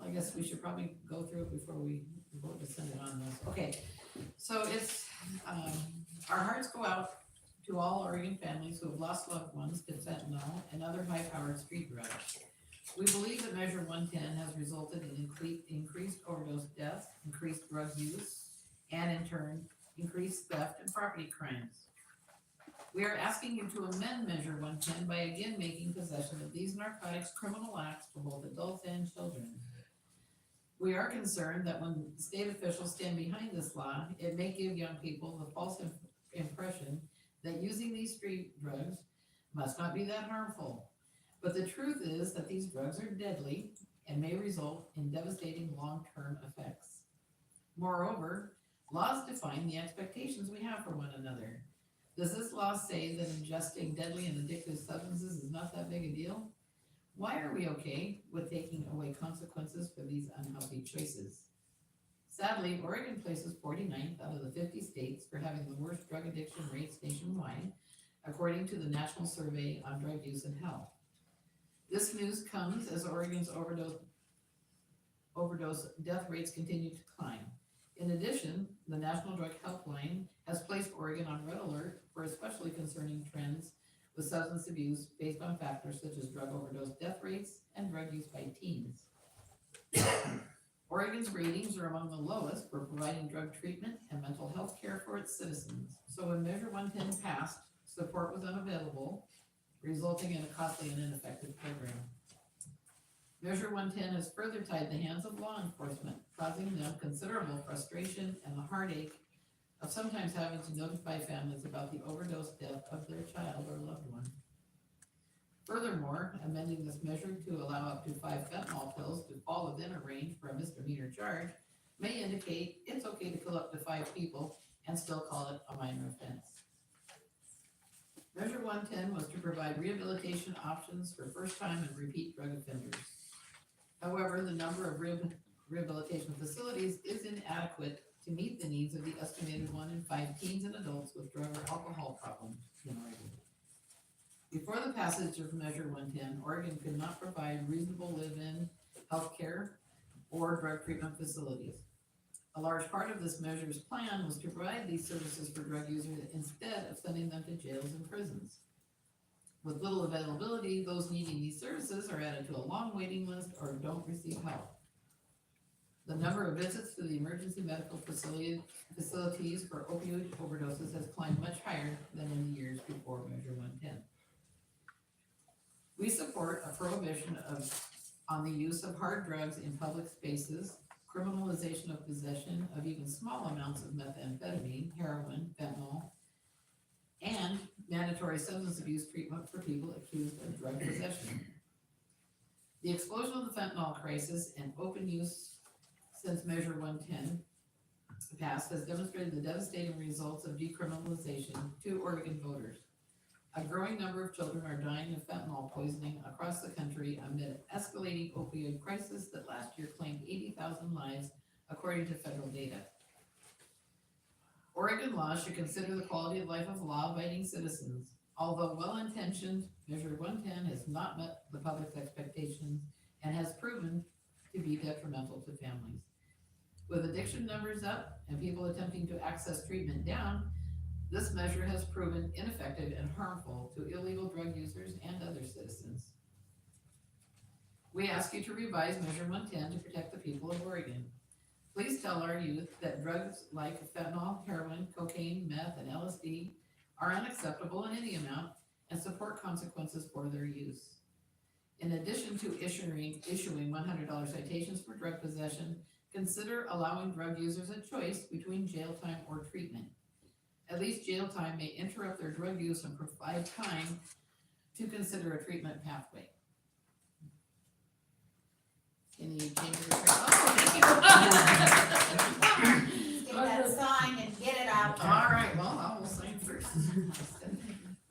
I guess we should probably go through it before we vote to send it on this. Okay, so it's, our hearts go out to all Oregon families who have lost loved ones to fentanyl and other high-powered street drugs. We believe that Measure 110 has resulted in increased overdose deaths, increased drug use, and in turn, increased theft and property crimes. We are asking you to amend Measure 110 by again making possession of these narcotics criminal acts for both adults and children. We are concerned that when state officials stand behind this law, it may give young people the false impression that using these street drugs must not be that harmful. But the truth is that these drugs are deadly and may result in devastating long-term effects. Moreover, laws define the expectations we have for one another. Does this law say that ingesting deadly and addictive substances is not that big a deal? Why are we okay with taking away consequences for these unhealthy choices? Sadly, Oregon places 49th out of the 50 states for having the worst drug addiction rates nationwide, according to the National Survey on Drug Use and Health. This news comes as Oregon's overdose death rates continue to climb. In addition, the National Drug Helpline has placed Oregon on red alert for especially concerning trends with substance abuse based on factors such as drug overdose death rates and drug use by teens. Oregon's ratings are among the lowest for providing drug treatment and mental health care for its citizens. So when Measure 110 passed, support was unavailable, resulting in a costly and ineffective program. Measure 110 has further tied the hands of law enforcement, causing them considerable frustration and the heartache of sometimes having to notify families about the overdose death of their child or loved one. Furthermore, amending this measure to allow up to 5 fentanyl pills to fall within a range for a misdemeanor charge may indicate it's okay to kill up to 5 people and still call it a minor offense. Measure 110 was to provide rehabilitation options for first-time and repeat drug offenders. However, the number of rehabilitation facilities is inadequate to meet the needs of the estimated 1 in 5 teens and adults with drug or alcohol problems in Oregon. Before the passage of Measure 110, Oregon could not provide reasonable live-in healthcare or drug treatment facilities. A large part of this measure's plan was to provide these services for drug users instead of sending them to jails and prisons. With little availability, those needing these services are added to a long waiting list or don't receive help. The number of visits to the emergency medical facilities for opioid overdoses has climbed much higher than in the years before Measure 110. We support a prohibition on the use of hard drugs in public spaces, criminalization of possession of even small amounts of methamphetamine, heroin, fentanyl, and mandatory substance abuse treatment for people accused of drug possession. The explosion of the fentanyl crisis and open use since Measure 110 passed has demonstrated the devastating results of decriminalization to Oregon voters. A growing number of children are dying of fentanyl poisoning across the country amid escalating opioid crisis that last year claimed 80,000 lives, according to federal data. Oregon law should consider the quality of life of law-abiding citizens. Although well-intentioned, Measure 110 has not met the public's expectations and has proven to be detrimental to families. With addiction numbers up and people attempting to access treatment down, this measure has proven ineffective and harmful to illegal drug users and other citizens. We ask you to revise Measure 110 to protect the people of Oregon. Please tell our youth that drugs like fentanyl, heroin, cocaine, meth, and LSD are unacceptable in any amount and support consequences for their use. In addition to issuing $100 citations for drug possession, consider allowing drug users a choice between jail time or treatment. At least jail time may interrupt their drug use and provide time to consider a treatment pathway. Any changes? Oh, thank you. Get that sign and get it out. All right, well, I will sign first.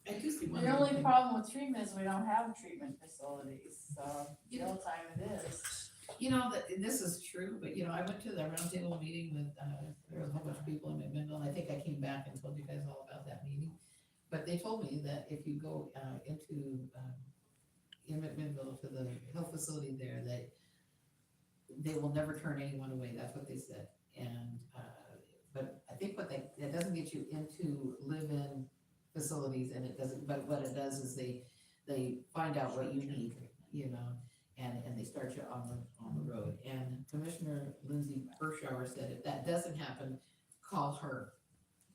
I do see one. The only problem with treatment is we don't have treatment facilities, so jail time it is. You know, this is true, but I went to the roundtable meeting with, there was a whole bunch of people in McMinnville. I think I came back and told you guys all about that meeting. But they told me that if you go in McMinnville to the health facility there, that they will never turn anyone away. That's what they said. And, but I think that doesn't get you into live-in facilities and it doesn't, but what it does is they find out what you need, you know, and they start you on the road. And Commissioner Lindsay Burshauer said if that doesn't happen, call her,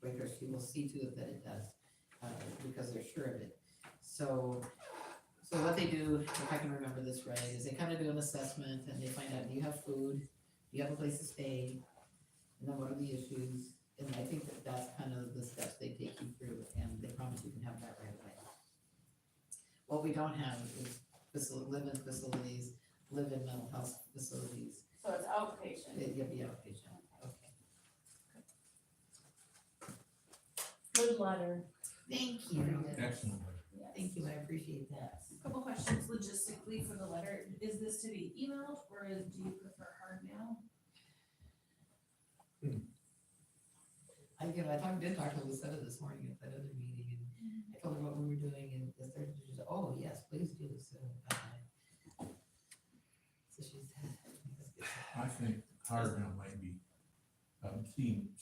because she will see to it that it does, because they're sure of it. So what they do, if I can remember this right, is they kind of do an assessment and they find out, do you have food? Do you have a place to stay? And then what are the issues? And I think that's kind of the steps they take you through, and they promise you can have that right away. What we don't have is live-in facilities, live-in mental health facilities. So it's outpatient. You'll be outpatient, okay. Good letter. Thank you. Excellent. Thank you, I appreciate that. Couple questions logistically for the letter. Is this to be emailed or do you prefer hard mail? I did talk to Lucetta this morning at that other meeting, and I told her what we were doing, and the third, she said, oh, yes, please do, so she said. I think hard mail might be,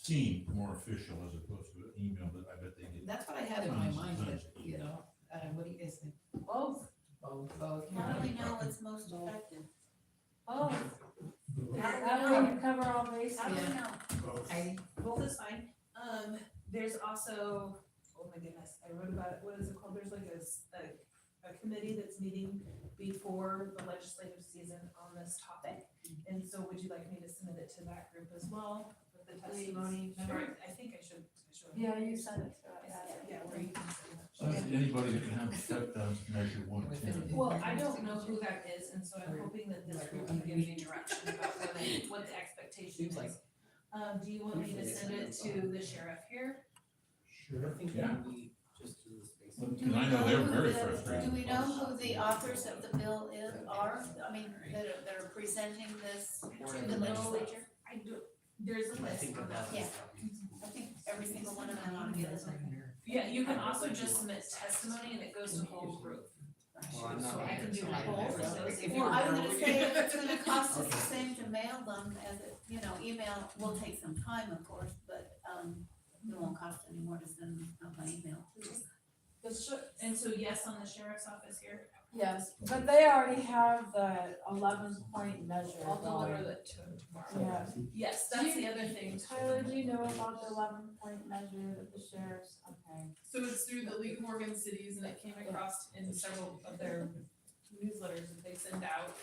seem more official as opposed to an email that I bet they get. That's what I had in my mind, but, you know, what do you guys think? Both. Both. How do we know what's most effective? Both. That way you cover all bases. How do we Yeah. know? Both is fine. There's also, oh my goodness, I wrote about it, what is it called? There's like a committee that's meeting before the legislative season on this topic. And so would you like me to submit it to that group as well with the testimony? Remember, I think I should. Yeah, you sent it to us. Yeah, where you can send that. Anybody that can have measure 1 to 10. Well, I don't know who that is, and so I'm hoping that this group can give me direction about what the expectation Seems like- is. Do you want me to send it to the sheriff here? Sure. I think Yeah. that we just do this based Well, on. because I know they're very Do frustrated. we know who the authors of the bill are? I mean, that are presenting this to the legislature? I do, there's a I list think on that that. Yeah. I think every single one of them ought to get it. Yeah, you can also just submit testimony and it goes to whole group. Well, I'm not So I can do here, my so I whole, don't know. if Well, I was gonna say, if it's gonna cost us the same to mail them as, email will take some time, of course, but, it won't cost any more to send them out by email. And so yes, on the sheriff's office here, Yes, but they already have the 11-point measure. I'll deliver going. that to him tomorrow. Yeah. Yes, that's the other thing. Tyler, do you know about the 11-point measure that the sheriff's, okay. So it's through the League of Oregon Cities and it came across in several of their newsletters that they send out.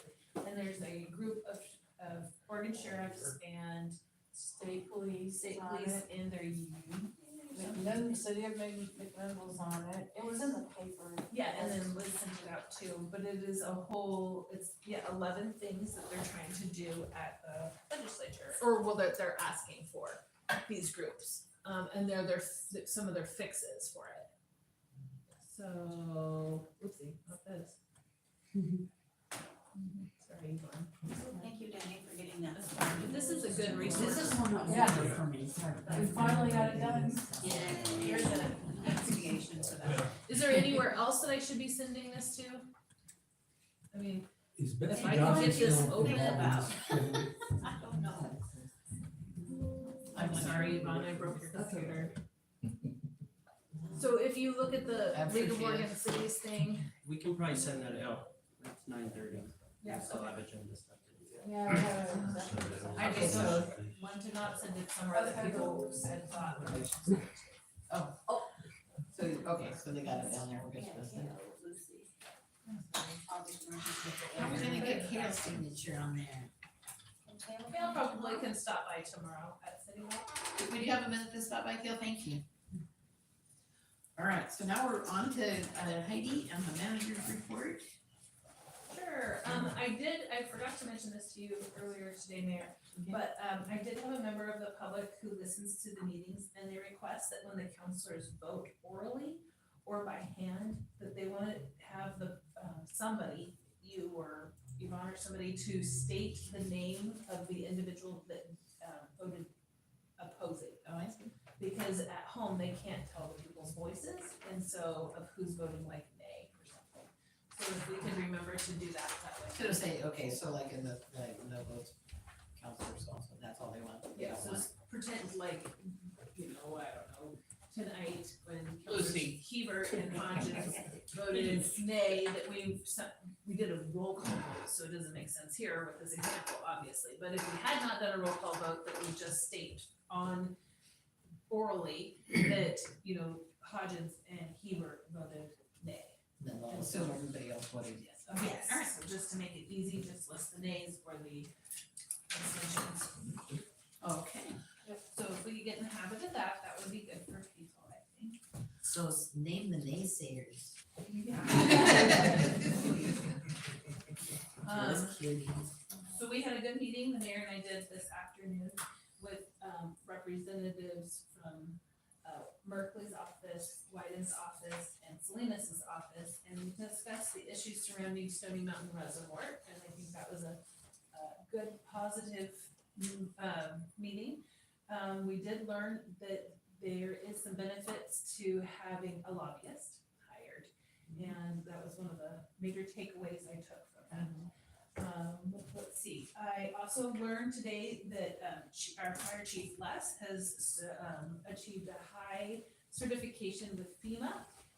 And there's a group of Oregon sheriffs and State police state on police it. in their union. McMinn, City of McMinn was on it. It was in the paper. Yeah, and then Liz sent it out too, but it is a whole, it's, 11 things that they're trying to do at the legislature, or well, that they're asking for, these groups. And they're some of their fixes for it. So, oopsie, not this. Sorry, Yvonne. Thank you, Danny, for getting that. But this is a good resource. This is one of Yeah. them for me, sorry. We finally got it done. Yeah, here's the investigation for that. Is there anywhere else that I should be sending this to? I mean, Is If Betsy I can Johnson get this still open involved about- in this? I don't know. I'm sorry, Yvonne, I broke your computer. So if you look at the League of Oregon Cities thing, We can probably send that out. It's 9:30. Yeah. We still have agenda stuff to do. Yeah, we have it. I just want to not send it somewhere that people had thought. So, okay, so they got it down there, we're good to send it. How are we gonna get Kale's signature on there? Gail probably can stop by tomorrow at City Hall. Would you have a minute to stop by, Kale? Thank you. All right, so now we're on to Heidi and the manager's report. Sure, I forgot to mention this to you earlier today, Mayor, but, I did have a member of the public who listens to the meetings, and they request that when the counselors vote orally or by hand, that they want to have the, somebody, you or Yvonne or somebody, to state the name of the individual that, voted opposing. Oh, I see. Because at home, they can't tell the people's voices, and so of who's voting like nay or something. So if we can remember to do that way. Should have say, okay, so like in the no votes, counselors also, that's all they want. They Yeah, don't so want- just pretend like, I don't know, tonight when Counselor Lucy. Hebert and Hodges voted nay, that we did a roll call vote, so it doesn't make sense here with this example, obviously. But if we had not done a roll call vote, that we just state on orally that, you know, Hodges and Hebert voted nay. Then they'll assume everybody else voted yes. Okay, Yes. alright, so just to make it easy, just list the nays or the abstentions. Okay, so if we could get in the habit of that, that would be good for people, I think. So name the naysayers. Just kidding. So we had a good meeting, the mayor and I did this afternoon with representatives from Merkley's office, Wyden's office, and Salinas' office, and we discussed the issues surrounding Stony Mountain Reservoir, and I think that was a good, positive meeting. We did learn that there is some benefits to having a lobbyist hired, and that was one of the major takeaways I took from that. Let's see, I also learned today that our fire chief Les has achieved a high certification with FEMA.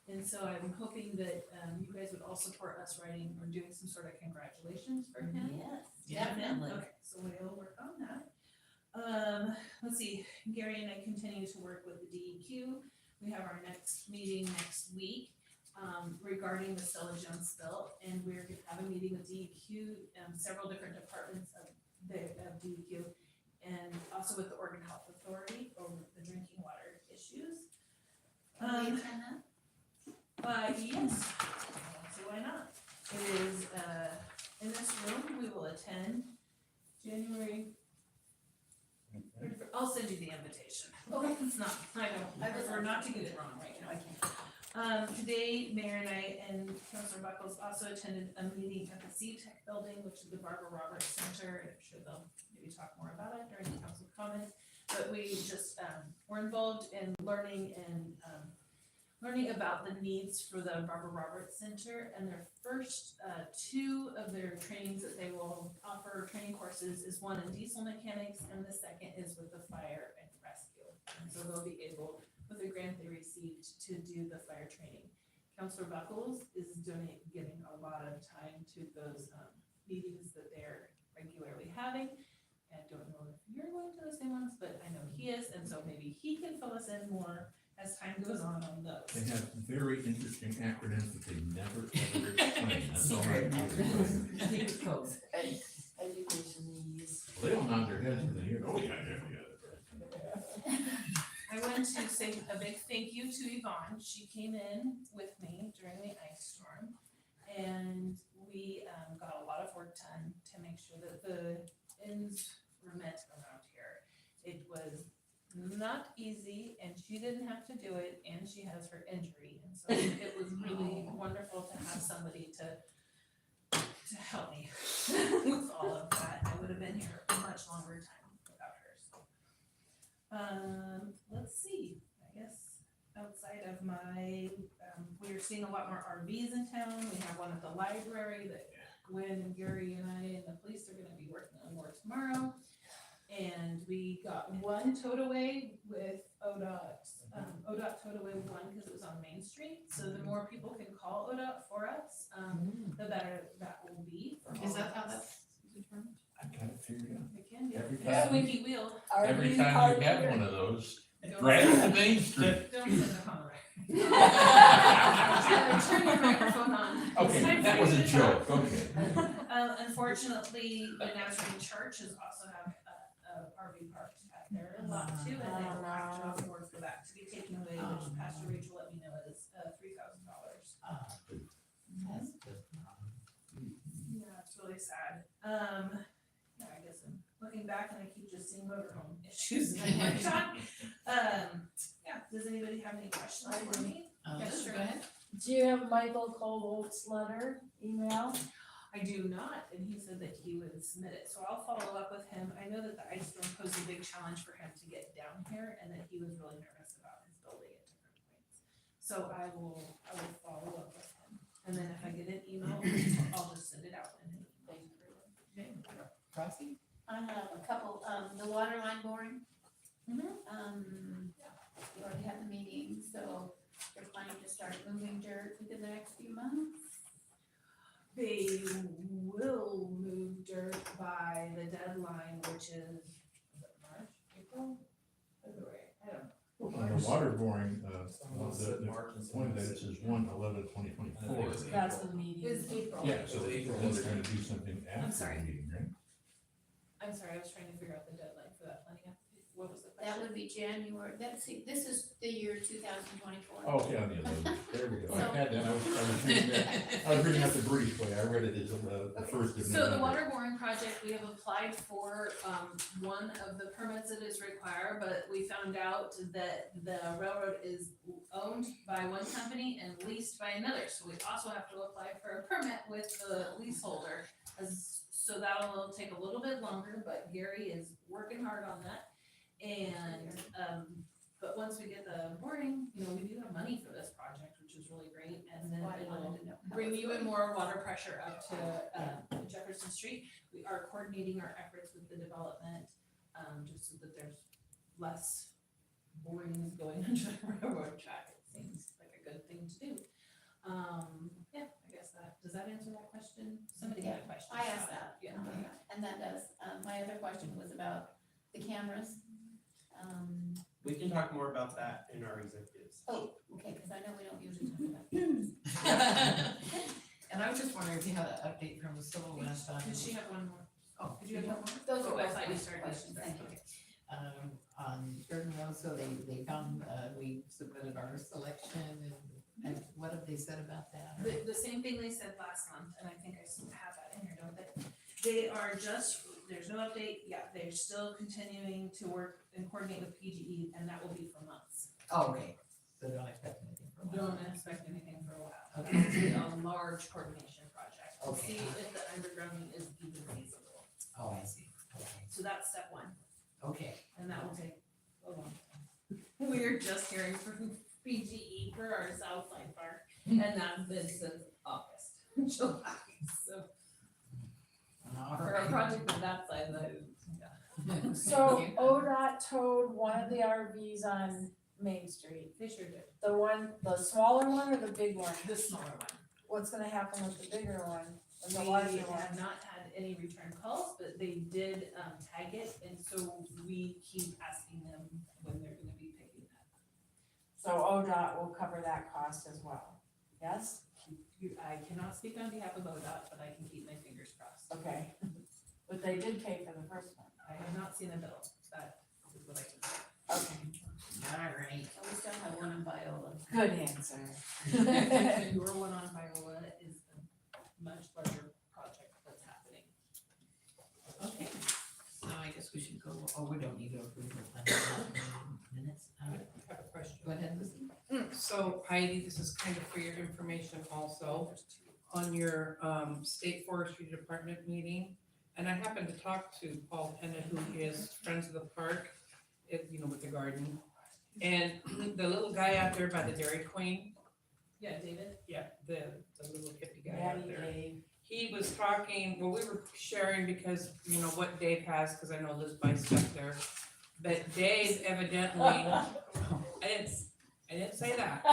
And so I'm hoping that you guys would all support us writing or doing some sort of congratulations for him. Yes, definitely. Okay, so we'll work on that. Let's see, Gary and I continue to work with the DEQ. We have our next meeting next week regarding the Stella Jones spill, and we're gonna have a meeting with DEQ, several different departments of DEQ, and also with the Oregon Health Authority over the drinking water issues. Can we attend that? Yes, so why not? It is, in this room, we will attend January, I'll send you the invitation. Okay. It's not, I prefer not to get it wrong right now. I can't. Today, Mayor and I and Councilor Buckles also attended a meeting at the CTEC building, which is the Barbara Roberts Center. I'm sure they'll maybe talk more about it during the council comments. But we just, were involved in learning about the needs for the Barbara Roberts Center, and their first two of their trainings that they will offer training courses is one in diesel mechanics, and the second is with the fire and rescue. And so they'll be able, with the grant they received, to do the fire training. Councilor Buckles is giving a lot of time to those meetings that they're regularly having. I don't know if you're going to the same ones, but I know he is, and so maybe he can fill us in more as time goes on those. They have very interesting acronyms that they never ever explain. That's all right. Secret codes. Education needs. They don't nod their heads when they hear, oh, yeah. I want to say a big thank you to Yvonne. She came in with me during the ice storm, and we got a lot of work done to make sure that the ends were met around here. It was not easy, and she didn't have to do it, and she has her injury, and so it was really wonderful to have somebody to help me with all of that. I would have been here a much longer time without her. So, let's see. I guess outside of my, we are seeing a lot more RVs in town. We have one at the library that Gwen and Gary and I and the police are going to be working on more tomorrow. And we got one towed away with ODOT. ODOT towed away one because it was on Main Street. So the more people can call ODOT for us, the better that will be for all Is of that how us. that's determined? I got it figured out. It can be. Every It's a time- squeaky wheel. Every time you have one of those, Don't drive to Main Street. Don't send it on the record. Turn your microphone on. Okay, that was a joke, okay. Unfortunately, the Nazarene Church is also have a RV parked at their lot too, and they will have to have board for that to be taken away, which Pastor Rachel let me know is $3,000. That's good. Yeah, it's really sad. Yeah, I guess I'm looking back and I keep just seeing motorhome issues in my lifetime. Yeah, does anybody have any questions for me? Yes, Go sure. ahead. Do you have Michael Colbolt's letter, email? I do not, and he said that he would submit it, so I'll follow up with him. I know that the ice storm posed a big challenge for him to get down here, and that he was really nervous about his building at different points. So I will follow up with him, and then if I get an email, I'll just send it out in an email. Crossing? I have a couple, the water line boring. Mhm. We already had the meeting, so they're planning to start they will move dirt by the deadline, which is it March, April, February, I don't know. On the water boring, the point that it says 1/11/2024. That's the meeting. It's April. Yeah, so they're gonna do something I'm after sorry. the meeting, right? I'm sorry, I was trying to figure out the deadline for that planning. What was the That question? would be January, this is the year 2024. Oh, yeah, on the 11th, there we go, I had that, I was reading out the British way, I read it as the first of So the November. water boring project, we have applied for, one of the permits that is required, but we found out that the railroad is owned by one company and leased by another, so we also have to apply for a permit with the leaseholder. So that'll take a little bit longer, but Gary is working hard on that. And, but once we get the boring, you know, we do have money for this project, which is really great, and then Why I wanted it'll to know how bring it's even going. more water pressure up to Jefferson Street. We are coordinating our efforts with the development, just so that there's less borings going under the railroad track. It seems like a good thing to do. Yeah, I guess does that answer that question? Somebody had a question. I asked that. Yeah. And that does, my other question was about the cameras. We can talk more about that in our executives. Oh, okay, because I know we don't usually talk about that. And I was just wondering if you had an update from the civil last time. Did she have one more? Oh, Did you have one more? Those Oh, were I both thought you my started. questions, thank you. On Sheridan Road, so they found, we submitted our selection and what have they said about that? The same thing they said last month, and I think I still have that in here, don't they? They are just, there's no update, yeah, they're still continuing to work and coordinate with PGE, and that will be for months. Oh, okay, so don't expect anything for a while. Don't expect anything for a while. Okay. It's a large coordination project, to Okay. see if the undergrounding is even feasible. Oh, I see, okay, So that's step one, okay. and that will take a long time. We're just hearing from PGE for our Southside Park, and that's been since August, July, so. For a project of that size, yeah. So ODOT towed one of the RVs on Main Street, They sure did. the smaller one or the big one? The smaller one. What's gonna happen with the bigger one and the We larger one? have not had any return calls, but they did, tag it, and so we keep asking them when they're gonna be picking that. So ODOT will cover that cost as well, yes? I cannot speak on behalf of ODOT, but I can keep my fingers crossed. Okay, but they did pay for the first one. I have not seen a bill, that is what I can say. Okay, All right. So we still have one in Viola. good answer. Your one on Viola is a much larger project that's happening. Okay, so I guess we should go, we don't need to approve the minutes. I have a question. Go ahead, Lizzie. So Heidi, this is kind of for your information also, on your state forestry department meeting. And I happened to talk to Paul Pennant, who is Friends of the Park, you know, with the garden. And the little guy out there by the Dairy Queen, Yeah, David? yeah, the little hippie guy out Daddy there. Dave. He was talking, well, we were sharing because, you know, what Dave has, because I know Liz buys stuff there. But Dave evidently, I didn't say that.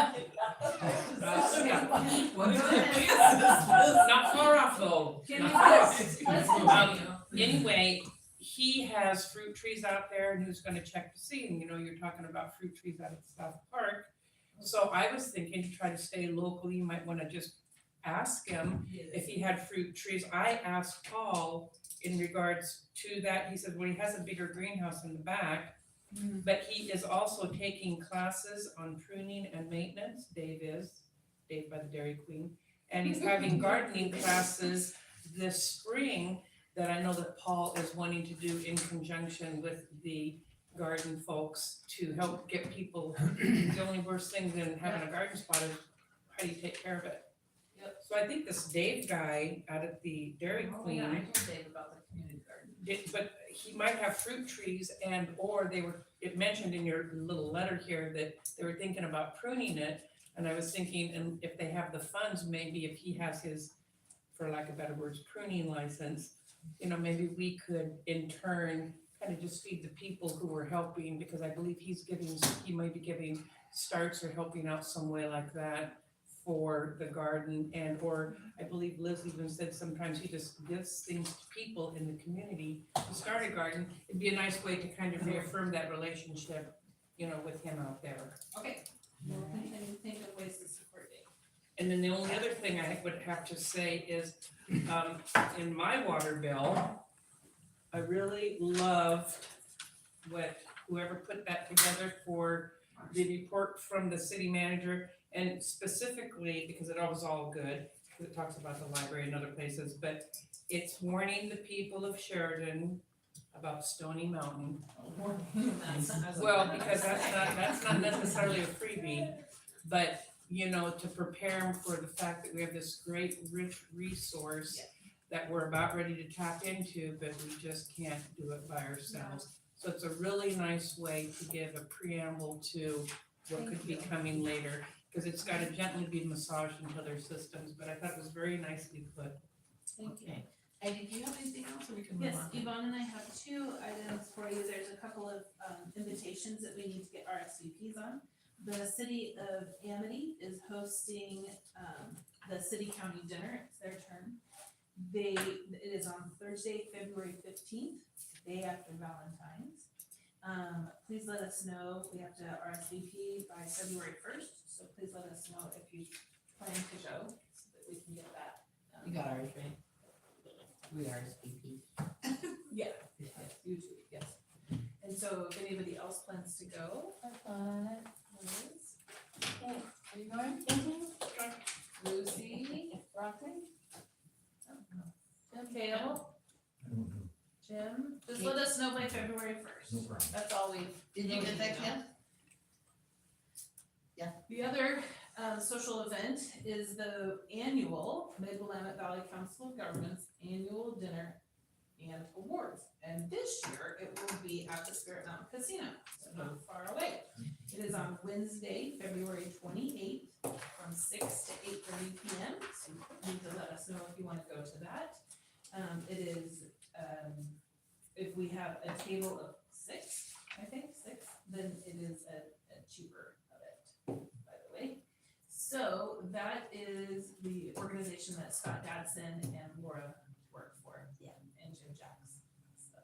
Not far off though. Not far off. Let's continue. Anyway, he has fruit trees out there and he was gonna check to see, and you know, you're talking about fruit trees out at South Park. So I was thinking to try to stay local, you might wanna just ask him if he had fruit trees. I asked Paul in regards to that, he said, well, he has a bigger greenhouse in the back. But he is also taking classes on pruning and maintenance, Dave by the Dairy Queen. And he's having gardening classes this spring that I know that Paul is wanting to do in conjunction with the garden folks to help get people, the only worst thing than having a garden spot is how do you take care of it? Yep. So I think this Dave guy out at the Dairy Queen. Yeah, I told Dave about the community garden. But he might have fruit trees and, or it mentioned in your little letter here that they were thinking about pruning it. And I was thinking, and if they have the funds, maybe if he has his, for lack of better words, pruning license, you know, maybe we could in turn kind of just feed the people who were helping, because I believe he might be giving starts or helping out some way like that for the garden, and or I believe Liz even said sometimes he just gives things to people in the community to start a garden. It'd be a nice way to kind of reaffirm that relationship, you know, with him out there. Okay, we'll continue to think of ways to support Dave. And then the only other thing I would have to say is, in my water bill, I really loved what whoever put that together for the report from the city manager, and specifically, because it was all good, because it talks about the library and other places, but it's warning the people of Sheridan about Stony Mountain. Well, because that's not necessarily a freebie, but, you know, to prepare them for the fact that we have this great rich resource that we're about ready to tap into, but we just can't do it by ourselves. So it's a really nice way to give a preamble to what could be coming later, because it's got to gently be massaged into their systems, but I thought it was very nicely put. Thank you. Okay. Heidi, do you have anything else, or we can move Yes, on? Yvonne and I have 2 items for you. There's a couple of invitations that we need to get RSVPs on. The city of Amity is hosting the city county dinner. It's their turn. It is on Thursday, February 15th, day after Valentine's. Please let us know. We have to RSVP by February 1st, so please let us know if you plan to go so that we can get that. You got ours, right? We are SPP. Yeah, yes, you too, yes. And so if anybody else plans to go, Liz? Okay, are you going? Lucy? Broccoli? Jim Kale? I don't know, Jim? Just let us know by February no 1st. problem. That's all we. Did you get that, Kim? The other social event is the annual Mid-Willamette Valley Council of Governments Annual Dinner and Awards. And this year, it will be at the Spirit Mountain Casino, so not far away. It is on Wednesday, February 28th, from 6 to 8:30 p.m. So you need to let us know if you want to go to that. It is, if we have a table of 6, I think, 6, then it is a cheaper of it, by the way. So that is the organization that Scott Dadson and Laura work for. Yeah. And Jim Jacks. So,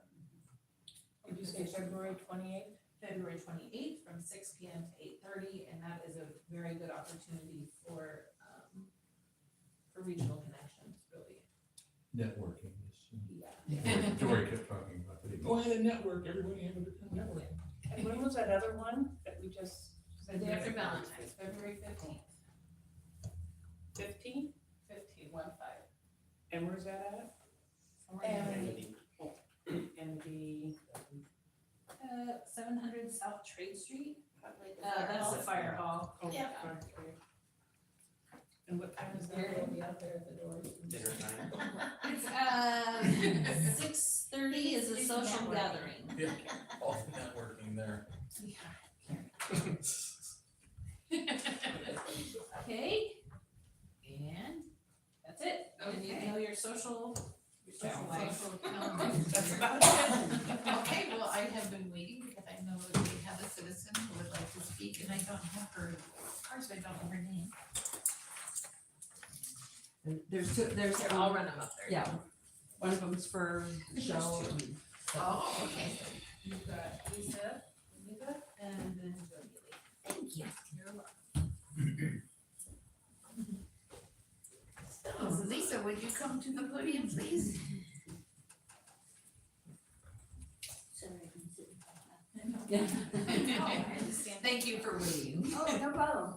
Did you say February 28th? February 28th from 6 p.m. to 8:30, and that is a very good opportunity for regional connections, really. Networking Yeah. Jory kept talking about it. Go ahead and network, everybody have a good time networking. And when was that other one that we just The said? day after Valentine's, February 15th. 15? 1-5. And where's that at? Amity. And the, 700 South Trade Street. Probably That's the fire hall. oh, Yeah. okay. And what time is Gary that? will be out there at the doors. Dinner time. It's 6:30 is a social gathering. Yeah, all the networking there. Okay, and that's it. And you know your social life. Social calendar. That's about it. Okay, well, I have been waiting because I know that we have a citizen who would like to speak, and I don't have her, of course, I don't know her name. There's 2, there's, I'll run them up there. yeah, one of them's for Michelle. Oh, okay. You've got Lisa, and then Jody. Thank you. You're welcome. So, Lisa, would you come to the podium, please? Sorry, I can sit. Yeah. I understand. Thank you for waiting. Oh, no problem.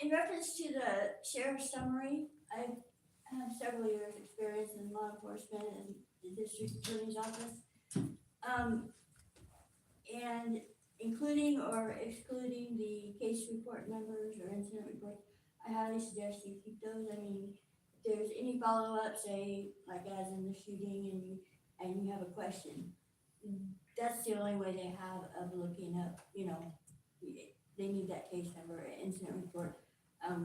In reference to the sheriff's summary, I have several years' experience in law enforcement and the district attorney's office. And including or excluding the case report numbers or incident reports, I highly suggest you keep those. I mean, if there's any follow-up, say, like as in the shooting and you have a question, that's the only way they have of looking up, you know, they need that case number, incident report.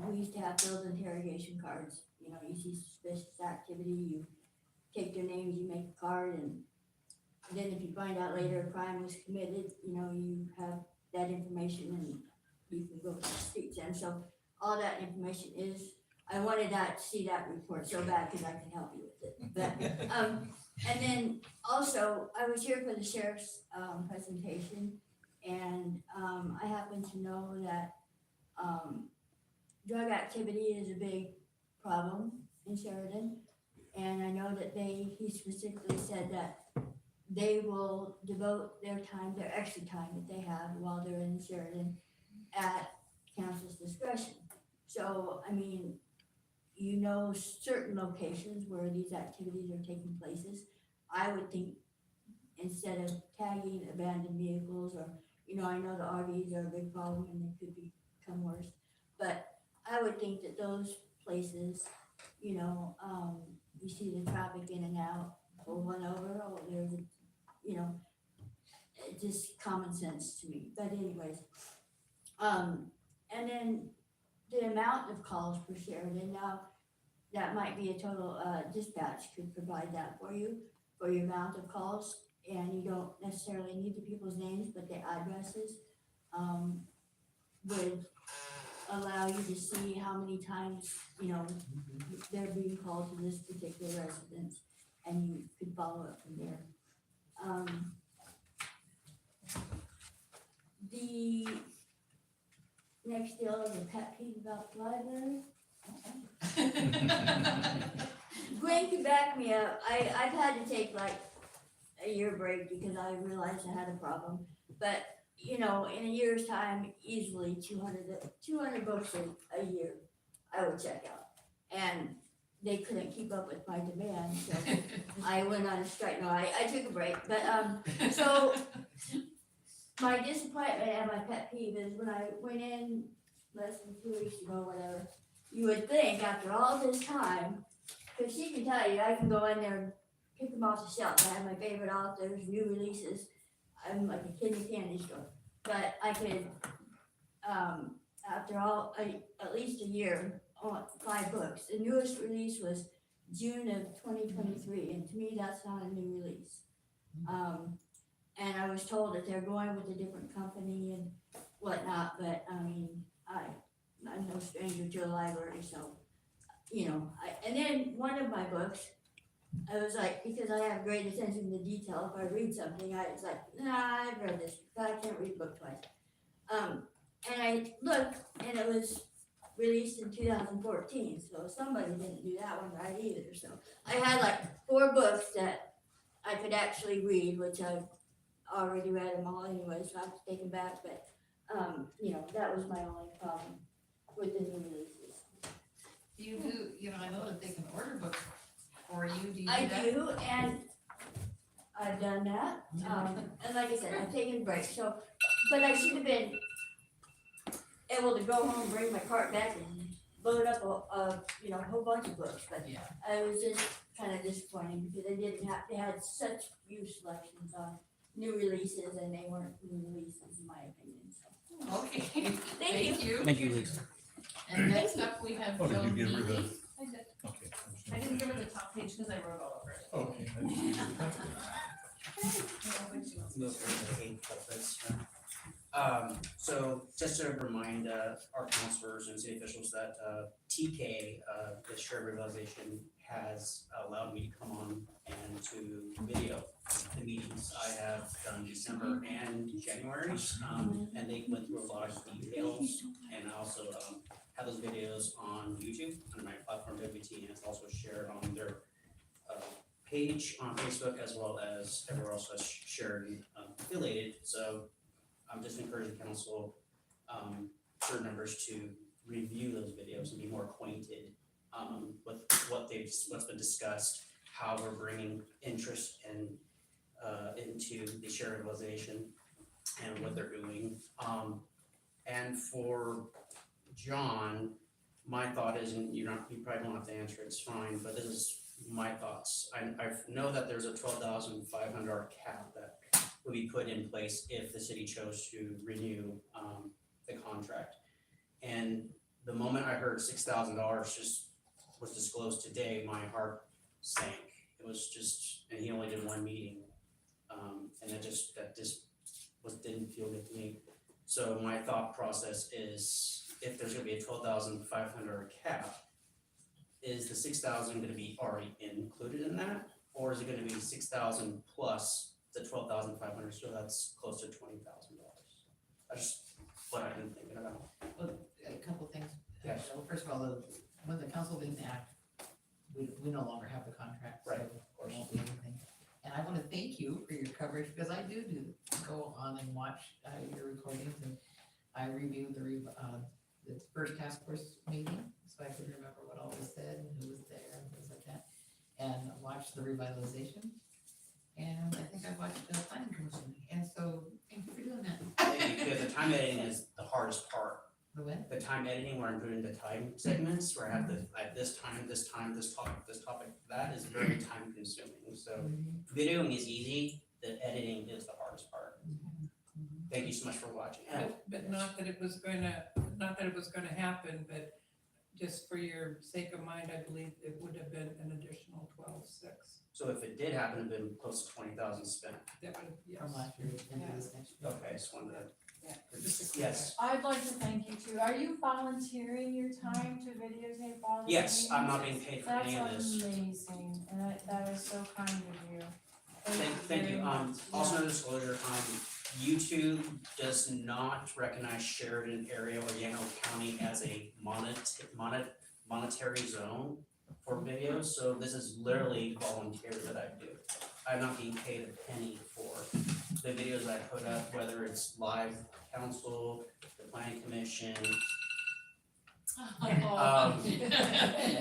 We used to have those interrogation cards, you know, you see suspicious activity, you take their names, you make a card, and then if you find out later a crime was committed, you know, you have that information and you can go to the streets. And so all that information is, I wanted to see that report so bad, cause I can help you with it, but, and then also, I was here for the sheriff's, presentation, and, I happen to know that, drug activity is a big problem in Sheridan. And I know that he specifically said that they will devote their time, their extra time that they have while they're in Sheridan at council's discretion. So, I mean, you know, certain locations where these activities are taking places, I would think instead of tagging abandoned vehicles or, you know, I know the RVs are a big problem and they could become worse. But I would think that those places, you know, you see the traffic in and out, pull one over, oh, there's a, you know, it's just common sense to me, but anyways. And then the amount of calls per Sheridan, now, that might be a total, dispatch could provide that for you, for your amount of calls, and you don't necessarily need the people's names, but the addresses, would allow you to see how many times, you know, they're being called to this particular residence, and you could follow up from there. The next deal is a pet peeve about the library. Gwen could back me up. I've had to take like a year break because I realized I had a problem, but you know, in a year's time, easily 200 books a year I would check out. And they couldn't keep up with my demand, so I went on a strike. No, I took a break. But so my disappointment and my pet peeve is when I went in less than 2 weeks ago, whatever, you would think after all this time, because she can tell you, I can go in there and pick them off the shelf. I have my favorite authors, new releases. I'm like a kid in a candy store. But I could, after all, at least a year, 5 books. The newest release was June of 2023, and to me, that's not a new release. And I was told that they're going with a different company and whatnot, but I mean, I'm no stranger to a library, so, you know, and then one of my books, I was like, because I have great attention to detail, if I read something, I was like, nah, I've read this, but I can't read a book twice. And I looked, and it was released in 2014, so somebody didn't do that one right either, so. I had like 4 books that I could actually read, which I've already read them all anyway, so I have to take them back, but, you know, that was my only problem with the new releases. You know, I know that they can order books for you, do you do I that? do, and I've done that, and like I said, I've taken a break, so, but I should have been able to go home, bring my cart back and load up a whole bunch of books, but Yeah. I was just kind of disappointed because they had such few selections on new releases and they weren't new releases in my opinion, so. Okay, Thank you. Thank you, Lisa. And next up, we have Oh, did you Joan give her the? Neely. I did. Okay. I didn't give her the top page because I wrote all over it. Okay. Those are the 8 culprits. So just to remind our counselors and city officials that TK, the shared revitalization, has allowed me to come on and to video the meetings I have done December and January. And they went through a lot of details, and I also have those videos on YouTube on my platform WT, and it's also shared on their page on Facebook, as well as everywhere else that's shared affiliated. So I'm just encouraging council, certain members to review those videos and be more acquainted with what's been discussed, how we're bringing interest and into the shared realization and what they're doing. And for John, my thought is, and you probably don't have to answer, it's fine, but this is my thoughts. I know that there's a $12,500 cap that will be put in place if the city chose to renew the contract. And the moment I heard $6,000 just was disclosed today, my heart sank. It was just, and he only did 1 meeting. And that just didn't feel good to me. So my thought process is, if there's gonna be a 12,500 cap, is the 6,000 gonna be already included in that? Or is it gonna be 6,000 plus the 12,500, so that's close to $20,000? That's what I've been thinking about. Well, a couple things. Yes. So first of all, when the council didn't act, we no longer have the contract, so Right, there won't be anything. And I wanna thank you for your coverage, because I do go on and watch your recordings, and I review the first task force meeting, so I can remember what all was said and who was there and things like that. And watch the revitalization, and I think I watched the planning commission, and so thank you for doing that. Because the time editing is the hardest part. The what? The time editing where I'm doing the time segments, where I have this topic, that is very time consuming. So videoing is easy, the editing is the hardest part. Thank you so much for watching. But not that it was gonna happen, but just for your sake of mind, I believe it would have been an additional 12,600. So if it did happen, it'd been close to 20,000 spent. That would, yes. From last year into this next year. Okay, just wanted to. Just a Yes, I'd like to thank you too. Are you volunteering your time to videotape all the yes, I'm not meetings? being paid for any of That's this. amazing, and that is so kind of you. Thank you. very much. Also Yeah. no disclosure, YouTube does not recognize Sheridan area or Yano County as a monetary zone for videos, so this is literally volunteer that I do. I'm not being paid a penny for the videos I put up, whether it's live council, the planning commission.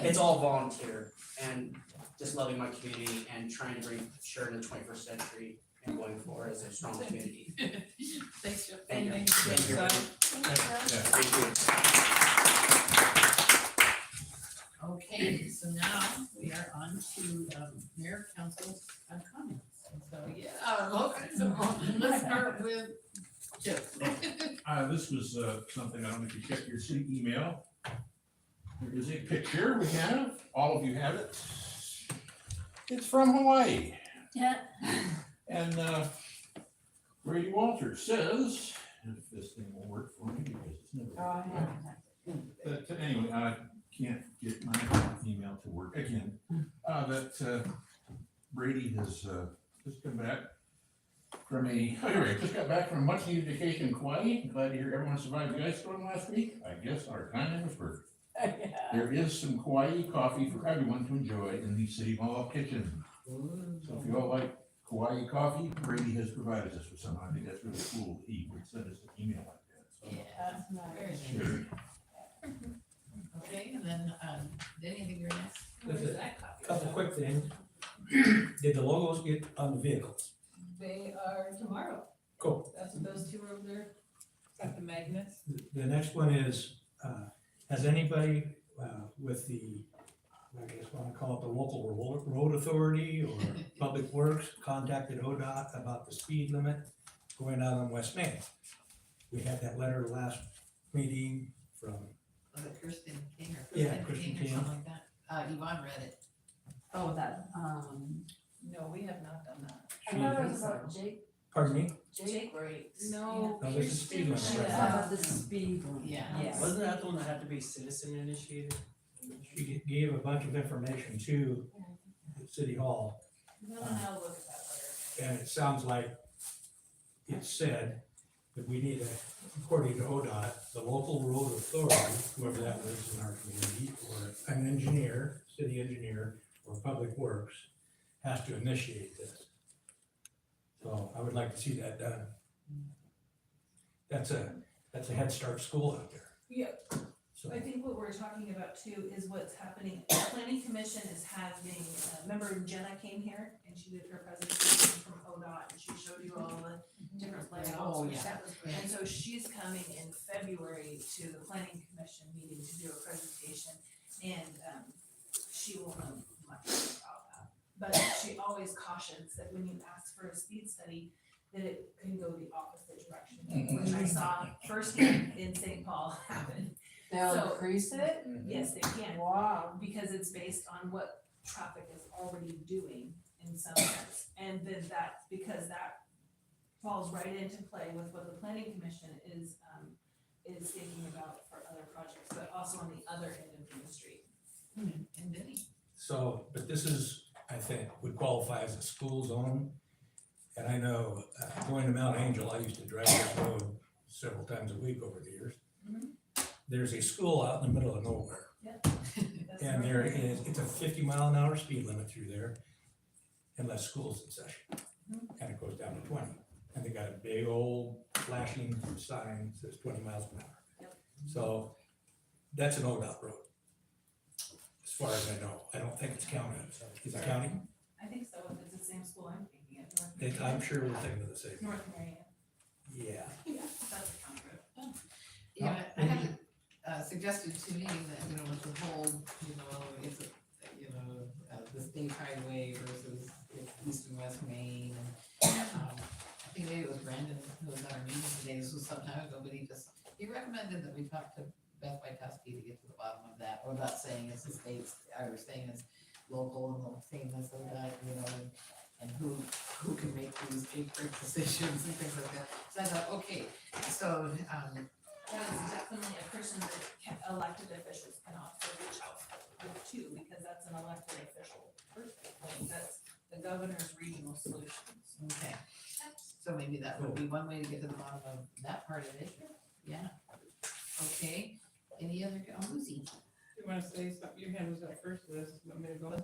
It's all volunteer and just loving my community and trying to bring Sheridan to the 21st century and going forward as a strong community. Thanks, Jeff. Thank you. Thank you. Okay, so now we are on to mayor council comments. And so, let's start with Jeff. This was, something, I don't know if you checked your city email. There is a picture we have, all of you have it. It's from Hawaii. Yeah. And, Brady Walters says, if this thing will work for me, because it's never. But anyway, I can't get my email to work again, that, Brady has, just come back from just got back from a much needed vacation in Kauai. Glad to hear everyone survived the ice storm last week. I guess our timing was perfect. There is some Kauai coffee for everyone to enjoy in the City Hall kitchen. So if you all like Kauai coffee, Brady has provided us with some. I think that's really cool. He would send us an email like that. So, Yeah, very nice. sure. Okay, and then, Denny, I think you're next. What is that copy? Couple quick things. Did the logos get on the vehicles? They are tomorrow. Cool. That's what those two are over there. Is that the magnets? The next one is, has anybody, with the, I guess what I call it, the local road authority or Public Works contacted ODOT about the speed limit going out on West Main? We had that letter last meeting from, Was it Kirstin King or Yeah, Kirstin King Kirstin or King. something like that? Yvonne read it. Oh, that, No, we have not done that. I thought it was about Jake pardon me? breaks. No. No, this is speed limit. Yeah. the speed limit. Yeah. Yes. Wasn't that the one that had to be citizen initiated? She gave a bunch of information to the City Hall, We don't know how to look at that letter. and it sounds like it said that we need according to ODOT, the local road authority, whoever that lives in our community, or an engineer, city engineer, or Public Works, has to initiate this. So I would like to see that done. That's a Head Start school out there. Yep. So, I think what we're talking about too is what's happening, the planning commission is having, remember Jenna came here and she did her presentation from ODOT and she showed you all the different layouts. Oh, which yeah. that was great. And so she's coming in February to the planning commission meeting to do a presentation and, she will know much about that. But she always cautions that when you ask for a speed study, that it can go the opposite direction, which I saw firsthand in St. Paul happen. They'll So- increase it? Yes, they can, Wow. because it's based on what traffic is already doing in some sense. And then because that falls right into play with what the planning commission is thinking about for other projects, but also on the other end of the street. And Denny. So, but this is, I think, would qualify as a school zone. And I know, going to Mount Angel, I used to drive this road several times a week over the years. There's a school out in the middle of nowhere. That's And right. there is, it's a 50-mile-an-hour speed limit through there unless school's in session. And it goes down to 20. And they got a big old flashing sign that says 20 miles an hour. Yep. So that's an ODOT road. As far as I know, I don't think it's county. Is it county? I think so, if it's the same school I'm thinking of, I'm sure we're thinking of the same. North Marianne. Yeah. Yeah, that's a county road. Yeah, I had suggested to me that, you know, with the whole, you know, it's a, you know, the state highway versus east and west Main, and, I think maybe it was Brennan who was at our meeting today, this was some time ago, but he recommended that we talk to Beth Witowski to get to the bottom of that, or not saying it's the state's, or saying it's local, and saying this and that, you know, and who can make these big decisions and things like that. So I thought, okay, so, That is definitely a person that elected officials can also reach out to, because that's an elected official person. Like, that's the governor's regional solutions. okay. So maybe that would be one way to get to the bottom of that part of it, yeah. Okay, any other, Lucy? You wanna say something, your hand was up first, Liz, you want me to go?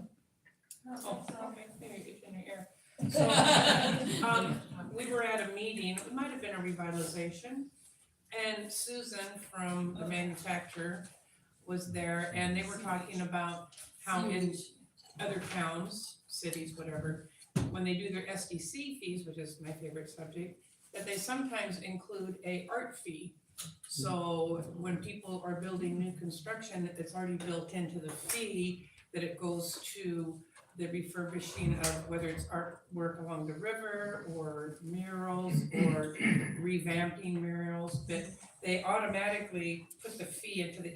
Oh, okay, maybe get in your ear. So, we were at a meeting, it might have been a revitalization, and Susan from the manufacturer was there, and they were talking about how in other towns, cities, whatever, when they do their SDC fees, which is my favorite subject, that they sometimes include a art fee. So when people are building new construction, it's already built into the fee, that it goes to the refurbishing of whether it's artwork along the river or murals or revamping murals, but they automatically put the fee into the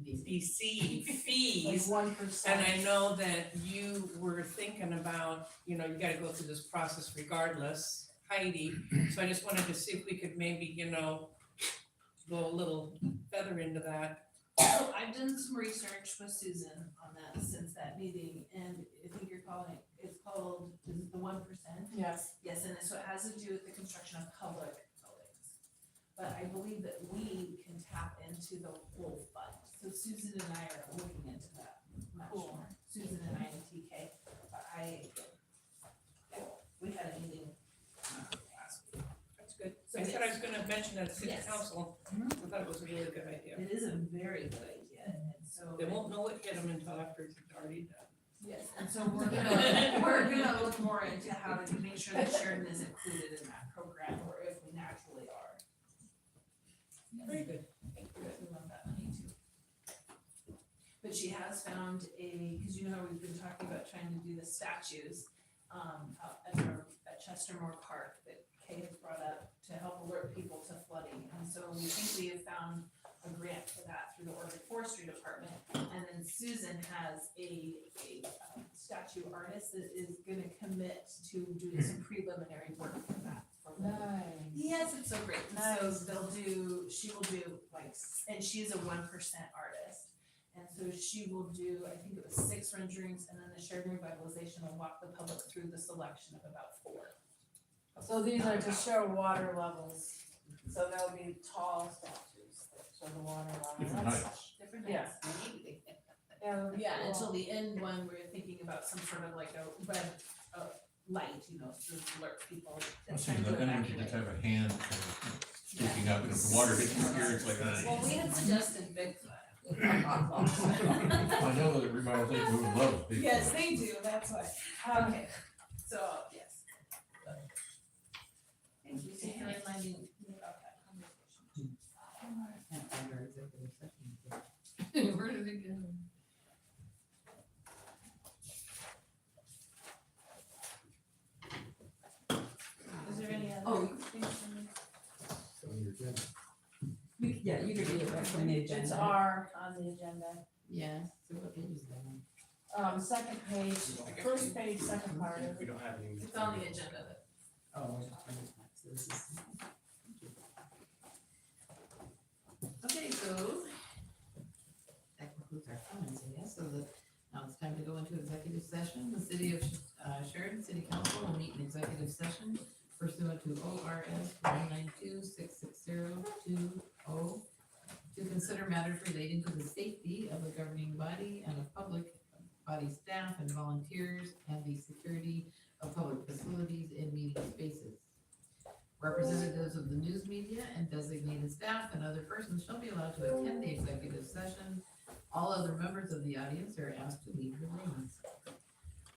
SDC fees. Like 1%. And I know that you were thinking about, you know, you gotta go through this process regardless, Heidi. So I just wanted to see if we could maybe, you know, go a little feather into that. So I've done some research with Susan on that since that meeting, and I think you're calling it, it's called, is it the 1%? Yes. Yes, and so it has to do with the construction of public buildings. But I believe that we can tap into the whole fund, so Susan and I are looking into that much more. Susan and I and TK, we had a meeting last week. That's good. So I said I it's- was gonna mention that at city Yes. council. Mhm. I thought it was a really good idea. It is a very good idea, and so. They won't know it hit them until after it's already done. Yes, and so we're gonna look more into how to make sure that Sheridan is included in that program, or if we naturally are. Very good. Thank you, we love that money too. But she has found cause you know how we've been talking about trying to do the statues, out at Chestermore Park that Kay has brought up to help alert people to flooding, and so we think we have found a grant for that through the Oregon Forestry Department. And then Susan has a statue artist that is gonna commit to doing some preliminary work for that. Nice. Yes, it's so great. And so Nice. she will do like, and she's a 1% artist. And so she will do, I think it was 6 renderings, and then the Sheridan Revitalization will walk the public through the selection of about 4. So these are to show water levels, so there'll be tall statues that show the water level. Different That's- heights. Different Yeah. heights. that'll be Yeah, cool. until the end one, we're thinking about some sort of like a red light, you know, to alert people. I It's see, time to but then we can evacuate. just have a hand kind of sticking up, and if the water hits your ear, it's like, Well, we had suggested Bigfoot. I know that revitalization movement loves big. Yes, they do, that's why. Okay, so, yes. Thank you, thank you for reminding me about that conversation. Can't find our executive session. Where did it go? Is there any other? Oh. things from you? On your agenda. Yeah, you could read it right from the agenda. It's R on the agenda. Yeah, so what page is that on? Second page, first page, second part. We don't have any. It's on the agenda, but Oh, so this is. Okay, so executive session. The city of Sheridan City Council will meet in executive session pursuant to ORS 192-66020 to consider matters relating to the safety of the governing body and of public body staff and volunteers and the security of public facilities in meeting spaces. Representatives of the news media and designated staff and other persons shall be allowed to attend the executive session. All other members of the audience are asked to leave the room.